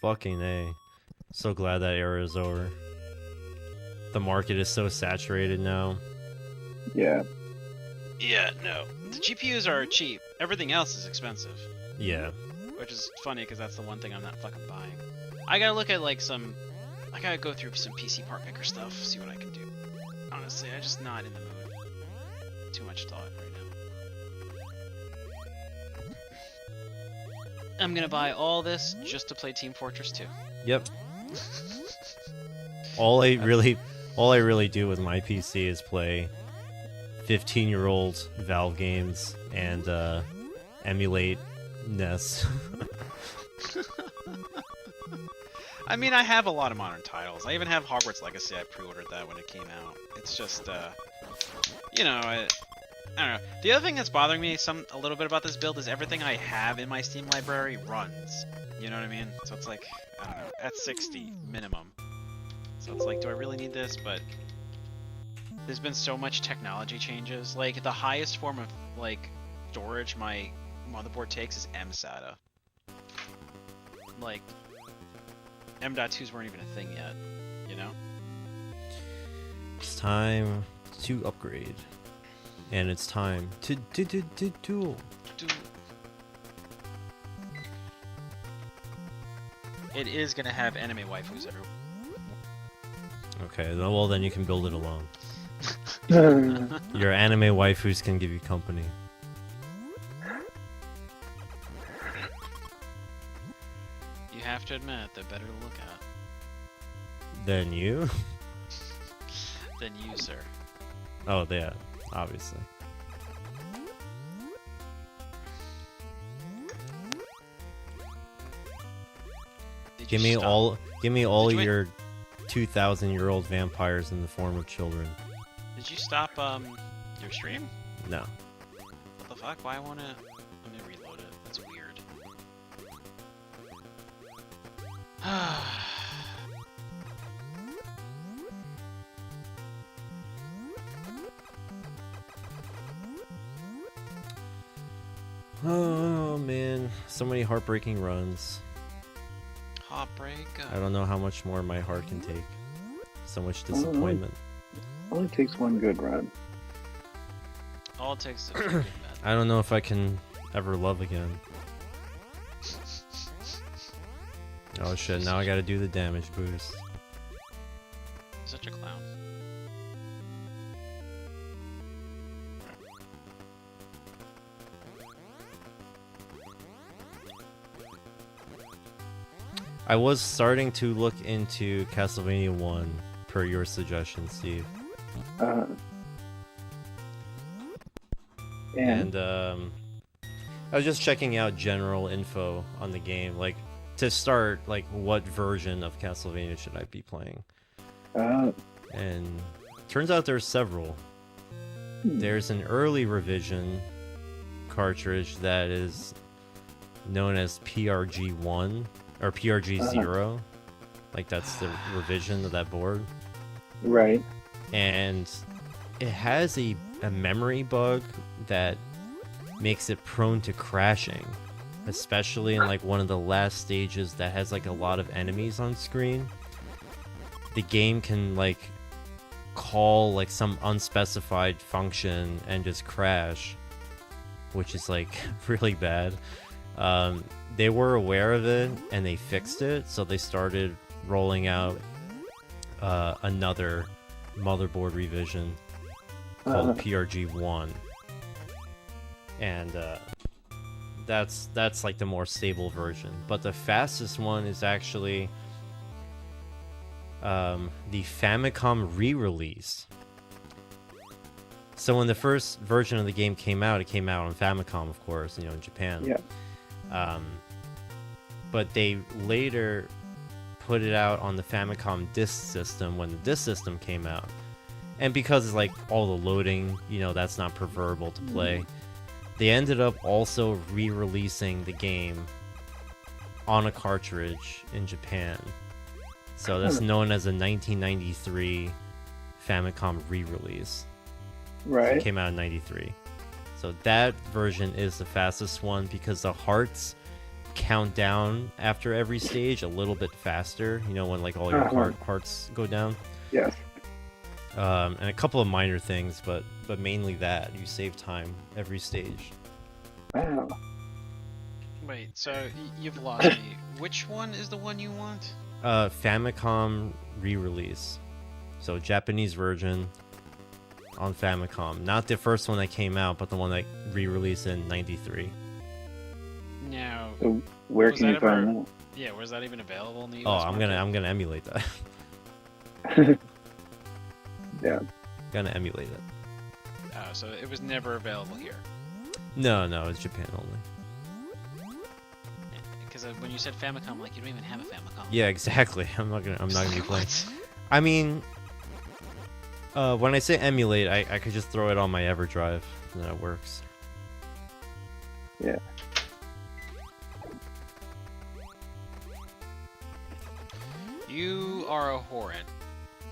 Fucking A. So glad that era is over. The market is so saturated now. Yeah. Yeah, no. The GPUs are cheap. Everything else is expensive. Yeah. Which is funny because that's the one thing I'm not fucking buying. I gotta look at like some. I gotta go through some PC part maker stuff, see what I can do. Honestly, I'm just not in the mood. Too much thought right now. I'm gonna buy all this just to play Team Fortress 2. Yep. All I really do with my PC is play 15-year-old Valve games and emulate NES. I mean, I have a lot of modern titles. I even have Hogwarts Legacy. I pre-ordered that when it came out. It's just, you know, I don't know. The other thing that's bothering me a little bit about this build is everything I have in my Steam library runs. You know what I mean? So it's like, I don't know, at 60 minimum. So it's like, do I really need this? But there's been so much technology changes. Like, the highest form of, like, storage my motherboard takes is mSATA. Like, M.2s weren't even a thing yet, you know? It's time to upgrade. And it's time to duel. It is gonna have anime waifus everywhere. Okay, well then you can build it alone. Your anime waifus can give you company. You have to admit, they're better to look at Then you? than you, sir. Oh, yeah, obviously. Did Give you me stop? all Did you your 2,000-year-old vampires in the form of children. Did you stop your stream? No. What the fuck? Why won't it? Let me reload it. That's weird. Oh man, so many heartbreaking runs. Heartbreak. I don't know how much more my heart can take. So much disappointment. Only takes one good run. All it takes is a good man. I don't know if I can ever love again. Oh shit, now I gotta do the damage boost. Such a clown. I was starting to look into Castlevania 1 per your suggestion, Steve. And I was just checking out general info on the game, like to start, like what version of Castlevania should I be playing? And turns out there's several. There's an early revision cartridge that is known as PRG1 or PRG0. Like that's the revision of that board. right. And it has a memory bug that makes it prone to crashing, especially in like one of the last stages that has like a lot of enemies on screen. The game can like call like some unspecified function and just crash, which is like really bad. They were aware of it and they fixed it, so they started rolling out another motherboard revision called PRG1, and that's like the more stable version. But the fastest one is actually the Famicom re-release. So when the first version of the game came out, it came out on Famicom, of course, you know, in Japan. Yeah. But they later put it out on the Famicom disk system when the disk system came out. And because it's like all the loading, you know, that's not preferable to play. They ended up also re-releasing the game on a cartridge in Japan. So that's known as a 1993 Famicom re-release. Right. It came out in 93. So that version is the fastest one because the hearts count down after every stage a little bit faster, you know, when like all your hearts go down. Yes. And a couple of minor things, but mainly that you save time every stage. Wow. Wait, so you've lost me. Which one is the one you want? Famicom re-release, so Japanese version on Famicom, not the first one that came out, but the one that re-released in '93. No. So where Was can that you find ever- Yeah, was that even available in the US Oh, I'm market? gonna emulate that. that? Yeah. Gonna emulate it. Oh, so it was never available here. No, it's Japan only. Because when you said Famicom, like you don't even have a Famicom. Yeah, exactly. I'm not gonna be playing. What? I mean, when I say emulate, I could just throw it on my EverDrive, and that works. Yeah. You are a horrid.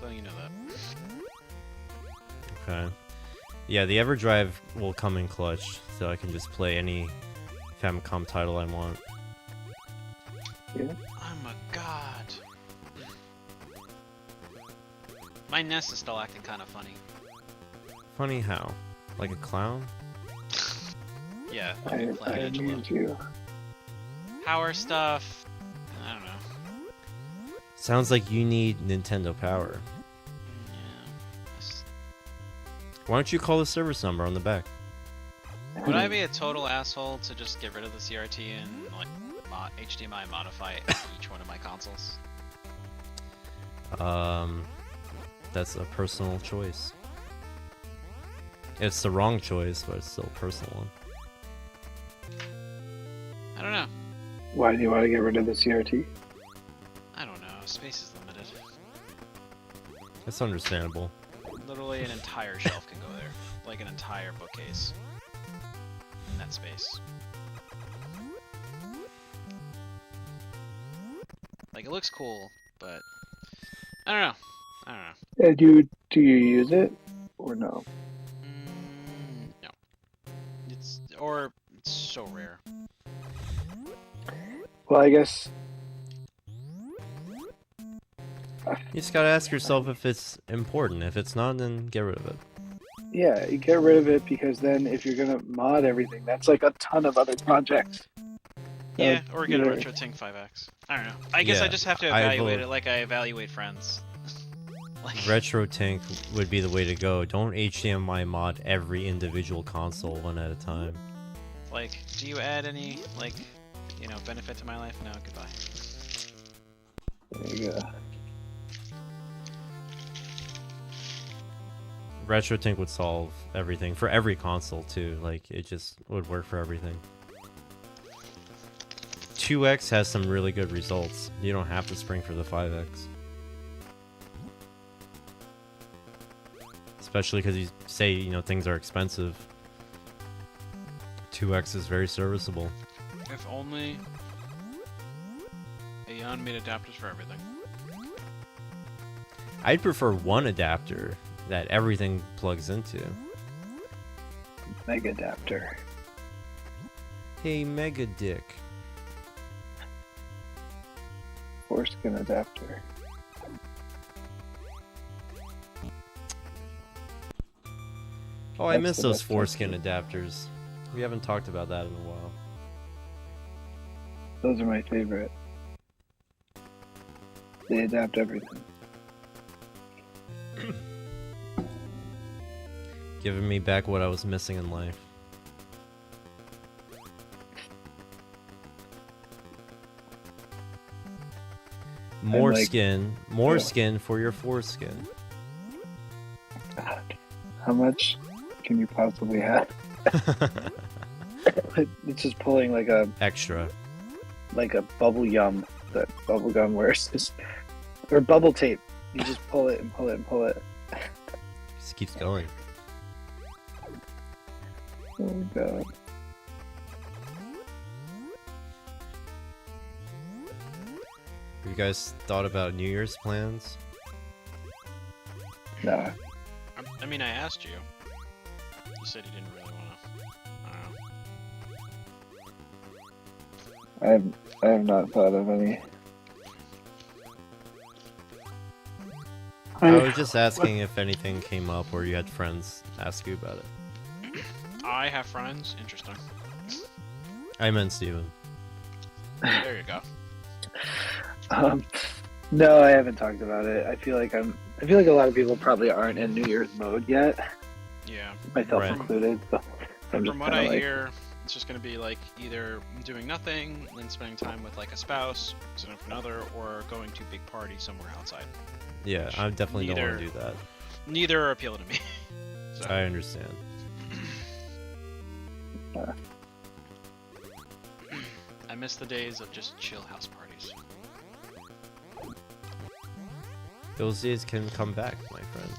Letting you know that. Okay. Yeah, the EverDrive will come in clutch, so I can just play any Famicom title I want. Yeah. I'm a god. My Nest is still acting kind of funny. Funny how? Like a clown? Yeah, I I've been playing Angelo. need you. Power stuff. I don't know. Sounds like you need Nintendo Power. Yeah. Why don't you call the service number on the back? Would I be a total asshole to just get rid of the CRT and like HDMI modify each one of my consoles? That's a personal choice. It's the wrong choice, but it's still a personal one. I don't know. Why do you want to get rid of the CRT? I don't know. Space is limited. That's understandable. Literally an entire shelf can go there. Like an entire bookcase. In that space. Like it looks cool, but I don't know. And do you use it or no? No. It's so rare. Well, I guess You just gotta ask yourself if it's important. If it's not, then get rid of it. yeah, you get rid of it because then if you're gonna mod everything, that's like a ton of other projects. Yeah, or get a yeah. Retro Tink 5X. I don't know. I guess I Yeah, just have to I evaluate vote- it like I evaluate friends. Like, Retro Tank would be the way to go. Don't HDMI mod every individual console one at a time. like, do you add any, like, benefit to my life? No, goodbye. There you go. RetroTink would solve everything for every console too. Like it just would work for everything. 2X has some really good results. You don't have to spring for the 5X. Especially because you say, things are expensive. 2X is very serviceable. If only Aeon made adapters for everything. I'd prefer one adapter that everything plugs into. Mega adapter. Hey, Mega Dick. Foreskin adapter. Oh, I That's miss the those best foreskin adapters. We haven't talked about that in a while. Those are my favorite. They adapt everything. Giving me back what I was missing in life. More like- skin. More skin for your foreskin. God, how much can you possibly have? It's just pulling like a Extra. bubble yum that bubble gum wears, or bubble tape. You just pull it and pull it and pull it. Just keeps going. Oh god. Have you guys thought about New Year's plans? Nah. I mean, I asked you. You said you didn't really want to. I don't know. I have not thought of any. I was just asking if anything came up or you had friends ask you about it. I have friends. Interesting. I meant Steven. There you go. No, I haven't talked about it. I feel like a lot of people probably aren't in New Year's mode yet, Yeah. myself Right. included. So I'm just From what kinda I like, hear, it's just gonna be like either doing nothing, then spending time with like a spouse, significant other, or going to a big party somewhere outside. Yeah, I definitely don't want to do that. Neither are appealing to me. So, I understand. I miss the days of just chill house parties. Those days can come back, my friend.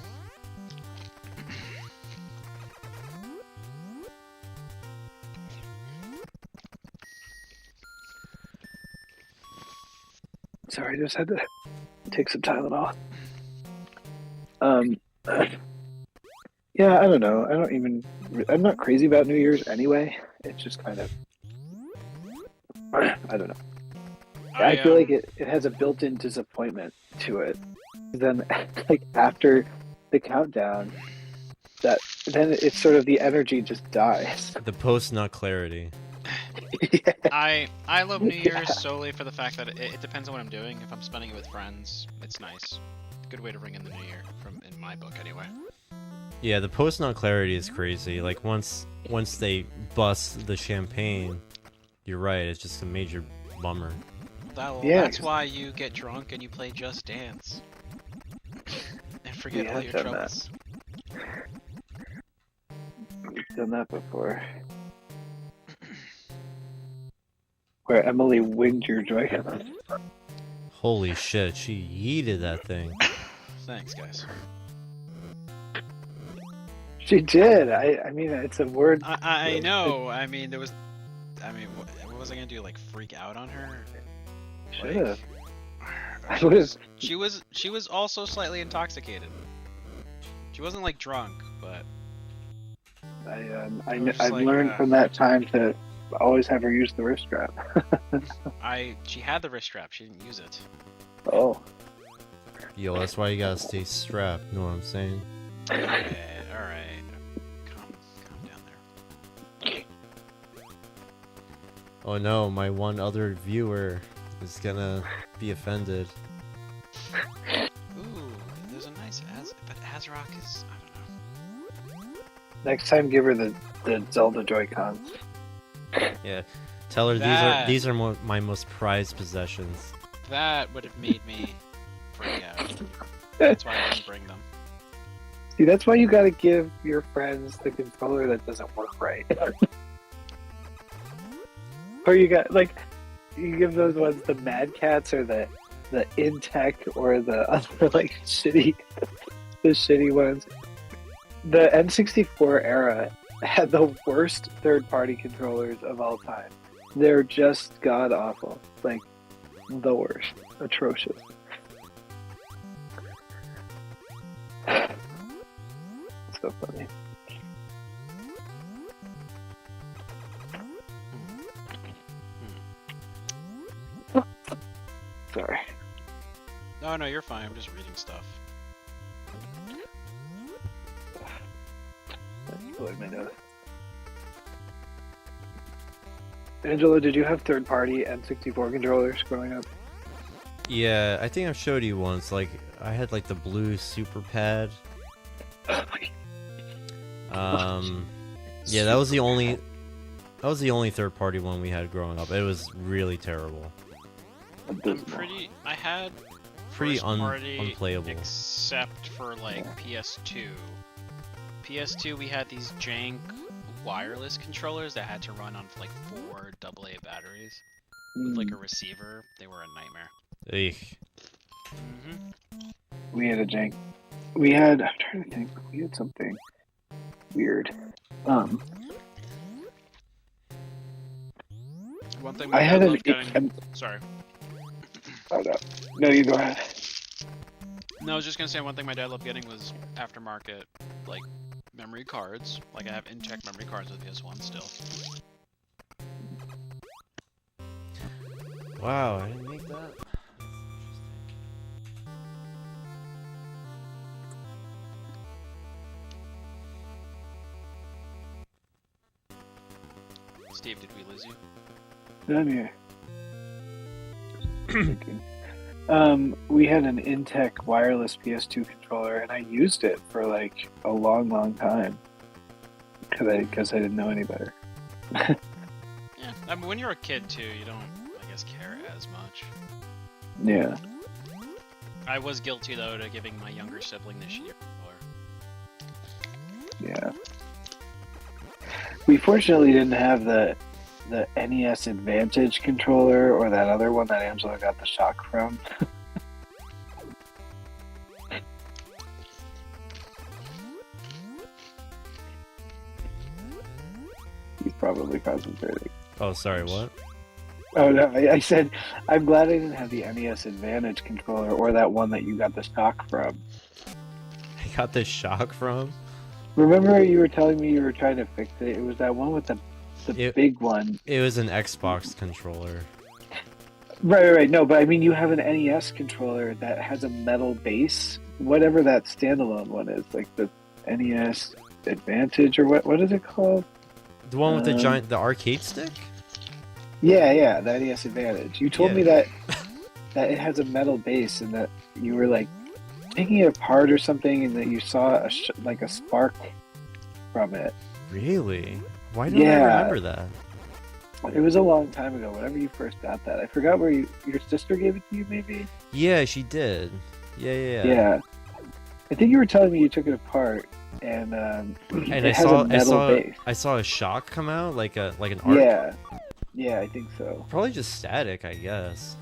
sorry, I just had to take some Tylenol. Yeah, I don't know. I'm not crazy about New Year's anyway. It's just kind of, I don't know. I feel like it has a built-in disappointment to it. Then, like after the countdown, then it's sort of the energy just dies. The post-nut clarity. Yeah. I love New Yeah. Year's solely for the fact that it depends on what I'm doing. If I'm spending it with friends, it's nice. Good way to ring in the new year, in my book anyway. Yeah, the post-nut clarity is crazy. Like once they bust the champagne, you're right. It's just a major bummer. Yeah, That's why you get drunk and you play Just Dance. And forget We all have your done troubles. We've done that before. Where Emily winged your Joy-Con. Holy shit, she yeeted that thing. Thanks, guys. She did. I mean, it's a word. I know. I mean, there was. I mean, what was I gonna do? Like freak out on her? Should have. She was, she was also slightly intoxicated. She wasn't like drunk, but I've like, learned from that time to always have her use the wrist strap. she had the wrist strap. She didn't use it. Oh. Yo, that's why you gotta stay strapped. Know what I'm saying? Okay, all right. Calm down there. Oh no, my one other viewer is gonna be offended. Ooh, there's a nice but Azrock is I don't know. Next time, give her the Zelda Joy-Cons. Yeah, tell her these are my most prized possessions. That would have made me freak out. That's why I didn't bring them. See, that's why you gotta give your friends the controller that doesn't work right. Or you give those ones the Mad Cats or the Intech or the other like shitty ones. The N64 era had the worst third-party controllers of all time. They're just god awful, like the worst, atrocious. So funny. Sorry. No, you're fine. I'm just reading stuff. That's blowing my nose. Angela, did you have third-party N64 controllers growing up? Yeah, I think I've showed you once. Like I had like the blue super pad. Yeah, that was the only third-party one we had growing up. It was really terrible. I had Pretty first party unplayable. except for like PS2. PS2 we had these jank wireless controllers that had to run on like 4 AA batteries with like a receiver. They were a nightmare. Eek. We had a jank. We had. I'm trying to think. We had something weird. One thing I had loved an. getting. Sorry. Oh, no, you go ahead. No, I was just gonna say one thing my dad loved getting was aftermarket like memory cards. Like I have Intech memory cards with PS1 still. Wow, I didn't make that. Steve, did we lose you? I'm here. Thinking. We had an Intech wireless PS2 controller, and I used it for like a long, long time because I didn't know any better. Yeah, I mean, when you're a kid too, you don't, I guess, care as much. Yeah. I was guilty though to giving my younger sibling the shitty controller. Yeah. We fortunately didn't have the NES Advantage controller or that other one that Angela got the shock from. He's probably concentrating. Oh, sorry, what? Oh no, I said I'm glad I didn't have the NES Advantage controller or that one that you got the shock from. I got this shock from? Remember you were telling me you were trying to fix it? It was that one with the big one. It was an Xbox controller. Right. No, but I mean, you have an NES controller that has a metal base. Whatever that standalone one is, like the NES Advantage or what is it called? The one with the arcade stick? Yeah, the NES Advantage. You told Yeah. me that it has a metal base and that you were like taking it apart or something, and that you saw a spark from it. Really? Why don't I Yeah. remember that? It was a long time ago. Whenever you first got that, I forgot where your sister gave it to you. Maybe. Yeah, she did. Yeah. Yeah. I think you were telling me you took it apart, and And it has a metal base. I saw a shock come out, like an arc. Yeah, I think so. Probably just static, I guess.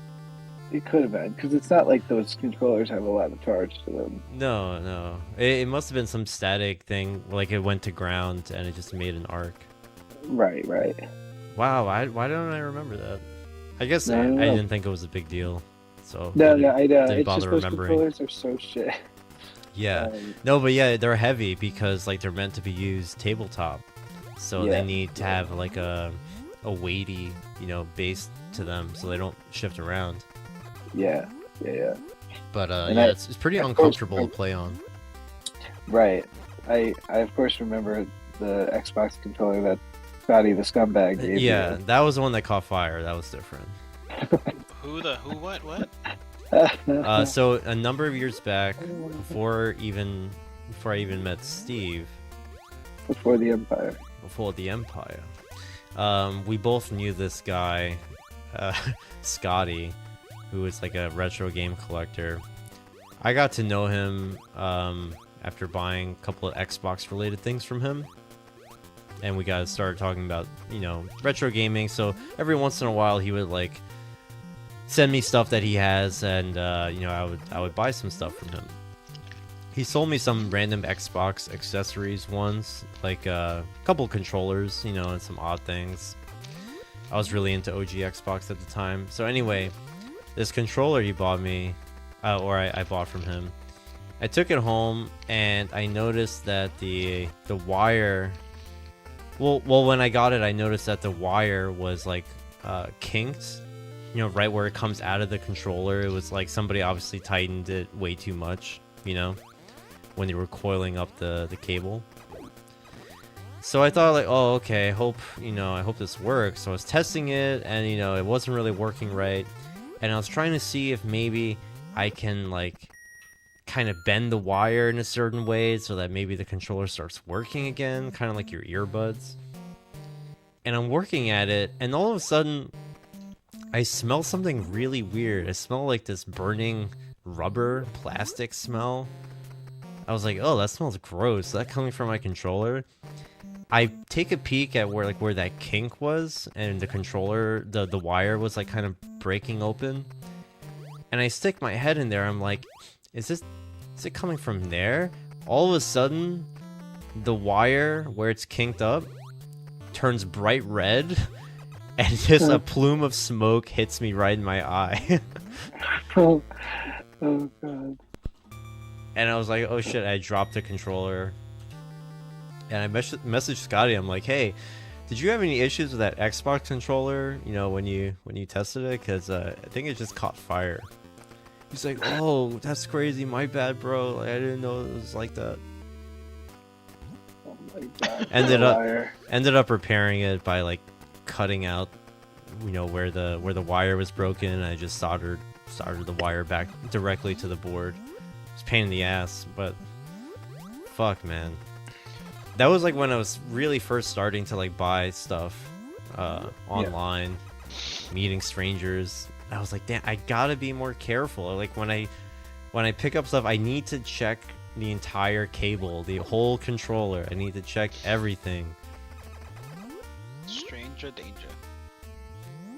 It could have been, because it's not like those controllers have a lot of charge to them. No. It must have been some static thing, like it went to ground and it just made an arc. Right. Wow, why don't I remember that? I guess No, I no. didn't think it was a big deal. So No, I I know. didn't It's bother just those remembering. controllers are so shit. Yeah. No, but yeah, they're heavy because like they're meant to be used tabletop. So Yeah. they need to have like a weighty, base to them so they don't shift around. Yeah. But And yeah, I- it's pretty of course, uncomfortable to play on. Right. I of course remember the Xbox controller that Scotty the scumbag gave Yeah, you. that was the one that caught fire. That was different. What? So a number of years back, before I even met Steve, Before the Empire. before the Empire, we both knew this guy, Scotty, who was like a retro game collector. I got to know him after buying a couple of Xbox related things from him, and we got started talking about retro gaming. So every once in a while he would like send me stuff that he has, and I would buy some stuff from him. He sold me some random Xbox accessories once, like a couple controllers, and some odd things. I was really into OG Xbox at the time. So anyway, this controller he bought me, I bought from him. I took it home and I noticed that the wire. Well, when I got it, I noticed that the wire was like kinked. Right where it comes out of the controller. It was like somebody obviously tightened it way too much, when they were coiling up the cable. So I thought like, oh, okay, I hope this works. So I was testing it, and it wasn't really working right. And I was trying to see if maybe I can like kind of bend the wire in a certain way so that maybe the controller starts working again, kind of like your earbuds. And I'm working at it, and all of a sudden I smell something really weird. I smell like this burning rubber plastic smell. I was like, oh, that smells gross. Is that coming from my controller? I take a peek at where that kink was, and the controller, the wire was like kind of breaking open. And I stick my head in there. I'm like, is it coming from there? All of a sudden, the wire where it's kinked up turns bright red, and just a plume of smoke hits me right in my eye. Oh god. And I was like, oh shit, I dropped the controller. And I messaged Scotty. I'm like, hey, did you have any issues with that Xbox controller, when you tested it? Because I think it just caught fire. He's like, oh, that's crazy. My bad, bro. Like, I didn't know it was like that. Oh my god. Ended up repairing it by like cutting out, where the wire was broken. And I just soldered the wire back directly to the board. It's a pain in the ass, but fuck, man. That was like when I was really first starting to like buy stuff online, meeting strangers. I was like, damn, I gotta be more careful. Like when I pick up stuff, I need to check the entire cable, the whole controller. I need to check everything. Stranger danger.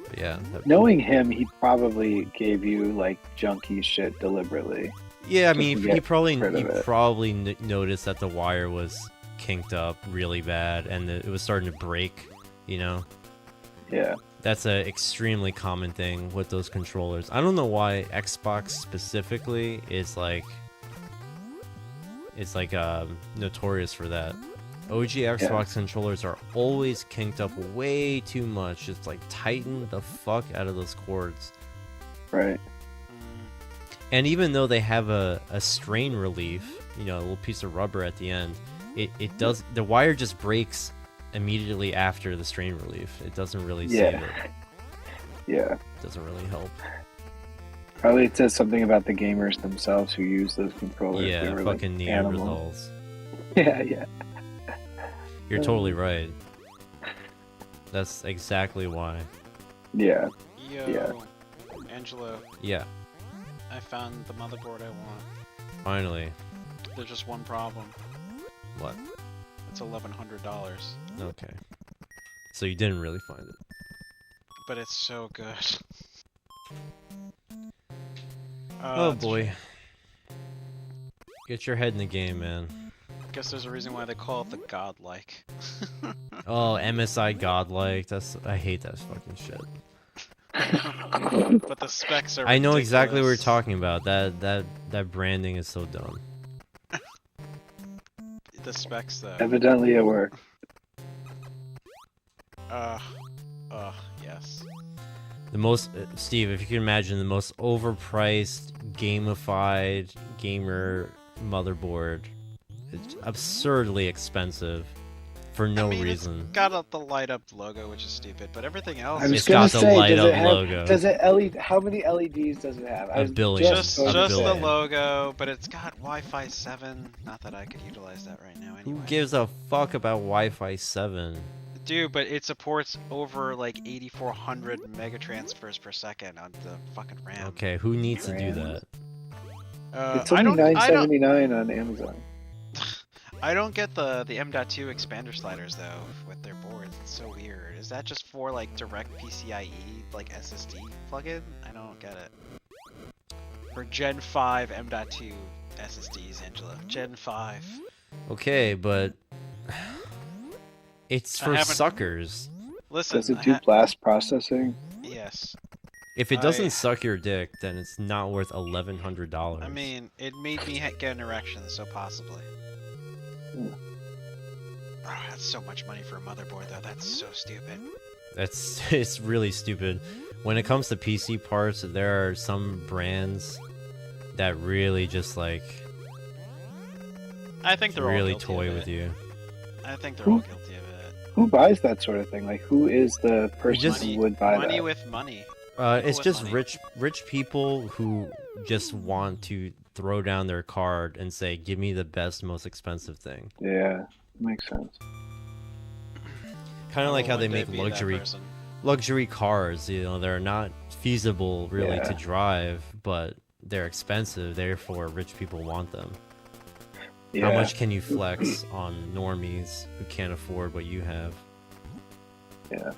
But yeah. Knowing him, he probably gave you like junky shit deliberately. Yeah, I just mean, to he get probably rid of it. noticed that the wire was kinked up really bad and it was starting to break. Yeah. That's a extremely common thing with those controllers. I don't know why Xbox specifically is like notorious for that. OG Xbox controllers are always kinked up way too much. It's like tighten the fuck out of those cords. Right. And even though they have a strain relief, a little piece of rubber at the end, it does, the wire just breaks immediately after the strain relief. It doesn't really save it. Yeah. It doesn't really help. Probably it says something about the gamers themselves who use those controllers. Yeah, They were fucking like animals. Neanderthals. Yeah. You're totally right. That's exactly why. Yeah. Yo, Yeah. Angelo, Yeah, I found the motherboard I want. finally. There's just one problem. What? It's $1,100, Okay. So you didn't really find it. but it's so good. Oh it's- boy. Get your head in the game, man. I guess there's a reason why they call it the godlike. Oh, MSI Godlike. I hate that fucking shit. But the specs are I know exactly what you're ridiculous. talking about. That branding is so dumb. The specs though. Evidently it worked. Yes. The most, Steve, if you can imagine, the most overpriced, gamified gamer motherboard. It's absurdly expensive for no reason. It's got the light up logo, which is stupid, but everything else. I was It's gonna got the say, light does up it have, logo. Does it LED? How many LEDs does it have? I A was billion. Just A the billion. logo, but it's got Wi-Fi 7. Not that I could utilize that right now. Who Anyway. gives a fuck about Wi-Fi 7? Dude, but it supports over like 8,400 mega transfers per second on the fucking RAM. Okay, who needs to do that? It's only $9.79 on Amazon. I don't get the M.2 expander sliders though with their boards. It's so weird. Is that just for like direct PCIe like SSD plugin? I don't get it. For Gen 5 M.2 SSDs, Angela. Gen 5. Okay, but it's I for haven't- suckers. Listen. Does it do blast processing? Yes. If it doesn't I- suck your dick, then it's not worth $1,100. I mean, it made me get an erection, so possibly. Hmm. Oh, that's so much money for a motherboard, though. That's so stupid. it's really stupid. When it comes to PC parts, there are some brands that really just like I think they're all really guilty toy of with it. you. I think they're all guilty of it. Who buys that sort of thing? Like, who is the person just- who would buy Money that? with money. It's with just money. rich people who just want to throw down their card and say, "Give me the best, most expensive thing." Yeah, makes sense. Kind of like how One they day make be that person. luxury cars. They're not feasible really Yeah. to drive, but they're expensive. Therefore, rich people want them. Yeah. How much can you flex on normies who can't afford what you have? Yeah.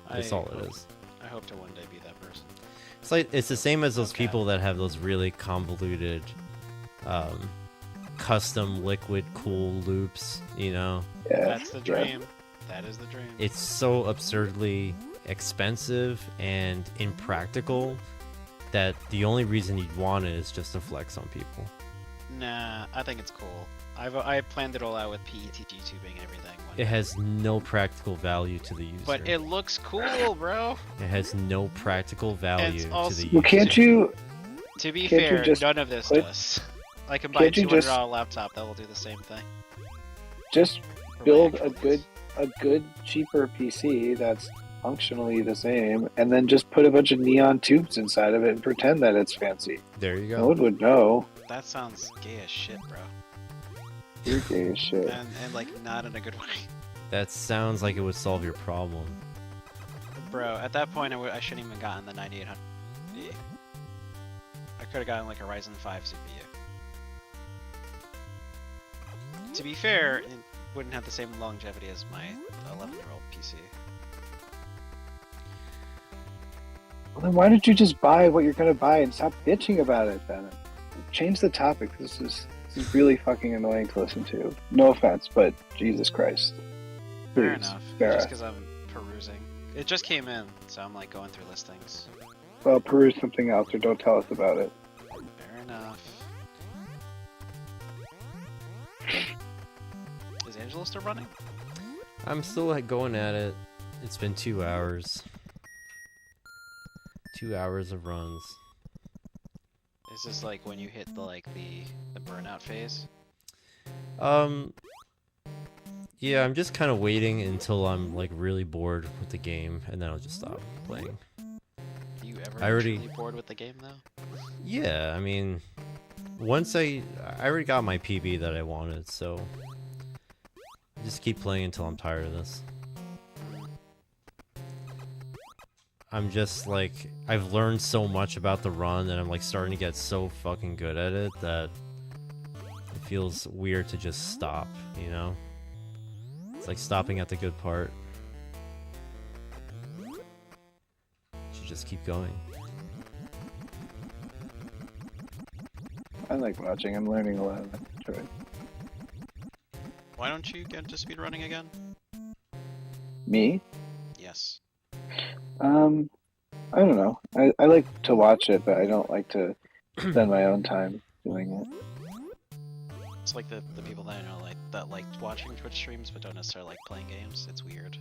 That's all it is. I hope to one day be that person. It's the same as those Okay. people that have those really convoluted, custom liquid cool loops. Yeah. That's the yeah. dream. That is the dream. It's so absurdly expensive and impractical that the only reason you'd want it is just to flex on people. Nah, I think it's cool. I planned it all out with PETG tubing and everything. one It day. has no practical value to the user. But it looks cool, bro. It has no practical value to also- the user. Well, can't you? To be Can't you fair, just none of this put- does. I can buy a Can't you just- $200 laptop that will do the same thing. Just for my build actual a good cheaper PC that's functionally the same, and then just put a bunch of neon tubes inside of it and pretend that it's fancy. There you No go. one would know. That sounds gay as shit, bro. You're gay as shit. And like not in a good way. That sounds like it would solve your problem. Bro, at that point I shouldn't even gotten the 9800D. I could have gotten like a Ryzen 5 CPU. To be fair, it wouldn't have the same longevity as my 11-year-old PC. Well, then why don't you just buy what you're gonna buy and stop bitching about it then? Change the topic. This is really fucking annoying to listen to. No offense, but Jesus Christ. Fair Please, enough. spare Just us. because I'm perusing. It just came in, so I'm like going through listings. Well, peruse something else or don't tell us about it. Fair enough. Is Angela still running? I'm still like going at it. It's been 2 hours. 2 hours of runs. Is this like when you hit the burnout phase? Yeah, I'm just kind of waiting until I'm like really bored with the game, and then I'll just stop playing. Are you ever I already- truly bored with the game though? Yeah, I mean, once I already got my PB that I wanted, so I just keep playing until I'm tired of this. I'm just like, I've learned so much about the run, and I'm like starting to get so fucking good at it that it feels weird to just stop, you know? It's like stopping at the good part. Should just keep going. I like watching. I'm learning a lot. Enjoy it. Why don't you get into speedrunning again? Me? Yes. I don't know. I like to watch it, but I don't like to spend my own time doing it. It's like the people that I know that like watching Twitch streams but don't necessarily like playing games. It's weird.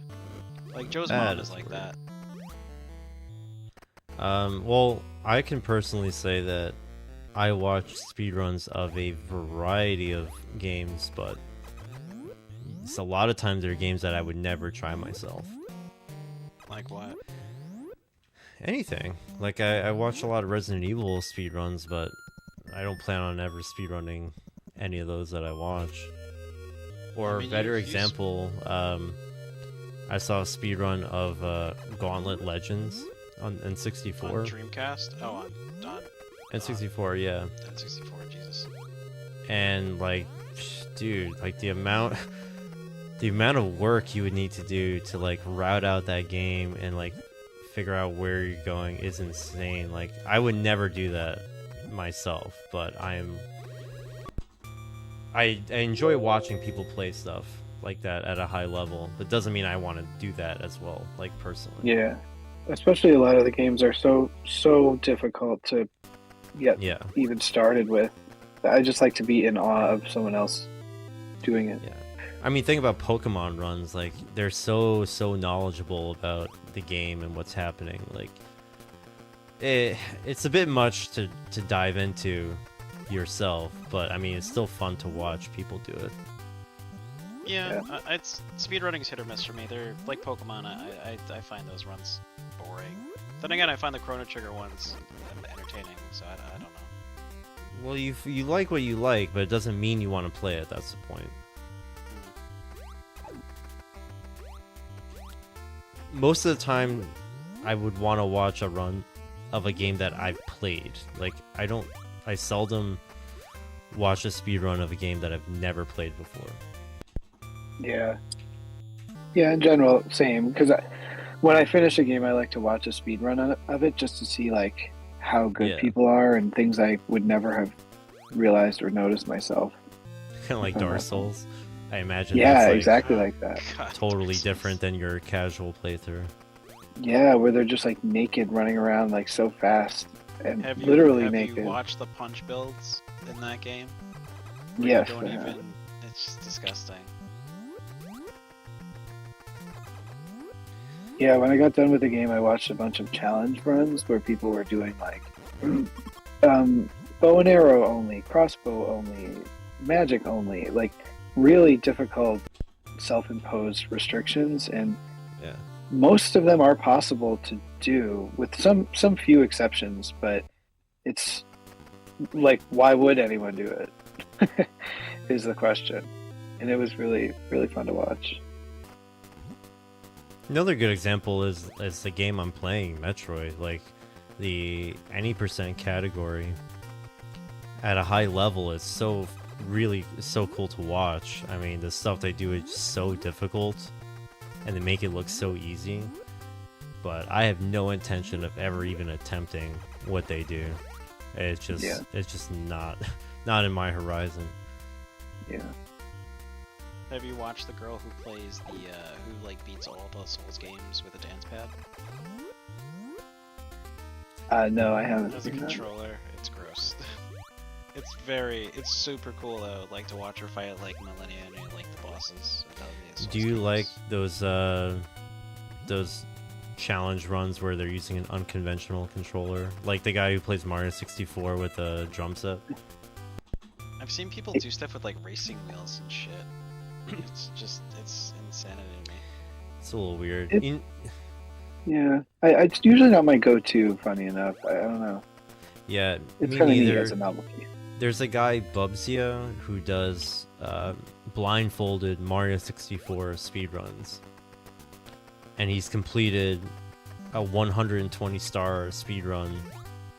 Like Joe's That mom is is like weird. that. Well, I can personally say that I watch speedruns of a variety of games, but it's a lot of times there are games that I would never try myself. Like what? Anything. Like, I watch a lot of Resident Evil speedruns, but I don't plan on ever speedrunning any of those that I watch. Or, I mean, better you- example, I saw a speedrun of Gauntlet Legends on N64. On Dreamcast? Oh, on N64, yeah. N64. Jesus. And like, dude, like the amount of work you would need to do to like route out that game and like figure out where you're going is insane. Like, I would never do that myself, but I enjoy watching people play stuff like that at a high level, but doesn't mean I want to do that as well, like personally. Yeah. Especially a lot of the games are so difficult to get Yeah. even started with. I just like to be in awe of someone else doing it. Yeah. I mean, think about Pokemon runs. Like, they're so knowledgeable about the game and what's happening. Like, it's a bit much to dive into yourself, but I mean, it's still fun to watch people do it. Yeah, it's speedrunning's hit or miss for me. They're like Pokemon. I find those runs boring. Then again, I find the Chrono Trigger ones entertaining. So I don't know. Well, you like what you like, but it doesn't mean you want to play it. That's the point. Most of the time, I would want to watch a run of a game that I've played. Like, I seldom watch a speedrun of a game that I've never played before. Yeah. Yeah, in general, same. Because when I finish a game, I like to watch a speed run of it just to see like how good Yeah. people are and things I would never have realized or noticed myself. Kind of like Dark Souls. I imagine Yeah, that's like exactly like that. God, totally Dark Souls. different than your casual playthrough. Yeah, where they're just like naked running around like so fast and Have literally you naked. watched the punch builds in that game? Where Yes. You don't I have. even. It's just disgusting. Yeah, when I got done with the game, I watched a bunch of challenge runs where people were doing like bow and arrow only, crossbow only, magic only, like really difficult self-imposed restrictions, and Yeah. most of them are possible to do, with some few exceptions. But it's like, why would anyone do it? Is the question. And it was really fun to watch. Another good example is the game I'm playing, Metroid. Like, the any percent category at a high level is so cool to watch. I mean, the stuff they do is so difficult, and they make it look so easy. But I have no intention of ever even attempting what they do. It's just not in my horizon. Yeah. Have you watched the girl who plays the who like beats all the Souls games with a dance pad? No, I haven't As a seen that. controller, it's gross. It's super cool though, like to watch her fight like Millennia and like the bosses. Do you like those challenge runs where they're using an unconventional controller, like the guy who plays Mario 64 with a drum set? I've seen people do stuff with like racing wheels and shit. It's insanity to me. It's a little weird. Yeah, it's usually not my go-to. Funny enough, I don't know. Yeah, It's me kind of neat neither. as a novelty. There's a guy, Bubsia, who does blindfolded Mario 64 speedruns. And he's completed a 120-star speedrun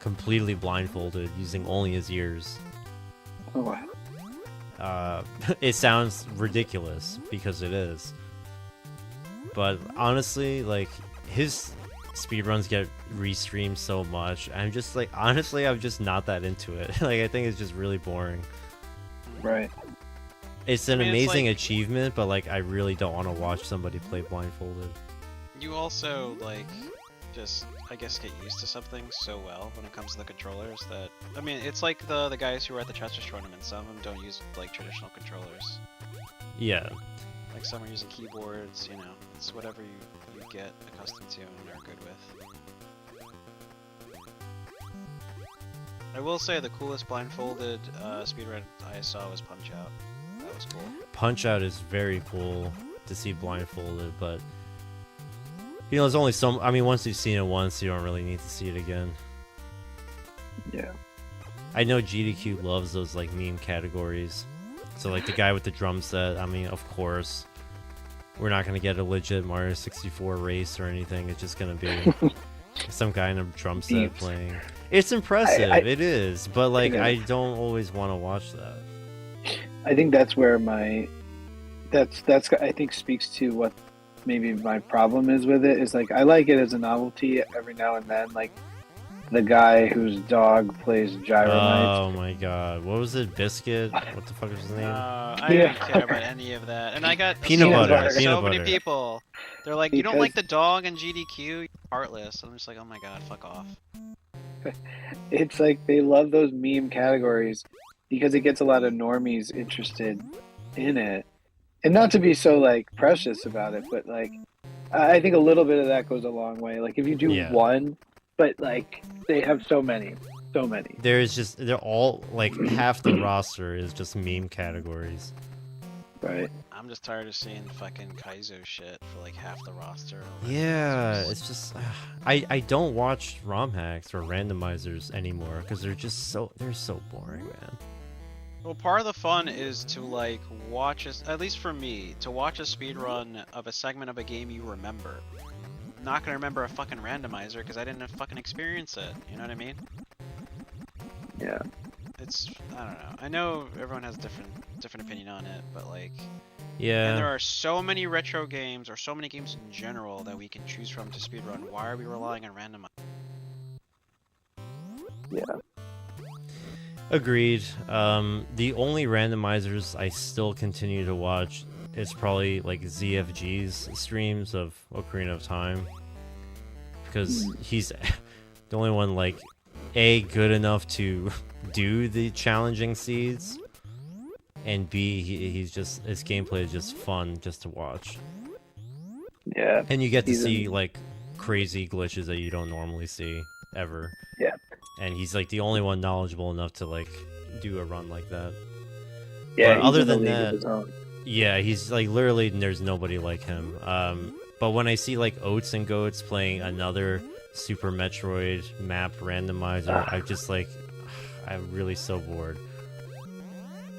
completely blindfolded using only his ears. Oh wow. It sounds ridiculous, because it is. But honestly, like, his speedruns get restreamed so much. I'm just like, honestly, I'm just not that into it. Like, I think it's just really boring. Right. It's an I mean, it's amazing like- achievement, but like, I really don't want to watch somebody play blindfolded. You also like just I guess get used to something so well when it comes to the controllers that I mean it's like the guys who are at the Chester's tournament. Some of them don't use like traditional controllers. Yeah. Like some are using keyboards. You know, it's whatever you get accustomed to and are good with. I will say the coolest blindfolded speedrun I saw was Punch Out. That was cool. Punch Out is very cool to see blindfolded, but you know, there's only some. I mean, once you've seen it once, you don't really need to see it again. Yeah. I know GDQ loves those like meme categories. So like the guy with the drum set. I mean, of course, we're not gonna get a legit Mario 64 race or anything. It's just gonna be some guy in a drum set Memes. playing. It's impressive. It is, but like It is. I don't always want to watch that. I think that's where that's I think speaks to what maybe my problem is with it. Is like I like it as a novelty every now and then, like the guy whose dog plays Gyro Knights. Oh my god, what was it? Biscuit? What the fuck was his name? I Yeah. don't care about any of that. And I got Peanut so, butter, so peanut many butter. people. They're like, you don't Because- like the dog and GDQ? You're heartless. I'm just like, oh my god, fuck off. It's like they love those meme categories because it gets a lot of normies interested in it. And not to be so like precious about it, but like I think a little bit of that goes a long way. Like if you do Yeah. one, but like they have so many. They're all like half the roster is just meme categories. Right. I'm just tired of seeing fucking Kaizo shit for like half the roster. Yeah, it's just I don't watch ROM hacks or randomizers anymore because they're so boring, man. Well, part of the fun is to like watch at least for me, to watch a speedrun of a segment of a game you remember. I'm not gonna remember a fucking randomizer because I didn't fucking experience it. You know what I mean? Yeah. It's I don't know. I know everyone has a different opinion on it, but like, Yeah. and there are so many retro games or so many games in general that we can choose from to speedrun. Why are we relying on randomizer? Yeah. Agreed. The only randomizers I still continue to watch is probably like ZFG's streams of Ocarina of Time, because he's the only one like good enough to do the challenging seeds, and B, his gameplay is just fun just to watch, Yeah. and you get to He's see in- like crazy glitches that you don't normally see ever. Yeah. And he's like the only one knowledgeable enough to like do a run like that. Yeah. But he's other in a than league of that- his own. Yeah, he's like literally there's nobody like him. But when I see like Oats and Goats playing another Super Metroid map randomizer, I'm just like, I'm really so bored.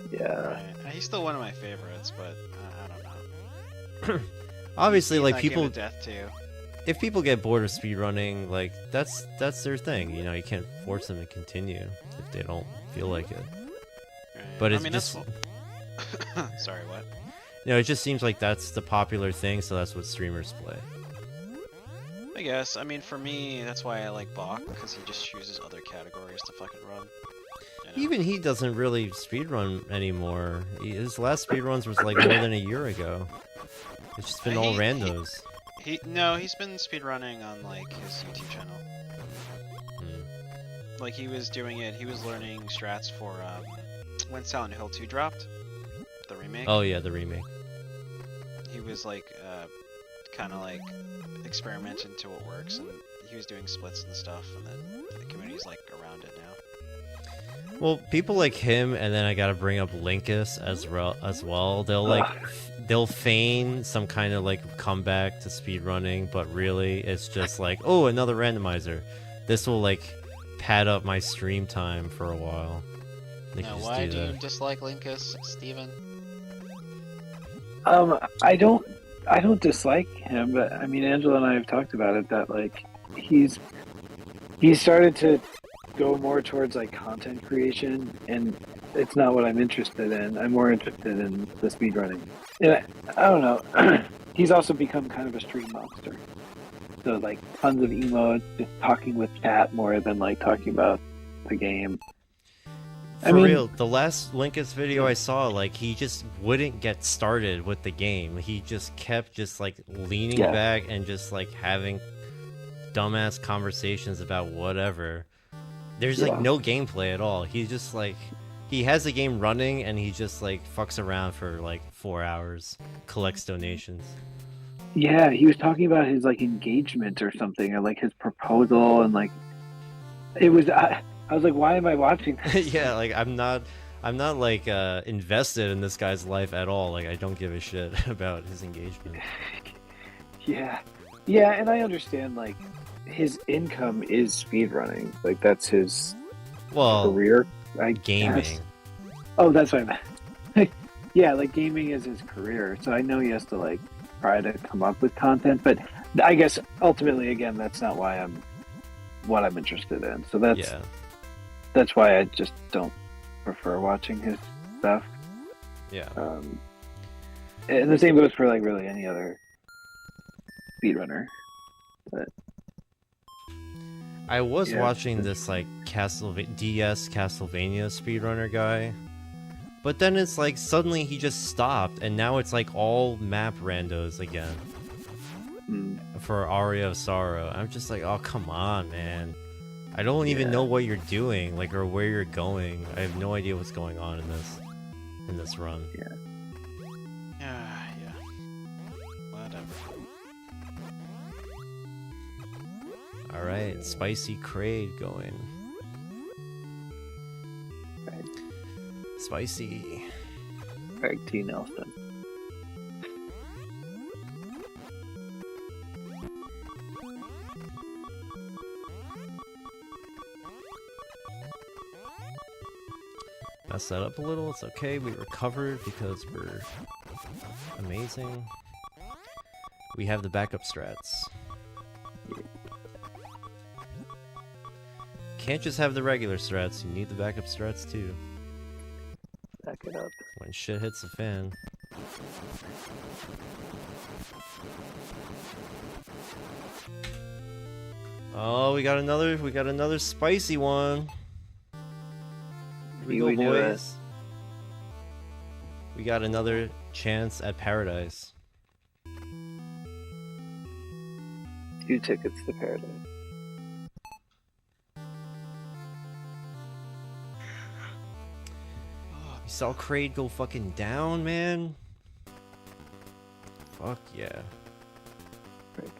Yeah. Right. He's still one of my favorites, but I don't know. Obviously, He's like not Game people, of Death too. if people get bored of speedrunning, like that's their thing. You know, you can't force them to continue if they don't feel like it. Right. But I it's mean, just, sorry, what? you know, it just seems like that's the popular thing, so that's what streamers play. I guess. I mean, for me, that's why I like Bach, because he just chooses other categories to fucking run. You know? Even he doesn't really speedrun anymore. His last speedruns was like more than a year ago. It's just been all randos. No, he's been speedrunning on like his YouTube channel. Like he was doing it. He was learning strats for when Silent Hill 2 dropped, the remake. Oh yeah, the remake. He was like kind of like experimenting to what works, and he was doing splits and stuff, and then the community's like around it now. Well, people like him, and then I gotta bring up Linkus as well. They'll like they'll feign some kind of like comeback to speedrunning, but really it's just like, oh, another randomizer. This will like pad up my stream time for a while. Now, why do you dislike Linkus, Steven? I don't dislike him, but I mean, Angela and I have talked about it, that like he's started to go more towards like content creation, and it's not what I'm interested in. I'm more interested in the speedrunning. And I don't know. He's also become kind of a stream monster. So like tons of emotes, just talking with chat more than like talking about the game. For real, the last Linkus video I saw, like he just wouldn't get started with the game. He just kept just like leaning back and just like having dumbass conversations about whatever. There's like no gameplay at all. He's just like, he has the game running and he just like fucks around for like 4 hours, collects donations. Yeah, he was talking about his like engagement or something, or like his proposal, and like it was. I was like, why am I watching this? Yeah, like I'm not like invested in this guy's life at all. Like I don't give a shit about his engagement. Yeah, and I understand like his income is speedrunning. Like that's his career. Gaming. Guess. Oh, that's what I meant. Yeah, like gaming is his career, so I know he has to like try to come up with content, but I guess ultimately, again, that's not why what I'm interested in. So that's why I just don't prefer watching his stuff. Yeah. And the same goes for like really any other speedrunner. But I was watching this like DS Castlevania speedrunner guy, but then it's like suddenly he just stopped, and now it's like all map randos again for Aria of Sorrow. I'm just like, oh come on, man! I don't even know what you're doing, like, or where you're going. I have no idea what's going on in this run. Yeah. Whatever. All right, Spicy Kraid going. Right. Spicy. Craig T. Nelson. Messed that up a little. It's okay. We recovered because we're amazing. We have the backup strats. Can't just have the regular strats, you need the backup strats too. Back it up. When shit hits the fan. Oh, we got another spicy one. Here we go, boys. We got another chance at paradise. 2 tickets to paradise. You saw Kraid go fucking down, man? Fuck yeah. Right.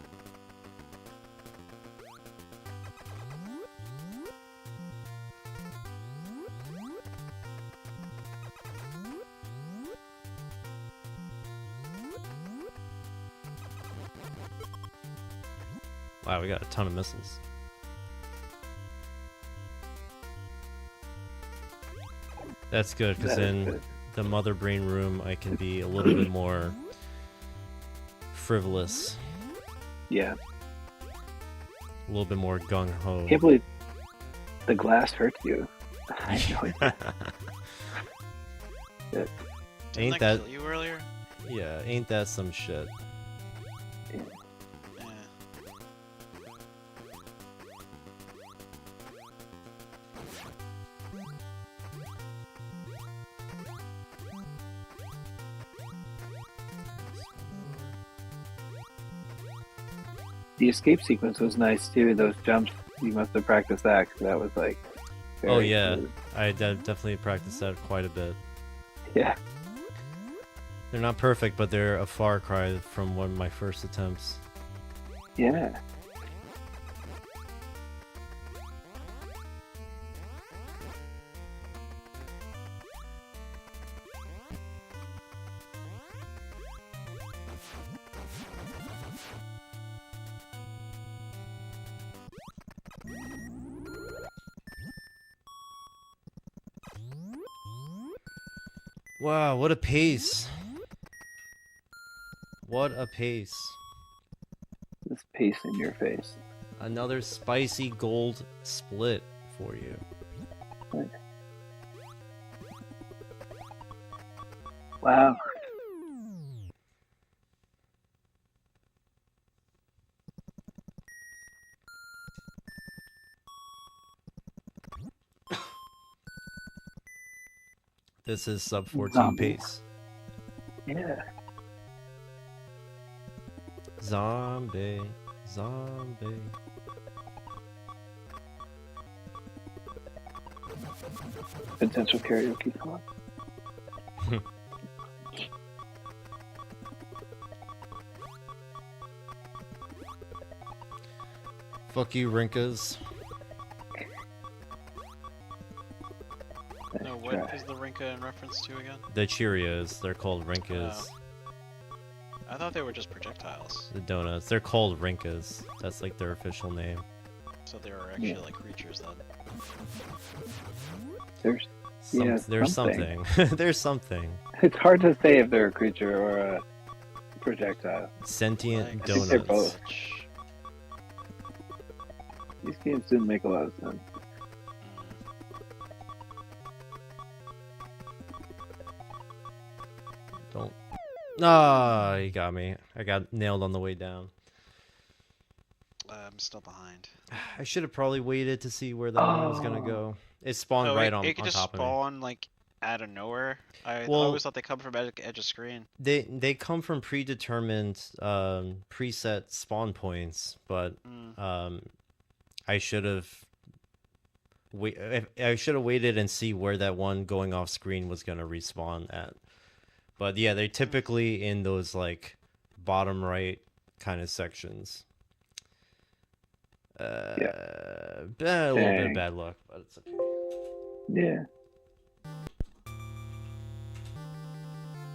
Wow, we got a ton of missiles. That's good, because That is in good. the mother brain room, I can be a little bit more frivolous, Yeah. a little bit more gung ho. Can't believe the glass hurts you. I had no idea. Didn't Ain't that that? kill you earlier? Yeah, ain't that some shit? Yeah. The escape sequence was nice too. Those jumps, you must have practiced that, 'cause that was like. Oh very yeah, smooth. I definitely practiced that quite a bit. Yeah. They're not perfect, but they're a far cry from one of my first attempts. Yeah. Wow, what a pace! What a pace! This pace in your face. Another spicy gold split for you. Wow. This is sub 14 Zombie. pace. Yeah. Zombie, zombie. Potential karaoke song. Fuck you, Rinkas. No, what is the Rinka in reference to again? The Cheerios, they're called Rinkas. Oh. I thought they were just projectiles. The donuts, they're called Rinkas. That's like their official name. So they were actually Yeah. like creatures then. There's There's something. something. There's something. It's hard to say if they're a creature or a projectile. Sentient Like, I think they're donuts. both. These games didn't make a lot of sense. Don't. Ah, he got me. I got nailed on the way down. I'm still behind. I should have probably waited to see where that one was gonna Oh. go. It spawned Oh, right it, on, it could on just top of me. spawn like out of nowhere. I Well- always thought they come from edge of screen. They come from predetermined preset spawn points, but I should have I should have waited and see where that one going off screen was gonna respawn at. But yeah, they're typically in those like bottom right kind of sections. A little bit of Dang. bad luck, but it's okay. Yeah.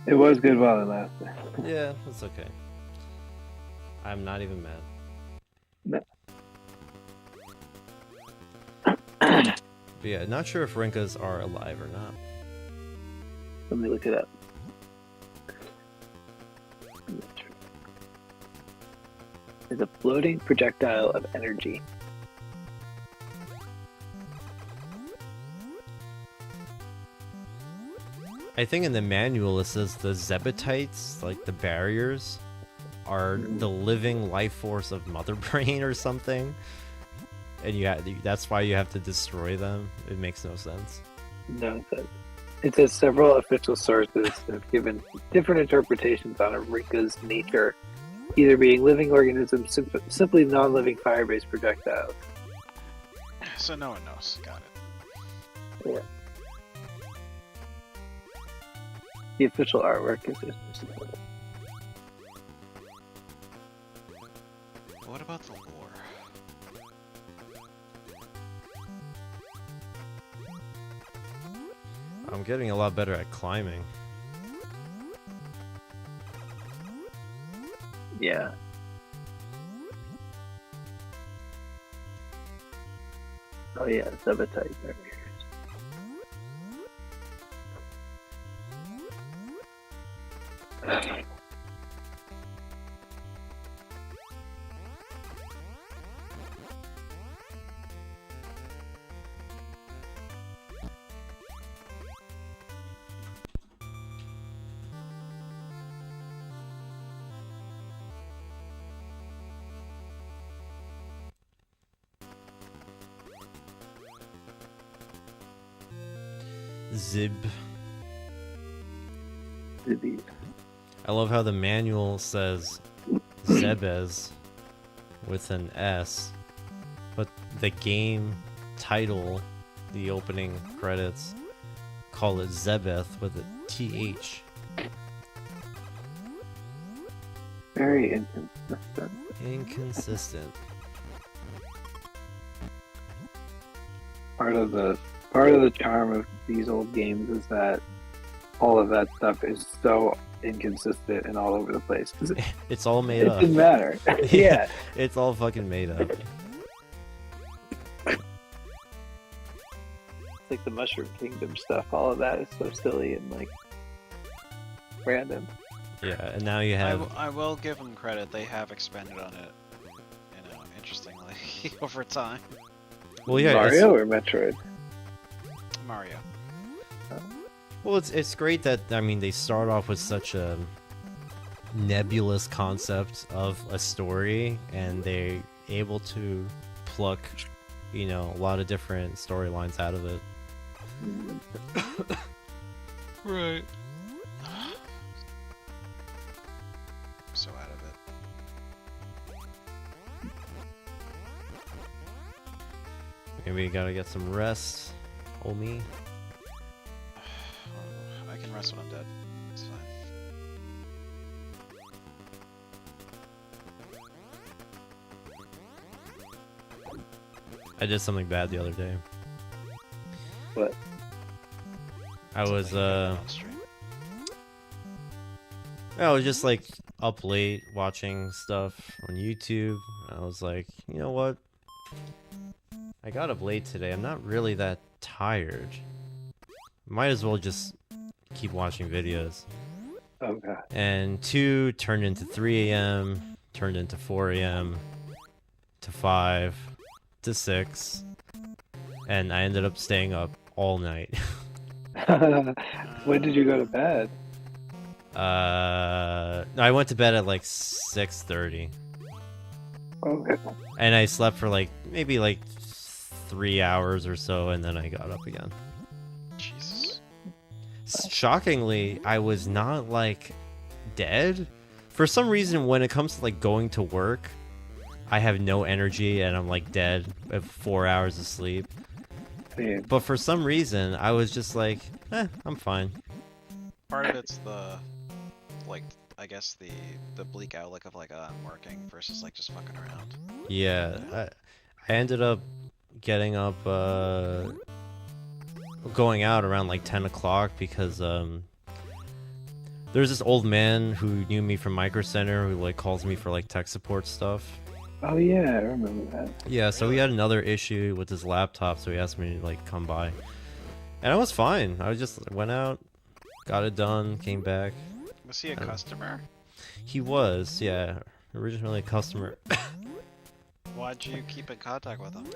It was good while it lasted. Yeah, it's okay. I'm not even mad. No. But yeah, not sure if Rinkas are alive or not. Let me look it up. It's a floating projectile of energy. I think in the manual it says the Zebatites, like the barriers, are the living life force of Mother Brain or something. And that's why you have to destroy them. It makes no sense. No, it says several official sources have given different interpretations on Rinka's nature, either being living organisms, simply non-living fire-based projectiles. So no one knows. Got it. Yeah. The official artwork is just. What about the lore? I'm getting a lot better at climbing. Yeah. Oh yeah, sabotage. Zib. Zibby. I love how the manual says Zebez with an S, but the game title, the opening credits, call it Zebeth with a TH. Very inconsistent. Inconsistent. Part of the charm of these old games is that all of that stuff is so inconsistent and all over the place. 'Cause It's all made it up. didn't matter. Yeah. It's all fucking made up. It's like the Mushroom Kingdom stuff. All of that is so silly and like random. Yeah, and now you have I will give them credit. They have expanded on it, interestingly, over time. well, yeah, Mario or Metroid? Mario. well, it's great that they start off with such a nebulous concept of a story, and they're able to pluck, a lot of different storylines out of it. Right. So out of it. Maybe you gotta get some rest, homie. I can rest when I'm dead. It's fine. I did something bad the other day. What? I was Something you did on stream. I was just like up late watching stuff on YouTube. I was like, you know what? I got up late today. I'm not really that tired. Might as well just keep watching videos. Oh god. And 2 turned into 3 a.m., turned into 4 a.m., to 5, to 6, and I ended up staying up all night. When did you go to bed? No, I went to bed at like 6:30, Okay. and I slept for maybe 3 hours or so, and then I got up again. Jesus. Shockingly, I was not dead. For some reason, when it comes to going to work, I have no energy and I'm dead at 4 hours of sleep. Yeah. But for some reason, I was just I'm fine. Part of it's the, I guess the bleak outlook of I'm working versus just fucking around. Yeah, I ended up getting up, going out around 10 o'clock because there's this old man who knew me from Micro Center who calls me for tech support stuff. Oh yeah, I remember that. Yeah, so he had another issue with his laptop, so he asked me to come by, and I was fine. I just went out, got it done, came back. Was he a customer? He was, yeah, originally a customer. Why'd you keep in contact with him?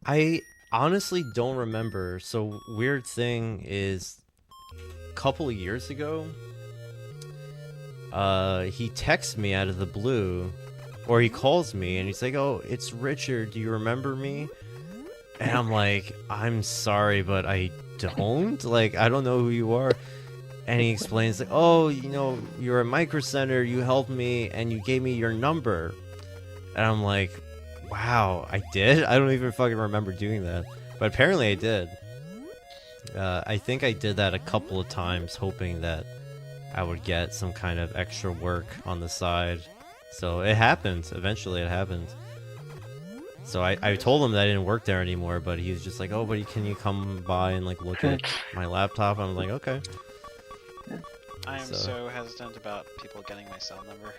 I honestly don't remember. So weird thing is, a couple of years ago, he texts me out of the blue, or he calls me and he's like, "Oh, it's Richard. Do you remember me?" And I'm like, "I'm sorry, but I don't. I don't know who you are." And he explains "Oh, you're at Micro Center. You helped me and you gave me your number." And I'm like, wow, I did? I don't even fucking remember doing that. But apparently I did. I think I did that a couple of times, hoping that I would get some kind of extra work on the side. So it happened. Eventually it happened. So I told him that I didn't work there anymore, but he was just like, "Oh, buddy, can you come by and look at my laptop?" I'm like, "Okay." I am so hesitant about people getting my cell number.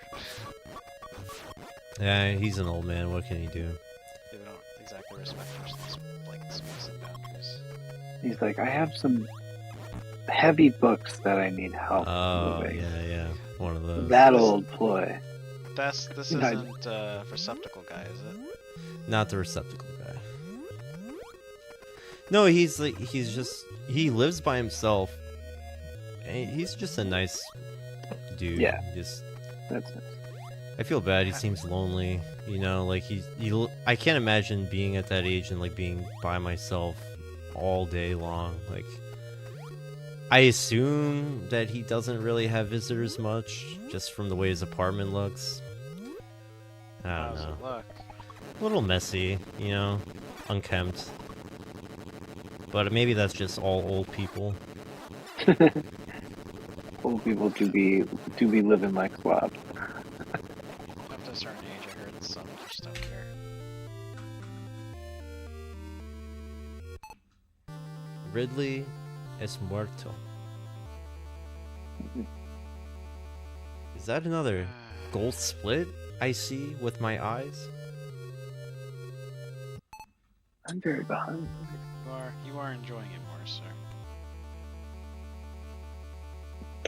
Yeah, he's an old man. What can he do? They don't exactly respect personal He's like, I have some heavy books that I need help Oh, moving. yeah. One of those. That old ploy. This You know, isn't receptacle guy, is it? Not the receptacle guy. No, he lives by himself. And he's just a nice dude. Yeah. Just, That's nice. I feel bad. He seems lonely. You know, like I can't imagine being at that age and like being by myself all day long. Like, I assume that he doesn't really have visitors much, just from the way his apartment looks. I don't How's know. it look? A little messy, you know, unkempt. But maybe that's just all old people. Old people do be living like slobs. Up to a certain age, I heard some just don't care. Ridley es muerto. Is that another gold split I see with my eyes? I'm very behind. You are enjoying it more, sir.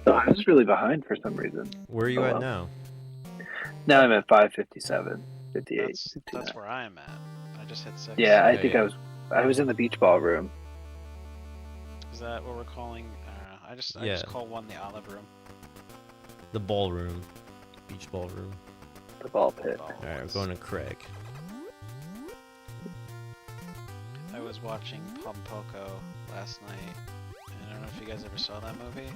Oh, I was really behind for some reason. Where are you Oh, at well. now? Now I'm at 557, 58, That's 59. where I am at. I just hit 6. Yeah, I Yeah, think yeah. I was in the beach ball room. Is that what we're calling? I don't know. I just Yeah. call one the olive room. The ballroom. Beach ballroom. The ball pit. Alright, we're going to Craig. I was watching Pompoko last night. And I don't know if you guys ever saw that movie,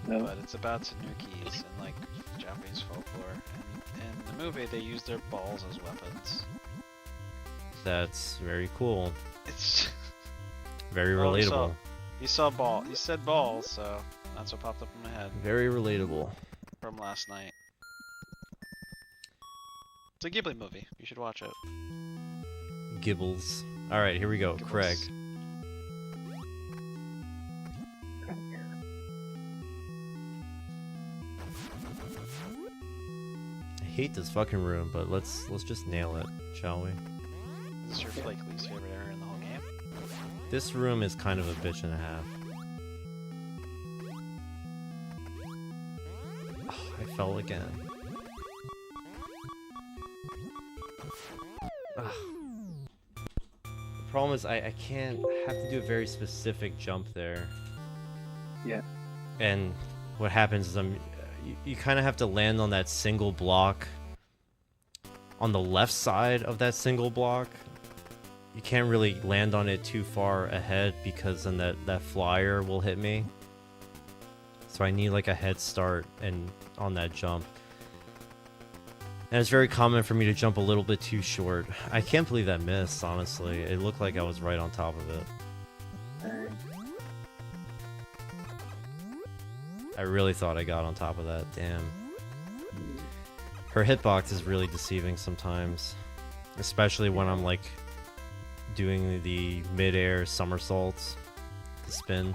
No? but it's about tanukis and like Japanese folklore. And in the movie, they use their balls as weapons. That's very cool. It's Very Well, we relatable. you saw ball. You said balls, so that's what popped up in my head Very relatable. from last night. It's a Ghibli movie. You should watch it. Gibbles. Alright, here we go. Gibbles. Craig. I hate this fucking room, but let's just nail it, shall we? Is this your Flake least favorite area in the whole game? This room is kind of a bitch and a half. Oh, I fell again. Ugh. The problem is I can't have to do a very specific jump there. Yeah. And what happens is you kind of have to land on that single block on the left side of that single block. You can't really land on it too far ahead because then that flyer will hit me. So I need like a head start and on that jump. And it's very common for me to jump a little bit too short. I can't believe that missed, honestly. It looked like I was right on top of it. Alright. I really thought I got on top of that. Damn. Her hitbox is really deceiving sometimes. Especially when I'm like doing the mid-air somersaults. The spin.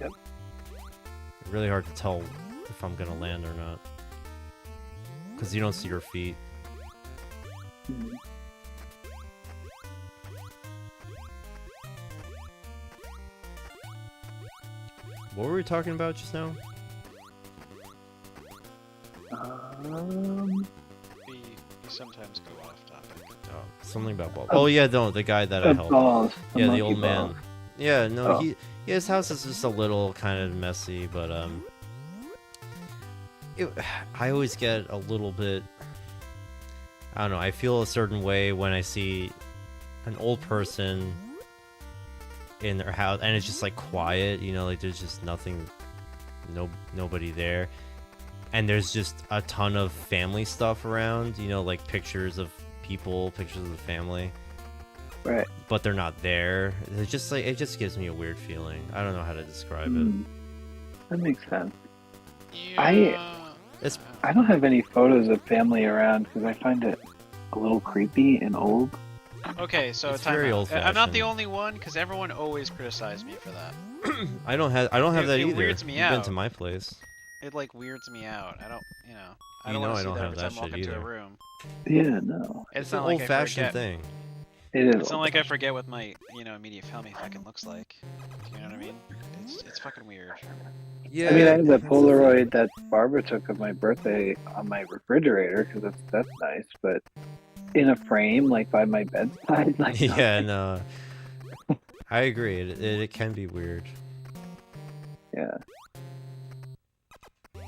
Yep. Really hard to tell if I'm gonna land or not. Because you don't see your feet. Mhm. What were we talking about just now? Um, You sometimes go off topic. Oh, something about ball. Oh yeah, no, the guy that I helped. balls. Yeah, the monkey old man. balls. Yeah, no, Oh. his house is just a little kind of messy, but I always get a little bit. I don't know. I feel a certain way when I see an old person in their house, and it's just like quiet. You know, like there's just nothing, nobody there, and there's just a ton of family stuff around. You know, like pictures of people, pictures of the family. Right. But they're not there. It's just like it just gives me a weird feeling. I don't know how to describe it. Hmm. That makes sense. Yeah. It's- I don't have any photos of family around because I find it a little creepy and old. Okay, so It's time very out. I'm not the old-fashioned. only one because everyone always criticized me for that. I don't have that It either. weirds me You've been out. to my place. It like weirds me out. I don't, I You don't know want I to see don't that have every that time I walk shit into a either. room. Yeah, no. It's It's not an like I old-fashioned forget. thing. It is. It's not like I forget what my, immediate family fucking looks like. You know what I mean? It's fucking weird. Yeah. I mean, I have the that's the Polaroid that Barbara took of my birthday on my refrigerator because that's nice, but in a frame, like by my bedside, like thing. Yeah, nothing. no. I agree. It can be weird. Yeah, I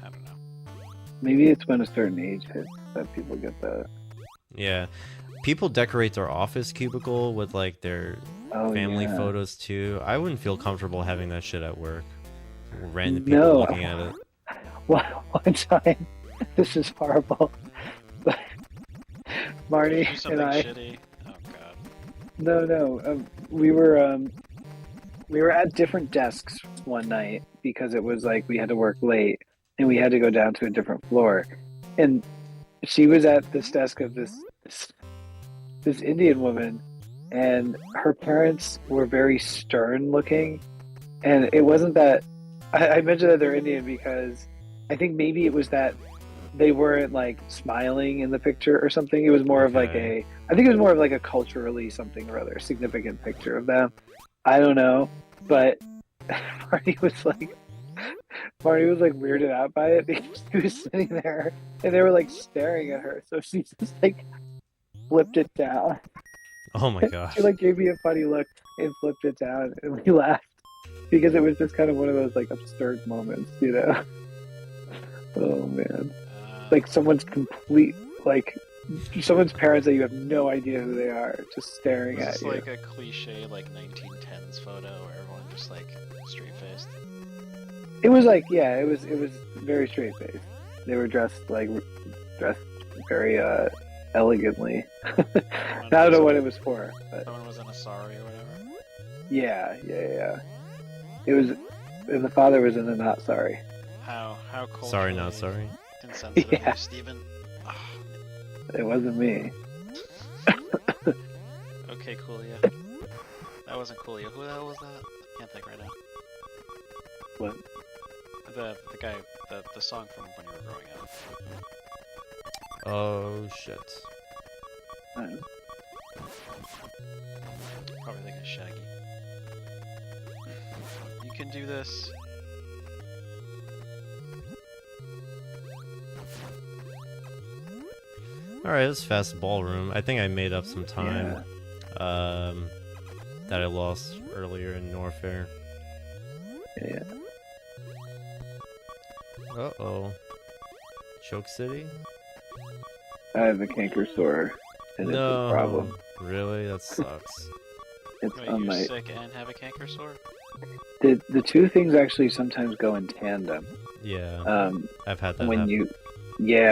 don't know. maybe it's when a certain age hits that people get that. Yeah. People decorate their office cubicle with like their Oh, family yeah. photos too. I wouldn't feel comfortable having that shit at work. Random people No. looking at it. One time, this is horrible, but Marty Do and something I. shitty. Oh god. No. We were at different desks one night because it was like we had to work late and we had to go down to a different floor, and she was at this desk of this Indian woman, and her parents were very stern looking, and it wasn't that I mentioned that they're Indian because I think maybe it was that they weren't like smiling in the picture or something. It was more of like Okay. I think it was more of like a culturally something or other significant picture of them. I don't know, but Marty was like weirded out by it because she was sitting there and they were like staring at her, so she just like flipped it down. Oh my gosh. She like gave me a funny look and flipped it down, and we laughed because it was just kind of one of those like absurd moments, you know. Oh man, like someone's someone's parents that you have no idea who they are just staring This at is you. like a cliche 1910s photo where everyone just like straight faced. It was like, yeah, it was very straight faced. They were dressed very elegantly. I don't know what it was for, but Someone was in a sari or whatever. yeah. It was, and the father was in the not sorry. How cold. Sorry, not sorry. Insensitive, Yeah. Steven. Ah, It wasn't me. okay, Coolio. That wasn't Coolio. Who the hell was that? Can't think right now. What? The guy, the song from when you were growing up. Oh shit. I don't know. Probably thinking of Shaggy. You can do this. Alright, let's fast ballroom. I think I made up some time. That I lost earlier in Norfair. Yeah. Uh-oh. Choke City? I have a canker sore, and it's a problem. Really? That sucks. It's Wait, on you're my. sick and have a canker sore? The two things actually sometimes go in tandem. Yeah, I've had that When happen.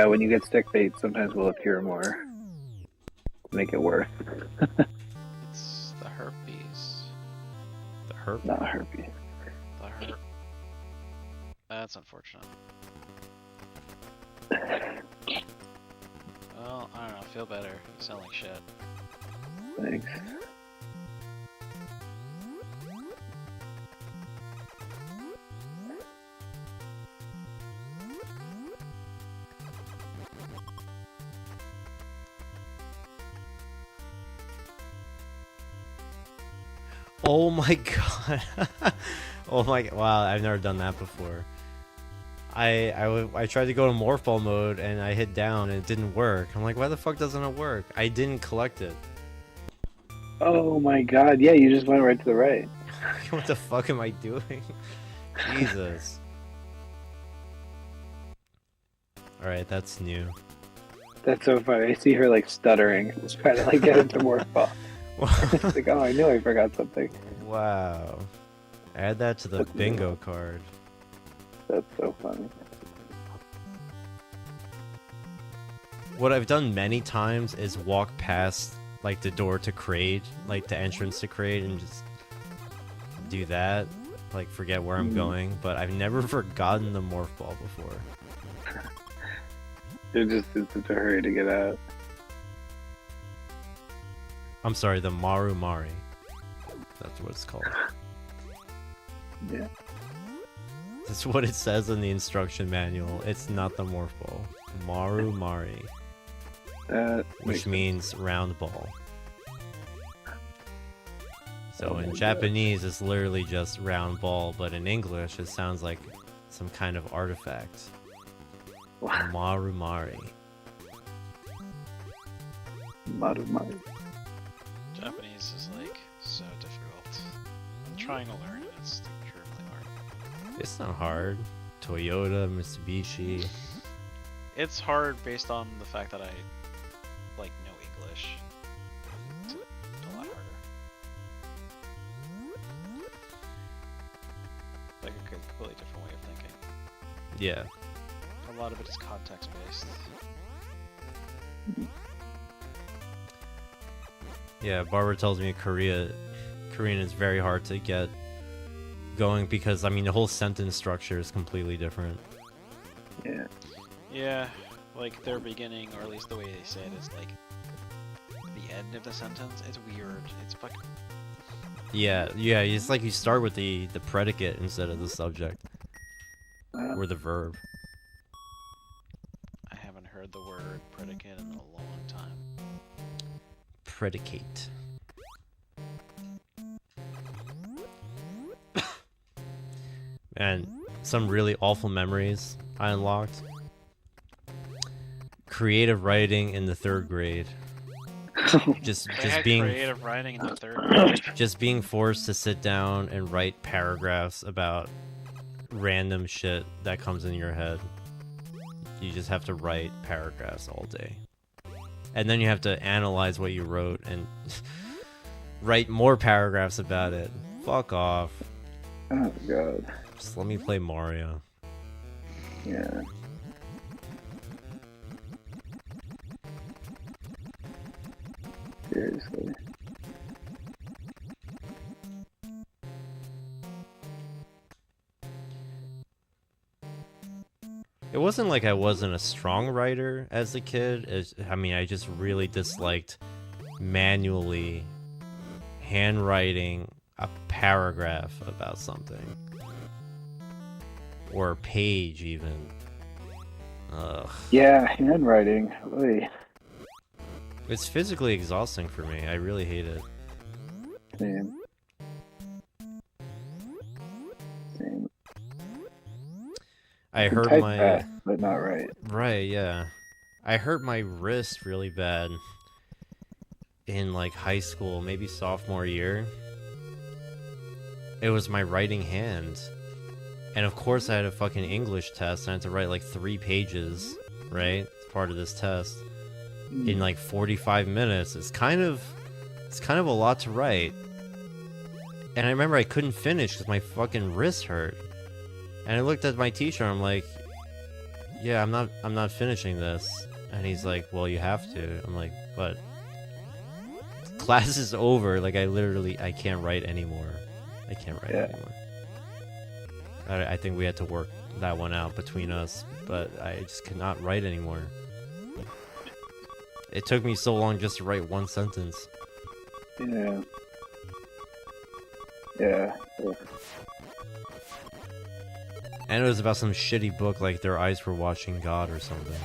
when you get sick, they sometimes will appear more. Make it worse. It's the herpes. The herp? Not herpes. The herp. That's unfortunate. Well, I don't know. Feel better. You sound like shit. Thanks. Oh my god. Oh my, wow, I've never done that before. I tried to go to morph ball mode and I hit down and it didn't work. I'm like, why the fuck doesn't it work? I didn't collect it. Oh my god! Yeah, you just went right to the right. What the fuck am I doing? Jesus. Alright, that's new. That's so funny. I see her like stuttering, just trying to like get into morph ball. It's like, oh, I knew I forgot something. Wow. Add that to the That's bingo card. That's so funny. What I've done many times is walk past like the door to Kraid, like the entrance to Kraid, and just do that. Like forget where I'm going, but I've never forgotten the morph ball before. You're just in such a hurry to get out. I'm sorry, the Maru Mari. That's what it's called. Yeah. That's what it says in the instruction manual. It's not the morph ball. Maru Mari, That which means round ball. So in Japanese, it's literally just round ball, but in English, it sounds like some kind of artifact. Marumari. Maru. Japanese is like so difficult. I'm trying to learn it. It's extremely hard. It's not hard. Toyota, Mitsubishi. It's hard based on the fact that I like know English. It's a lot harder. Like a completely different way of thinking. Yeah. A lot of it is context based. Yeah, Barbara tells me Korean is very hard to get going because, I mean, the whole sentence structure is completely different. Yeah. Yeah, like their beginning, or at least the way they say it, is like the end of the sentence. It's weird. It's fucking. Yeah, it's like you start with the predicate instead of the subject. Or the verb. I haven't heard the word predicate in a long time. Predicate. And some really awful memories I unlocked. Creative writing in the 3rd grade. Just They had being creative writing in the 3rd grade. just being forced to sit down and write paragraphs about random shit that comes in your head. You just have to write paragraphs all day. And then you have to analyze what you wrote and write more paragraphs about it. Fuck off. Oh god. Just let me play Mario. Yeah. Seriously. It wasn't like I wasn't a strong writer as a kid. I mean, I just really disliked manually handwriting a paragraph about something. Or a page, even. Ugh. Yeah, handwriting. Oy. It's physically exhausting for me. I really hate it. Same. Same. I You can hurt type my... fast, but not right. Right, yeah. I hurt my wrist really bad in like high school, maybe sophomore year. It was my writing hand. And of course I had a fucking English test and I had to write like 3 pages, right? It's part of this test. In like 45 minutes. It's kind of a lot to write. And I remember I couldn't finish because my fucking wrist hurt. And I looked at my teacher, I'm like, yeah, I'm not finishing this. And he's like, well, you have to. I'm like, but class is over. Like, I can't write anymore. I can't write anymore. I think we had to work that one out between us, but I just could not write anymore. It took me so long just to write one sentence. Yeah. Yeah. Ugh. And it was about some shitty book like Their Eyes Were Watching God or something.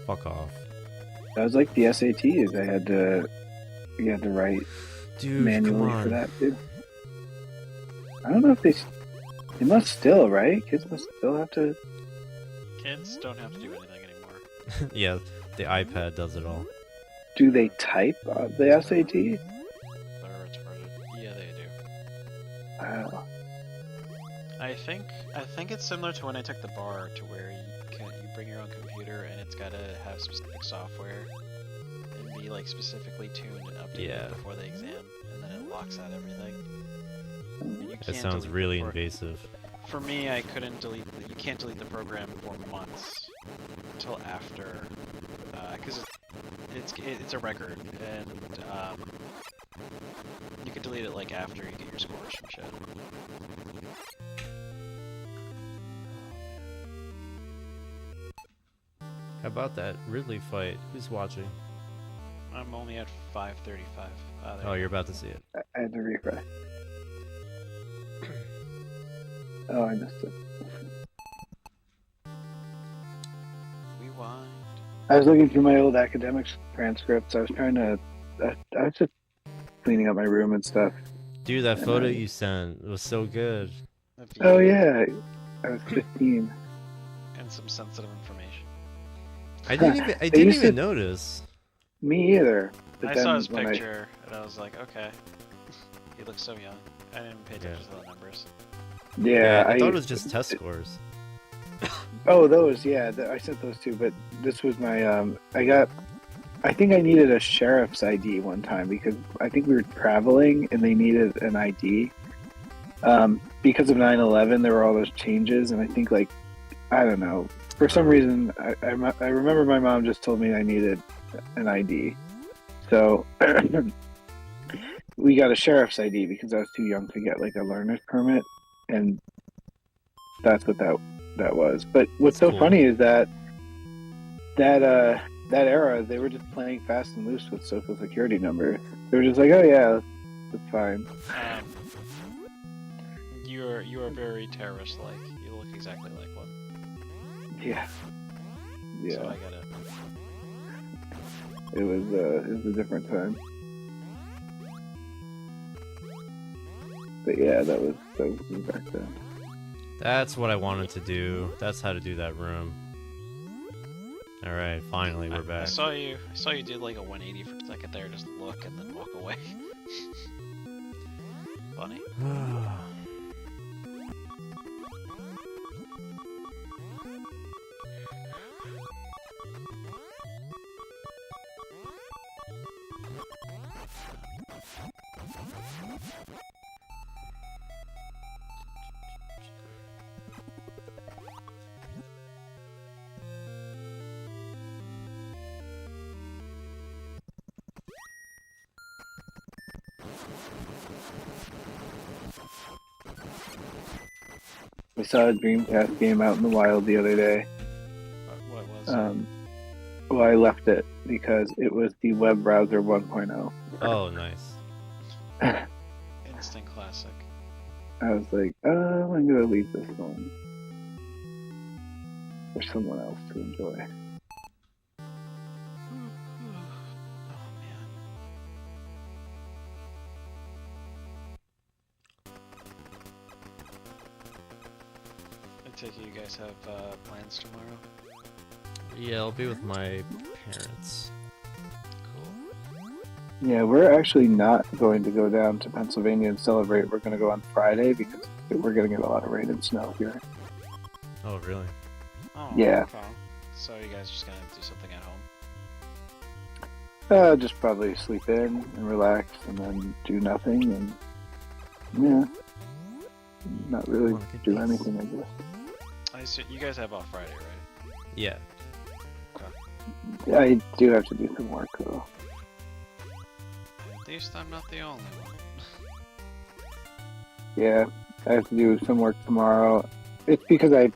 Fuck off. That was like the SATs. You had to write Dude, manually come on. for that too. I don't know if they must still, right? Kids must still have to. Kids don't have to do anything anymore. Yeah, the iPad does it all. Do they type the SAT? They're retarded. Yeah, they do. Wow. I think it's similar to when I took the bar, to where you bring your own computer and it's gotta have specific software and be like specifically tuned and updated before the exam, and then it locks out everything. And you That can't sounds delete really the invasive. For me, I couldn't delete. You can't delete the program for months until after, because it's a record, and you can delete it like after you get your scores from shit. How about that Ridley fight? Who's watching? I'm only at 535. Oh, you're about to see it. I had to refresh. Oh, I missed it. Rewind. I was looking through my old academics transcripts. I was trying to. I was just cleaning up my room and stuff. Dude, that And photo I- you sent was so good. If Oh you- yeah, I was 15. And some sensitive information. I didn't even They used to- notice. Me either. But I then saw his when picture and I was like, okay. He looks so young. I didn't pay attention to the numbers. Yeah, I thought it was just test scores. Oh, those, yeah, I sent those too. But this was my, I think I needed a sheriff's ID one time because I think we were traveling and they needed an ID. Because of 9/11, there were all those changes, and I think like, I don't know, for some reason, I remember my mom just told me I needed an ID, so we got a sheriff's ID because I was too young to get like a learner's permit, and that's what that was. But what's That's so cool. funny is that era they were just playing fast and loose with social security numbers. They were just like, oh yeah, that's fine. You are very terrorist-like. You look exactly like one. Yeah, So I get it. it was a different time. But yeah, that was me back then. That's what I wanted to do. That's how to do that room. All right, finally we're I back. saw you do like a 180 for a second there, just look and then walk away. Funny. I saw a Dreamcast game out in the wild the other day. What was it? Well, I left it because it was the web browser 1.0. Oh, nice. Instant classic. I was like, I'm gonna leave this one for someone else to enjoy. Oh man. I take it you guys have plans tomorrow? Yeah, I'll be with my parents. Cool. Yeah, we're actually not going to go down to Pennsylvania and celebrate. We're going to go on Friday because we're going to get a lot of rain and snow here. Oh, really? Oh, Yeah. okay. So you guys just gonna do something at home? Just probably sleep in and relax and then do nothing and, yeah, not really Wanna get do these? anything, I guess. I see, you guys have off Friday, right? Yeah. I do have to do some work, though. At least I'm not the only one. Yeah, I have to do some work tomorrow. It's because I've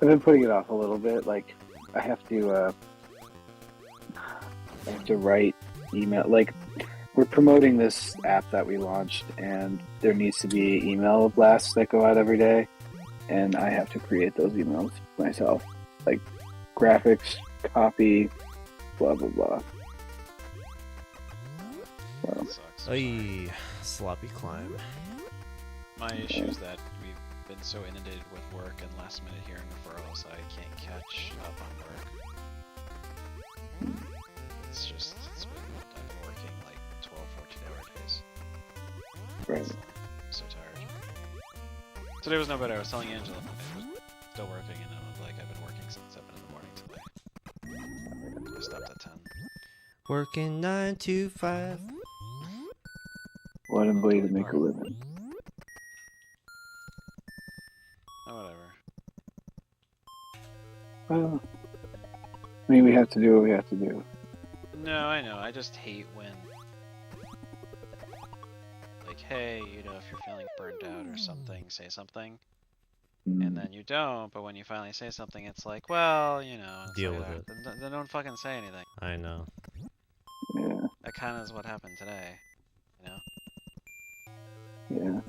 been putting it off a little bit. Like, I have to write email. Like, we're promoting this app that we launched, and there needs to be email blasts that go out every day, and I have to create those emails myself. Like, graphics, copy, blah, blah, blah. So, That sucks. Ay, sloppy climb. My issue is that we've been so inundated with work and last minute hearing referrals, I can't catch up on work. It's just, I've been working like 12, 14-hour days. right. I'm so tired. Today was no better. I was telling Angela I was still working, and I was like, I've been working since 7 in the morning today. I stopped at 10. Working 9 to 5. What a way to make a living. Oh, whatever. Well, I mean, we have to do what we have to do. No, I know. I just hate when, like, hey, you know, if you're feeling burned out or something, say something. And then you don't, but when you finally say something, it's like, well, you know. it's Deal like, with "Ah, it." Then don't fucking say anything. I know. Yeah, That kind of is what happened today, you know? yeah.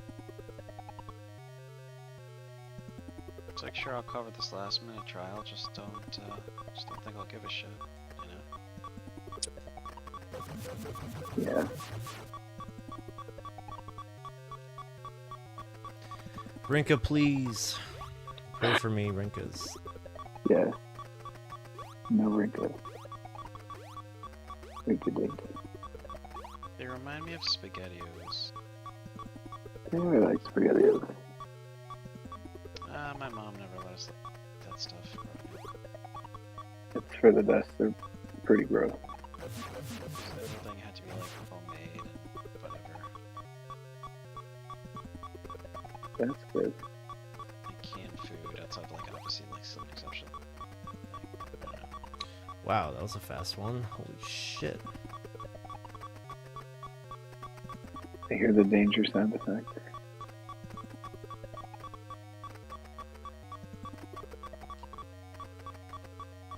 It's like, sure, I'll cover this last minute trial, just don't think I'll give a shit, you know? Yeah. Rinka, please. Pray for me, Rinkas. Yeah. No Rinka. Rinka Dinka. They remind me of SpaghettiOs. I really like SpaghettiOs. My mom never let us like that stuff. It's for the best. They're pretty gross. Everything had to be like homemade and whatever. That's good. Like canned food outside, like obviously like some exception. I don't know. Wow, that was a fast one. Holy shit. I hear the danger sound effect.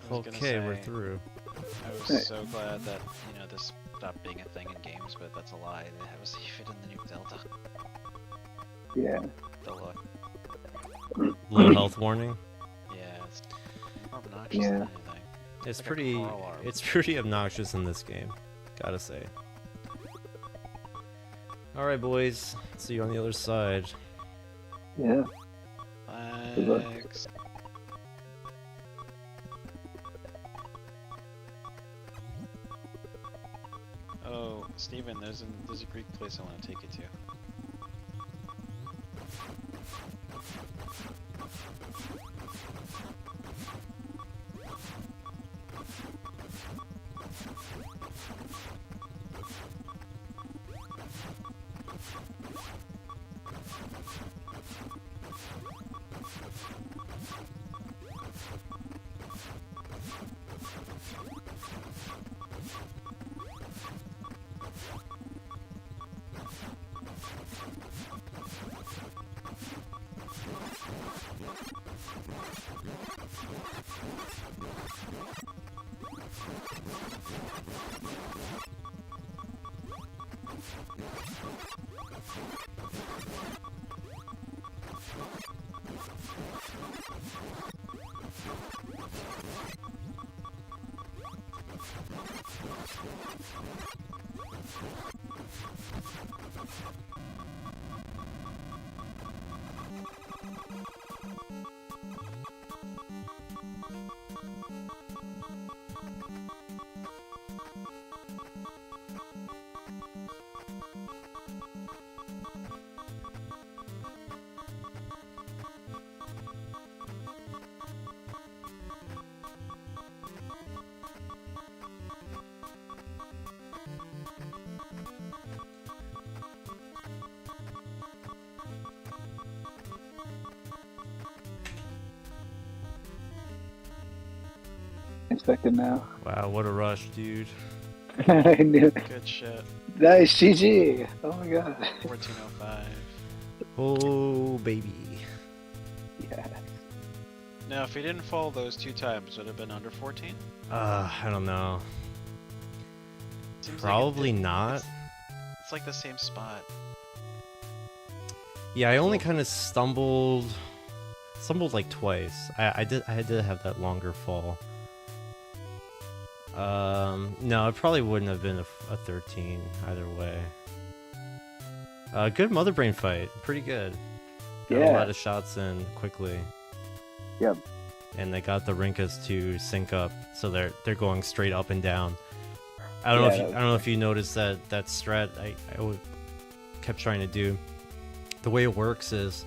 I was gonna Okay, we're say, through. I was Hey. so glad that, you know, this stopped being a thing in games, but that's a lie. They have a save it in the new Delta. Yeah. Delta. Low health warning. Yeah, it's more obnoxious Yeah. than anything. It's like a pretty. car alarm. It's pretty obnoxious in this game. Gotta say. All right, boys. See you on the other side. Yeah. Good luck. Thanks. Oh, Steven, there's a Greek place I want to take you to. Expected now. Wow, what a rush, dude. I knew. Good shit. Nice GG. Oh my god. 1405. Oh, baby. Yeah. Now, if he didn't fall those 2 times, would it have been under 14? I don't know. Seems Probably like not. It's like the same spot. Yeah, I only kind of stumbled like twice. I had to have that longer fall. No, it probably wouldn't have been a 13 either way. Good mother brain fight, pretty good. Got a Yeah. lot of shots in quickly. Yep. And they got the Rinkas to sync up, so they're going straight up and down. I don't know if you noticed that strat I kept trying to do. The way it works is,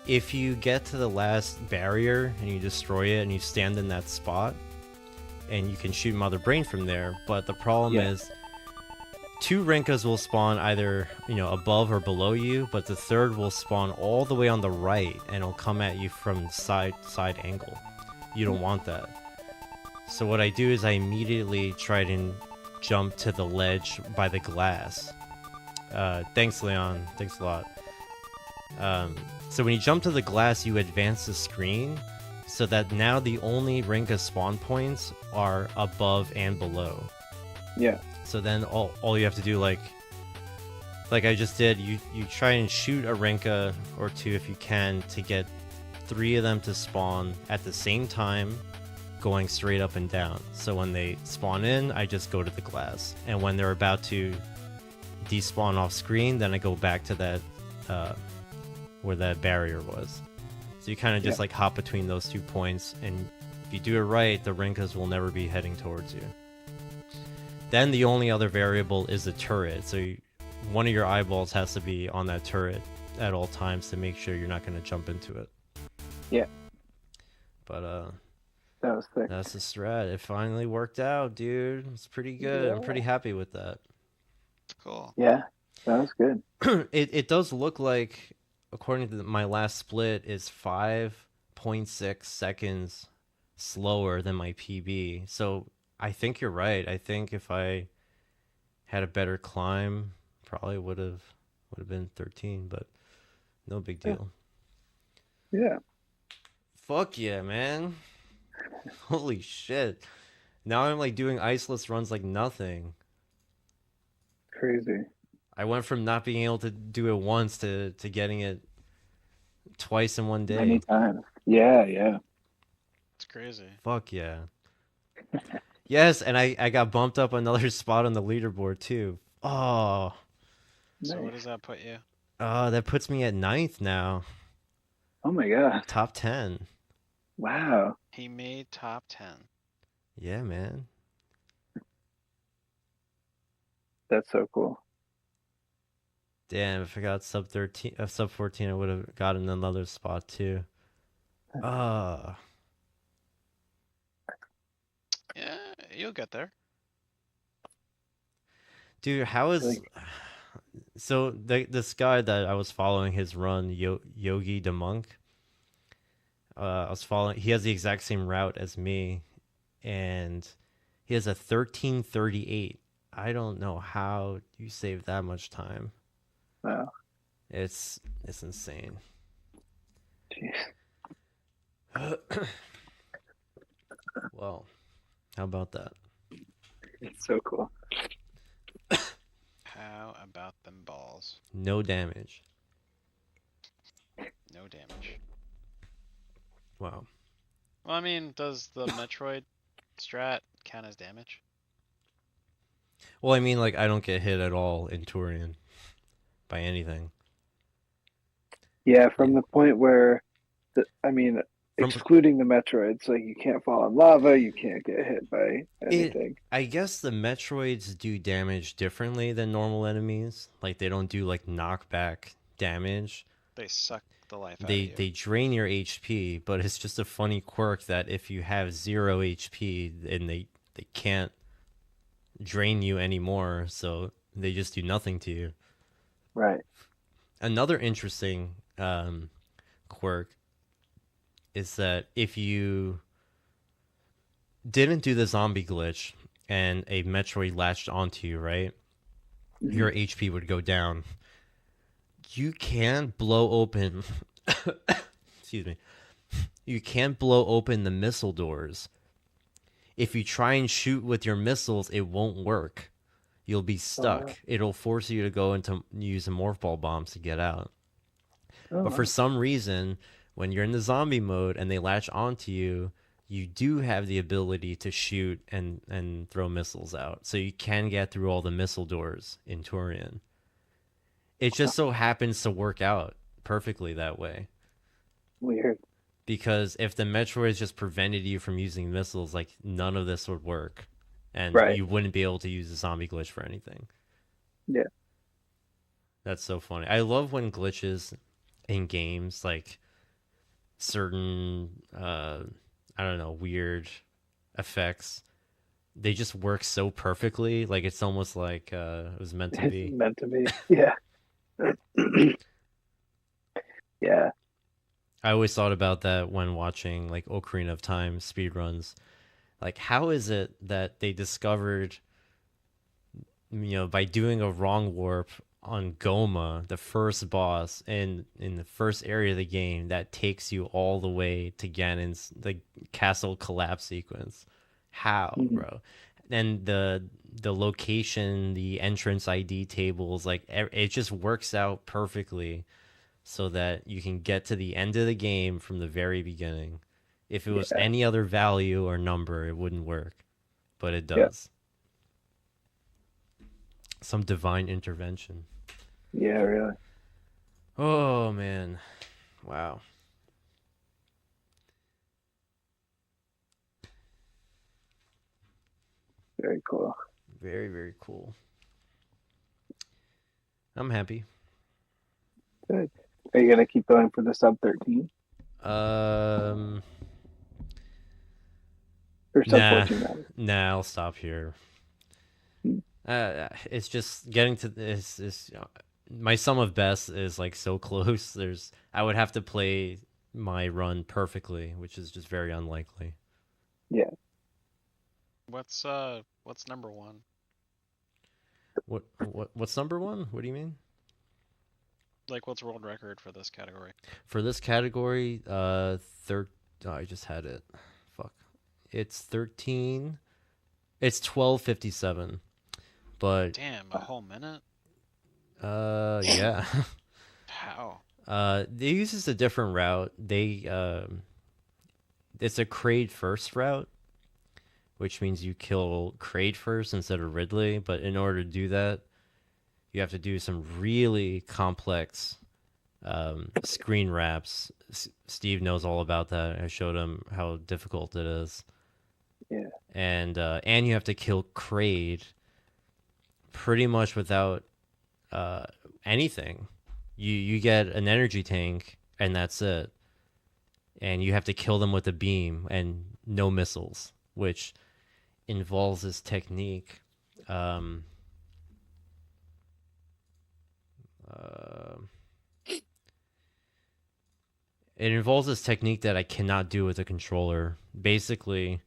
if you get to the last barrier and you destroy it and you stand in that spot, and you can shoot Mother Brain from there, but the problem is 2 Rinkas will spawn either, above or below you, but the third will spawn all the way on the right and it'll come at you from side angle. You don't want that. So what I do is I immediately try to jump to the ledge by the glass. Thanks, Leon. Thanks a lot. So when you jump to the glass, you advance the screen so that now the only Rinka spawn points are above and below. Yeah. So then all you have to do, like I just did, you try and shoot a Rinka or 2 if you can to get 3 of them to spawn at the same time going straight up and down. So when they spawn in, I just go to the glass. And when they're about to despawn off screen, then I go back to that where that barrier was. So you kind of just like hop between those 2 points, and if you do it right, the Rinkas will never be heading towards you. Then the only other variable is the turret. So one of your eyeballs has to be on that turret at all times to make sure you're not going to jump into it. Yeah. But That was sick. that's the strat. It finally worked out, dude. It's pretty good. I'm pretty happy with that. Cool. Yeah, that was good. It does look like, according to my last split, is 5.6 seconds slower than my PB. So I think you're right. I think if I had a better climb, probably would have been 13, but no big deal. Yeah. Fuck yeah, man. Holy shit. Now I'm like doing iceless runs like nothing. Crazy. I went from not being able to do it once to getting it twice in one day. Many times. Yeah, yeah. It's crazy. Fuck yeah. Yes, and I got bumped up another spot on the leaderboard too. Oh. So Nice. what does that put you? That puts me at 9th now. Oh my god. Top 10. Wow. He made top 10. Yeah, man. That's so cool. Damn, if I got sub 14, I would have gotten another spot too. Yeah, you'll get there. Dude, how is so this guy that I was following his run, Yogi the Monk. I was following. He has the exact same route as me, and he has a 13:38. I don't know how you save that much time. Wow. It's insane. Jeez. Well, how about that? It's so cool. How about them balls? No damage. No damage. Wow. Well, I mean, does the metroid strat count as damage? Well, I mean, like, I don't get hit at all in Turian by anything. Yeah, from the point where, excluding the Metroids, like you can't fall in lava, you can't get hit by anything. I guess the Metroids do damage differently than normal enemies. Like, they don't do, like, knockback damage. They suck the life out of you. They drain your HP, but it's just a funny quirk that if you have 0 HP, then they can't drain you anymore, so they just do nothing to you. Right. Another interesting quirk is that if you didn't do the zombie glitch and a Metroid latched onto you, right? Mm-hmm. Your HP would go down. You can blow open excuse me. You can't blow open the missile doors. If you try and shoot with your missiles, it won't work. You'll be stuck. wow. It'll force you to go into use the morph ball bombs to get out. Oh, But for some reason, when you're in the zombie mode and they latch onto you, you do have the ability to shoot and throw missiles out. So you can get through all the missile doors in Turian. It just so happens to work out perfectly that way. weird. Because if the Metroids just prevented you from using missiles, like, none of this would work. And Right. you wouldn't be able to use the zombie glitch for anything. Yeah. That's so funny. I love when glitches in games, like certain, I don't know, weird effects, they just work so perfectly. Like, it's almost like it was meant to be. It's meant to be. Yeah. Yeah. I always thought about that when watching, like, Ocarina of Time speedruns. Like, how is it that they discovered, by doing a wrong warp on Goma, the first boss, in the first area of the game, that takes you all the way to Ganon's, the castle collapse sequence? How, bro? And the location, the entrance ID tables, like, it just works out perfectly so that you can get to the end of the game from the very beginning. If it was Yeah. any other value or number, it wouldn't work. But it Yeah. does. Some divine intervention. Yeah, really. Oh, man. Wow. Very cool. Very, very cool. I'm happy. Good. Are you gonna keep going for the sub 13 Um, or sub nah, 14? Rather? nah, I'll stop here. Hmm. It's just getting to this. My sum of best is like so close. I would have to play my run perfectly, which is just very unlikely. Yeah. What's number one? What's number one? What do you mean? Like, what's world record for this category? For this category, oh, I just had it. Fuck. It's 13. It's 12:57. But Damn, a whole minute? yeah. How? They uses a different route. It's a Kraid first route, which means you kill Kraid first instead of Ridley. But in order to do that, you have to do some really complex screen wraps. Steve knows all about that. I showed him how difficult it is. Yeah. And you have to kill Kraid pretty much without anything. You get an energy tank and that's it. And you have to kill them with a beam and no missiles, which involves this technique. It involves this technique that I cannot do with a controller. Basically,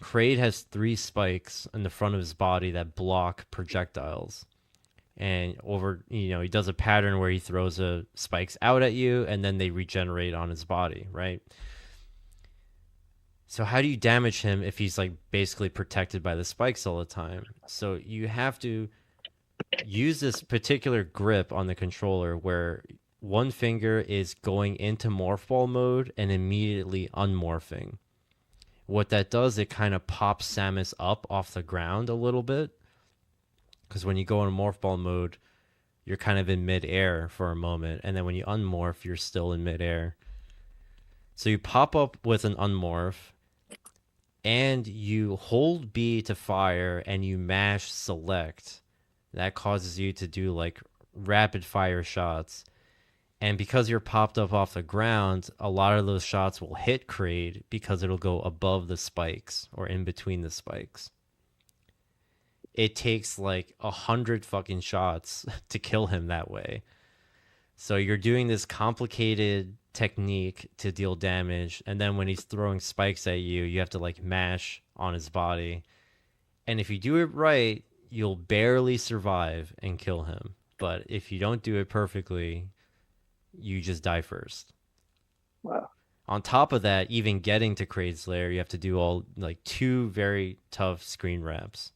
Kraid has 3 spikes in the front of his body that block projectiles. And he does a pattern where he throws spikes out at you and then they regenerate on his body, right? So how do you damage him if he's like basically protected by the spikes all the time? So you have to use this particular grip on the controller where one finger is going into morph ball mode and immediately unmorphing. What that does, it kind of pops Samus up off the ground a little bit. Because when you go in morph ball mode, you're kind of in mid-air for a moment. And then when you unmorph, you're still in mid-air. So you pop up with an unmorph. And you hold B to fire and you mash select. That causes you to do like rapid fire shots. And because you're popped up off the ground, a lot of those shots will hit Kraid because it'll go above the spikes or in between the spikes. It takes like 100 fucking shots to kill him that way. So you're doing this complicated technique to deal damage, and then when he's throwing spikes at you, you have to like mash on his body. And if you do it right, you'll barely survive and kill him. But if you don't do it perfectly, you just die first. Wow. On top of that, even getting to Kraid's lair, you have to do all like 2 very tough screen wraps.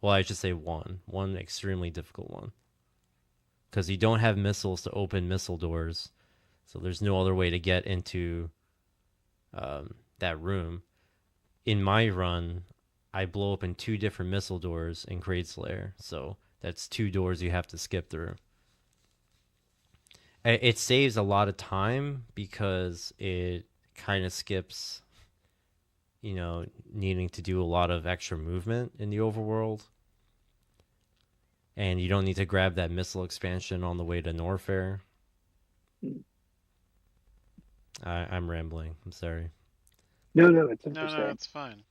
Well, I should say one extremely difficult one. Because you don't have missiles to open missile doors. So there's no other way to get into that room. In my run, I blow open 2 different missile doors in Kraid's lair. So that's 2 doors you have to skip through. It saves a lot of time because it kind of skips, needing to do a lot of extra movement in the overworld. And you don't need to grab that missile expansion on the way to Norfair. I'm rambling. I'm sorry. No, it's interesting. No, it's fine.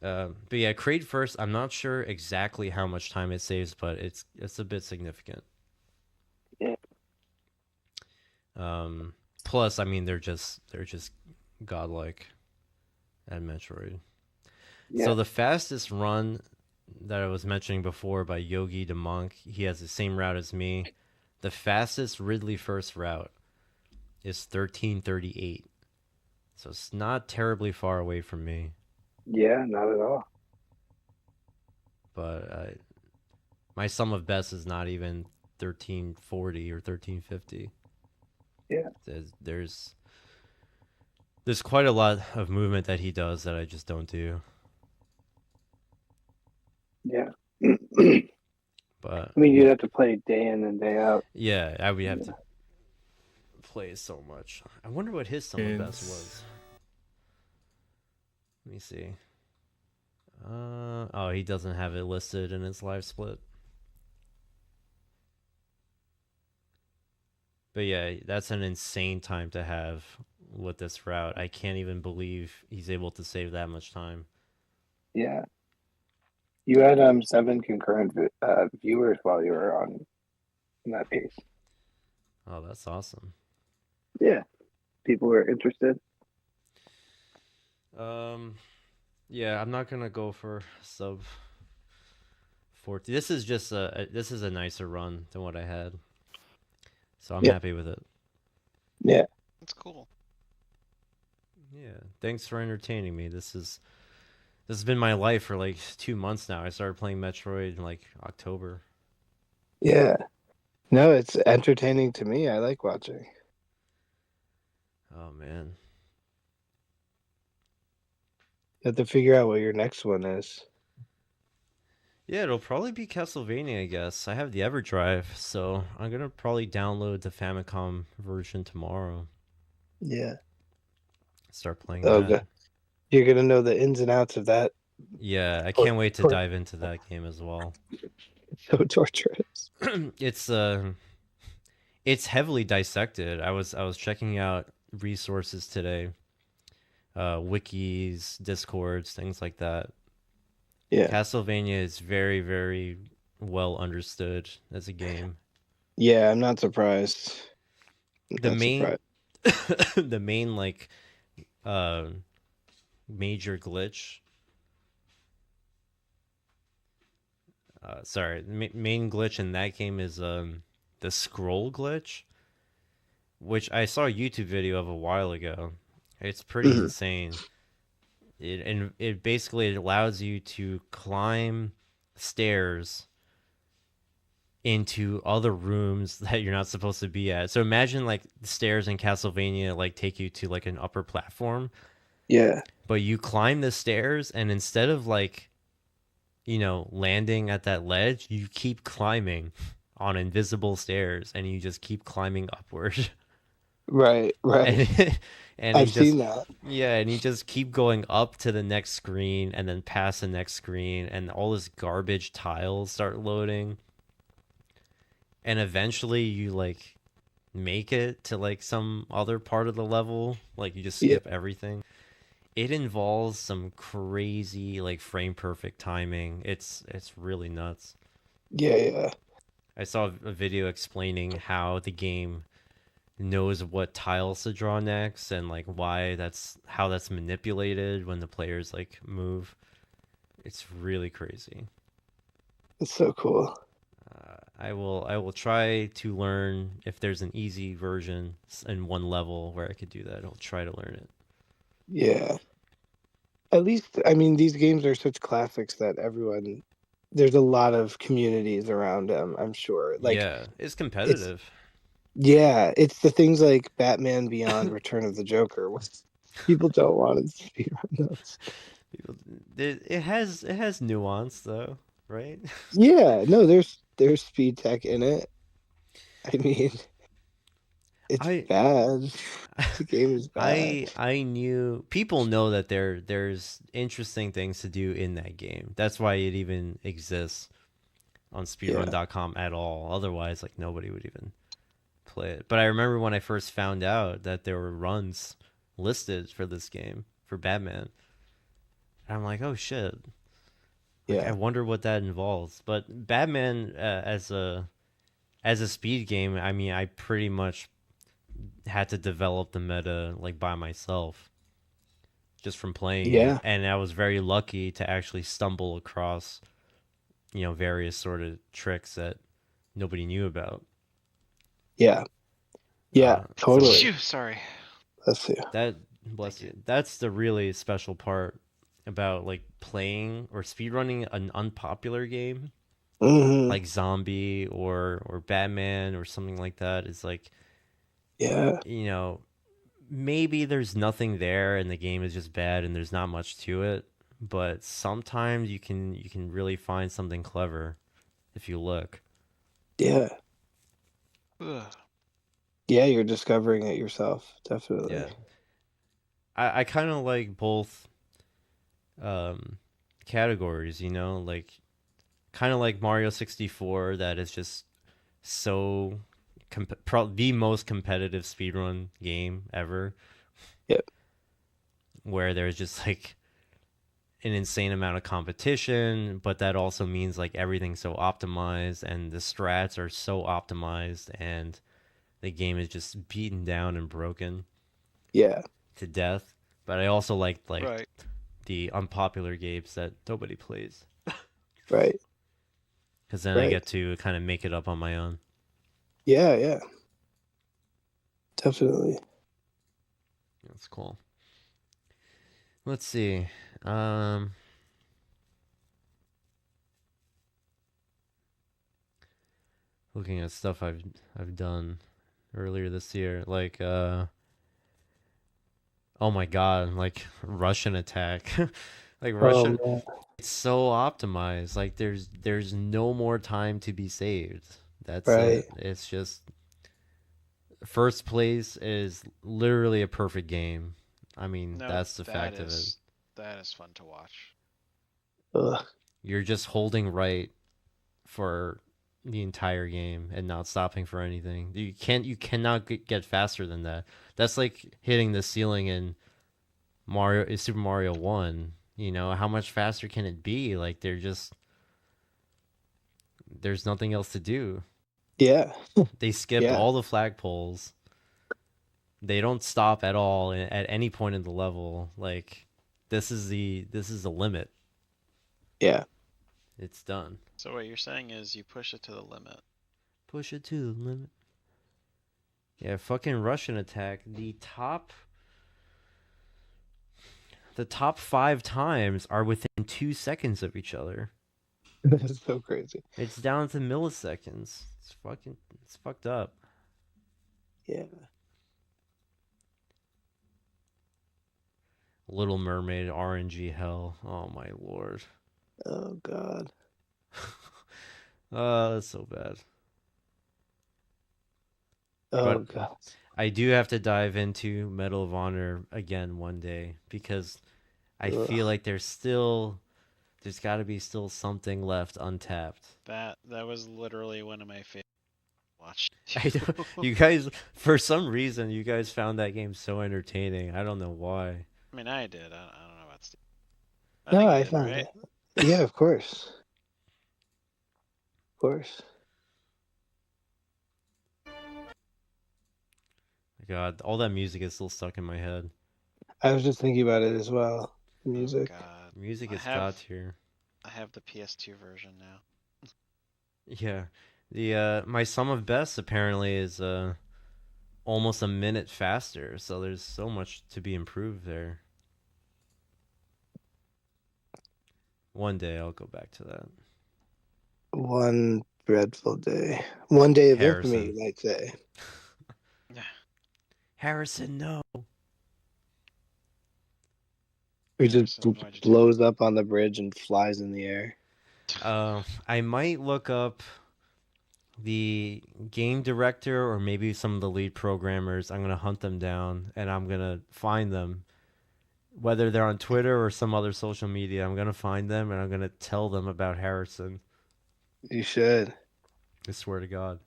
But yeah, Kraid first. I'm not sure exactly how much time it saves, but it's a bit significant. Yeah. Plus, I mean, they're just godlike at Metroid. Yeah. So the fastest run that I was mentioning before by Yogi the Monk, he has the same route as me. The fastest Ridley first route is 13:38. So it's not terribly far away from me. Yeah, not at all. But my sum of best is not even 13:40 or 13:50. Yeah. There's quite a lot of movement that he does that I just don't do. Yeah. But I mean, you'd have to play day in and day out. yeah, I would have to play so much. I wonder what his summer best was. Let me see. Oh, he doesn't have it listed in his live split. But yeah, that's an insane time to have with this route. I can't even believe he's able to save that much time. Yeah. You had 7 concurrent viewers while you were on that pace. Oh, that's awesome. Yeah. People were interested. Yeah, I'm not gonna go for sub 40. This is just this is a nicer run than what I had, so I'm happy with it. Yeah, That's cool. Yeah, thanks for entertaining me. This has been my life for like 2 months now. I started playing Metroid in like October. yeah. No, it's entertaining to me. I like watching. Oh man. You have to figure out what your next one is. Yeah, it'll probably be Castlevania, I guess. I have the EverDrive, so I'm gonna probably download the Famicom version tomorrow. Yeah. Start playing Oh, that. good. You're gonna know the ins and outs of that. Yeah, I can't wait to dive into that game as well. It's so torturous. It's heavily dissected. I was checking out resources today, wikis, discords, things like that. Yeah. Castlevania is very, very well understood as a game. Yeah, I'm not surprised. The main the main like major glitch, main glitch in that game is the scroll glitch, which I saw a YouTube video of a while ago. It's pretty insane. It basically allows you to climb stairs into other rooms that you're not supposed to be at. So imagine like the stairs in Castlevania like take you to like an upper platform. Yeah. But you climb the stairs, and instead of like, landing at that ledge, you keep climbing on invisible stairs, and you just keep climbing upward. Right. And I've seen that. Yeah, and you just keep going up to the next screen, and then past the next screen, and all this garbage tiles start loading. And eventually you like make it to like some other part of the level. Like you just skip everything. It involves some crazy like frame perfect timing. It's really nuts. Yeah. I saw a video explaining how the game knows what tiles to draw next and like how that's manipulated when the players like move. It's really crazy. It's so cool. I will try to learn if there's an easy version in one level where I could do that. I'll try to learn it. Yeah. At least, I mean, these games are such classics that there's a lot of communities around them, I'm sure. Like, yeah, it's competitive. It's the things like Batman Beyond Return of the Joker. People don't want to speedrun those. It has nuance though, right? Yeah, no, there's speed tech in it. I mean, it's bad. The game is bad. I knew people know that there's interesting things to do in that game. That's why it even exists on speedrun.com at all. Otherwise, like nobody would even play it. But I remember when I first found out that there were runs listed for this game for Batman. And I'm like, oh shit. Like, I wonder what that involves. But Batman as a speed game, I mean, I pretty much had to develop the meta like by myself just from playing it. And I was very lucky to actually stumble across various sort of tricks that nobody knew about. Totally. Sorry. Bless you. That's the really special part about like playing or speedrunning an unpopular game like Zombie or Batman or something like that is like maybe there's nothing there and the game is just bad and there's not much to it, but sometimes you can really find something clever if you look. Yeah. Ugh. Yeah, you're discovering it yourself, definitely. Yeah. I kind of like both categories, like kind of like Mario 64 that is just so the most competitive speedrun game ever. Yep. Where there's just like an insane amount of competition, but that also means like everything's so optimized and the strats are so optimized and the game is just beaten down and broken Yeah. to death. But I also like Right. the unpopular games that nobody plays Right. because then I Right. get to kind of make it up on my own. Yeah, yeah. Definitely. That's cool. Let's see. Looking at stuff I've done earlier this year, like oh my god, like Russian attack. Like Russian, Man. it's so optimized. Like there's no more time to be saved. That's Right. it. It's just first place is literally a perfect game. I mean, No, that's the fact of it. That is fun to watch. Ugh. You're just holding right for the entire game and not stopping for anything. You cannot get faster than that. That's like hitting the ceiling in Super Mario 1. How much faster can it be? Like there's nothing else to do. Yeah. They skipped Yeah. all the flagpoles. They don't stop at all at any point in the level. Like this is the limit. Yeah. It's done. So what you're saying is you push it to the limit. Push it to the limit. Yeah, fucking Russian attack. The top 5 times are within 2 seconds of each other. That's so crazy. It's down to milliseconds. It's fucked up. Yeah. Little Mermaid RNG hell. Oh my lord. Oh God. Oh, that's so bad. Oh But God. I do have to dive into Medal of Honor again one day because I feel like there's got to be still something left untapped. That was literally one of my favorite watch. You guys, for some reason, you guys found that game so entertaining. I don't know why. I mean, I did. I don't know about Steve. No, think I you did, found right? it. Yeah, of course. Of course. God, all that music is still stuck in my head. I was just thinking about it as well. The Oh music. God. Music I is have- god tier. I have the PS2 version now. Yeah, the my sum of best apparently is almost a minute faster, so there's so much to be improved there. One day I'll go back to that. One dreadful day. One day of infamy, Harrison. you might say. Harrison, no. He just Harrison, why'd you do blows up on the bridge and flies in the air. I might look up the game director or maybe some of the lead programmers. I'm gonna hunt them down and I'm gonna find them. Whether they're on Twitter or some other social media, I'm gonna find them and I'm gonna tell them about Harrison. You should. I swear to God.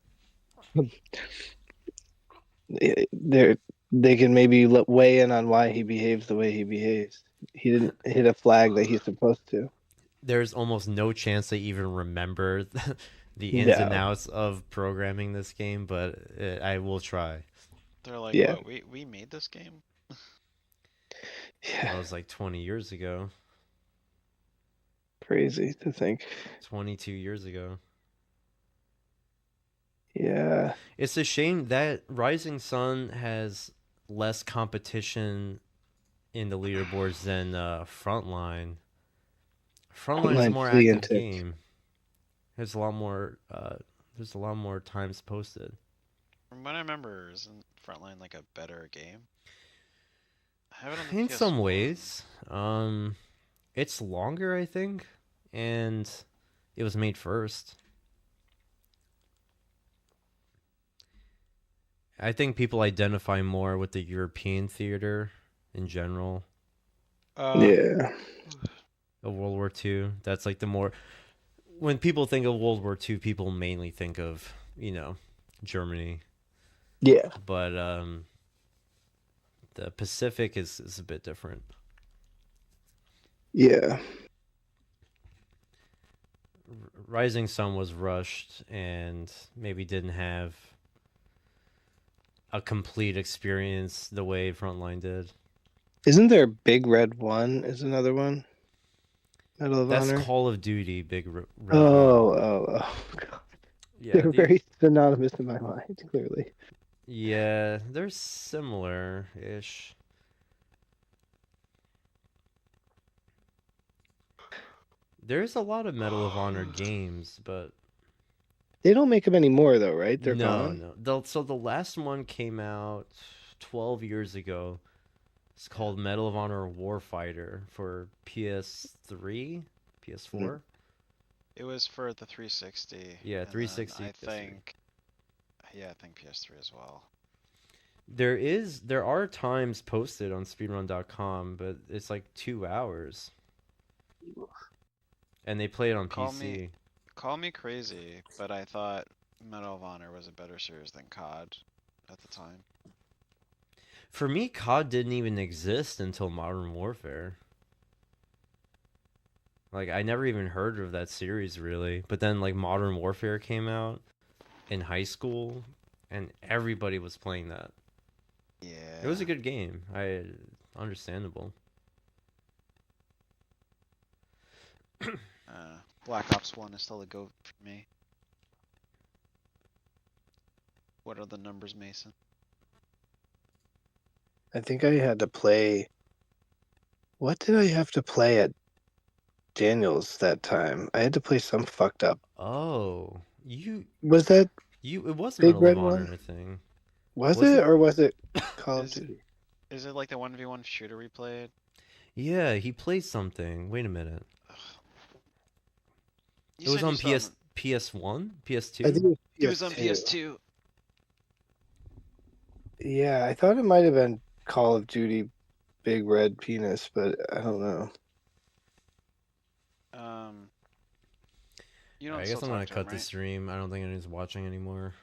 They can maybe weigh in on why he behaves the way he behaves. He didn't hit a flag that he's supposed to. There's almost no chance they even remember the ins and No. outs of programming this game, but I will try. They're like, Yeah. what? We made this game? That Yeah, was like 20 years ago. crazy to think. 22 years ago. Yeah. It's a shame that Rising Sun has less competition in the leaderboards than Frontline. Frontline is a Frontline's more flea active and tick. game. There's a lot more. There's a lot more times posted. From what I remember, isn't Frontline like a better game? I have it on the In PS1. some ways, it's longer, I think, and it was made first. I think people identify more with the European theater in general Yeah. of World War II. That's like the more when people think of World War II, people mainly think of, Germany. Yeah. But the Pacific is a bit different. Yeah. Rising Sun was rushed and maybe didn't have a complete experience the way Frontline did. Isn't there Big Red 1 is another one? Medal of That's Honor? Call of Duty, Big Red Oh, One. God. Yeah, They're very synonymous in my mind, clearly. yeah, they're similar-ish. There's a lot of Medal of Honor games, but They don't make them anymore, though, right? They're no, gone? no. So the last one came out 12 years ago. It's called Medal of Honor Warfighter for PS3, PS4. It was for the 360. Yeah, and 360, then I PS3. think. Yeah, I think PS3 as well. There are times posted on speedrun.com, but it's like 2 hours. And they play it on PC. Call me crazy, but I thought Medal of Honor was a better series than COD at the time. For me, COD didn't even exist until Modern Warfare. Like, I never even heard of that series, really. But then, like, Modern Warfare came out in high school, and everybody was playing that. Yeah. It was a good game. Understandable. Black Ops 1 is still a GOAT for me. What are the numbers, Mason? I think I had to play. What did I have to play at Daniels that time? I had to play some fucked up. Oh, Was that it was Big Medal of Red Honor, one? I think. Was Was it, it? or was it Call of Is- Duty? Is it like the 1v1 shooter we played? Yeah, he played something. Wait a minute. You It was said you on saw PS1, I think PS2. it was It was on PS2. PS2. Yeah, I thought it might have been Call of Duty Big Red Penis, but I don't know. You don't I still guess I'm talk gonna to him, cut the right? stream. I don't think anyone's watching anymore.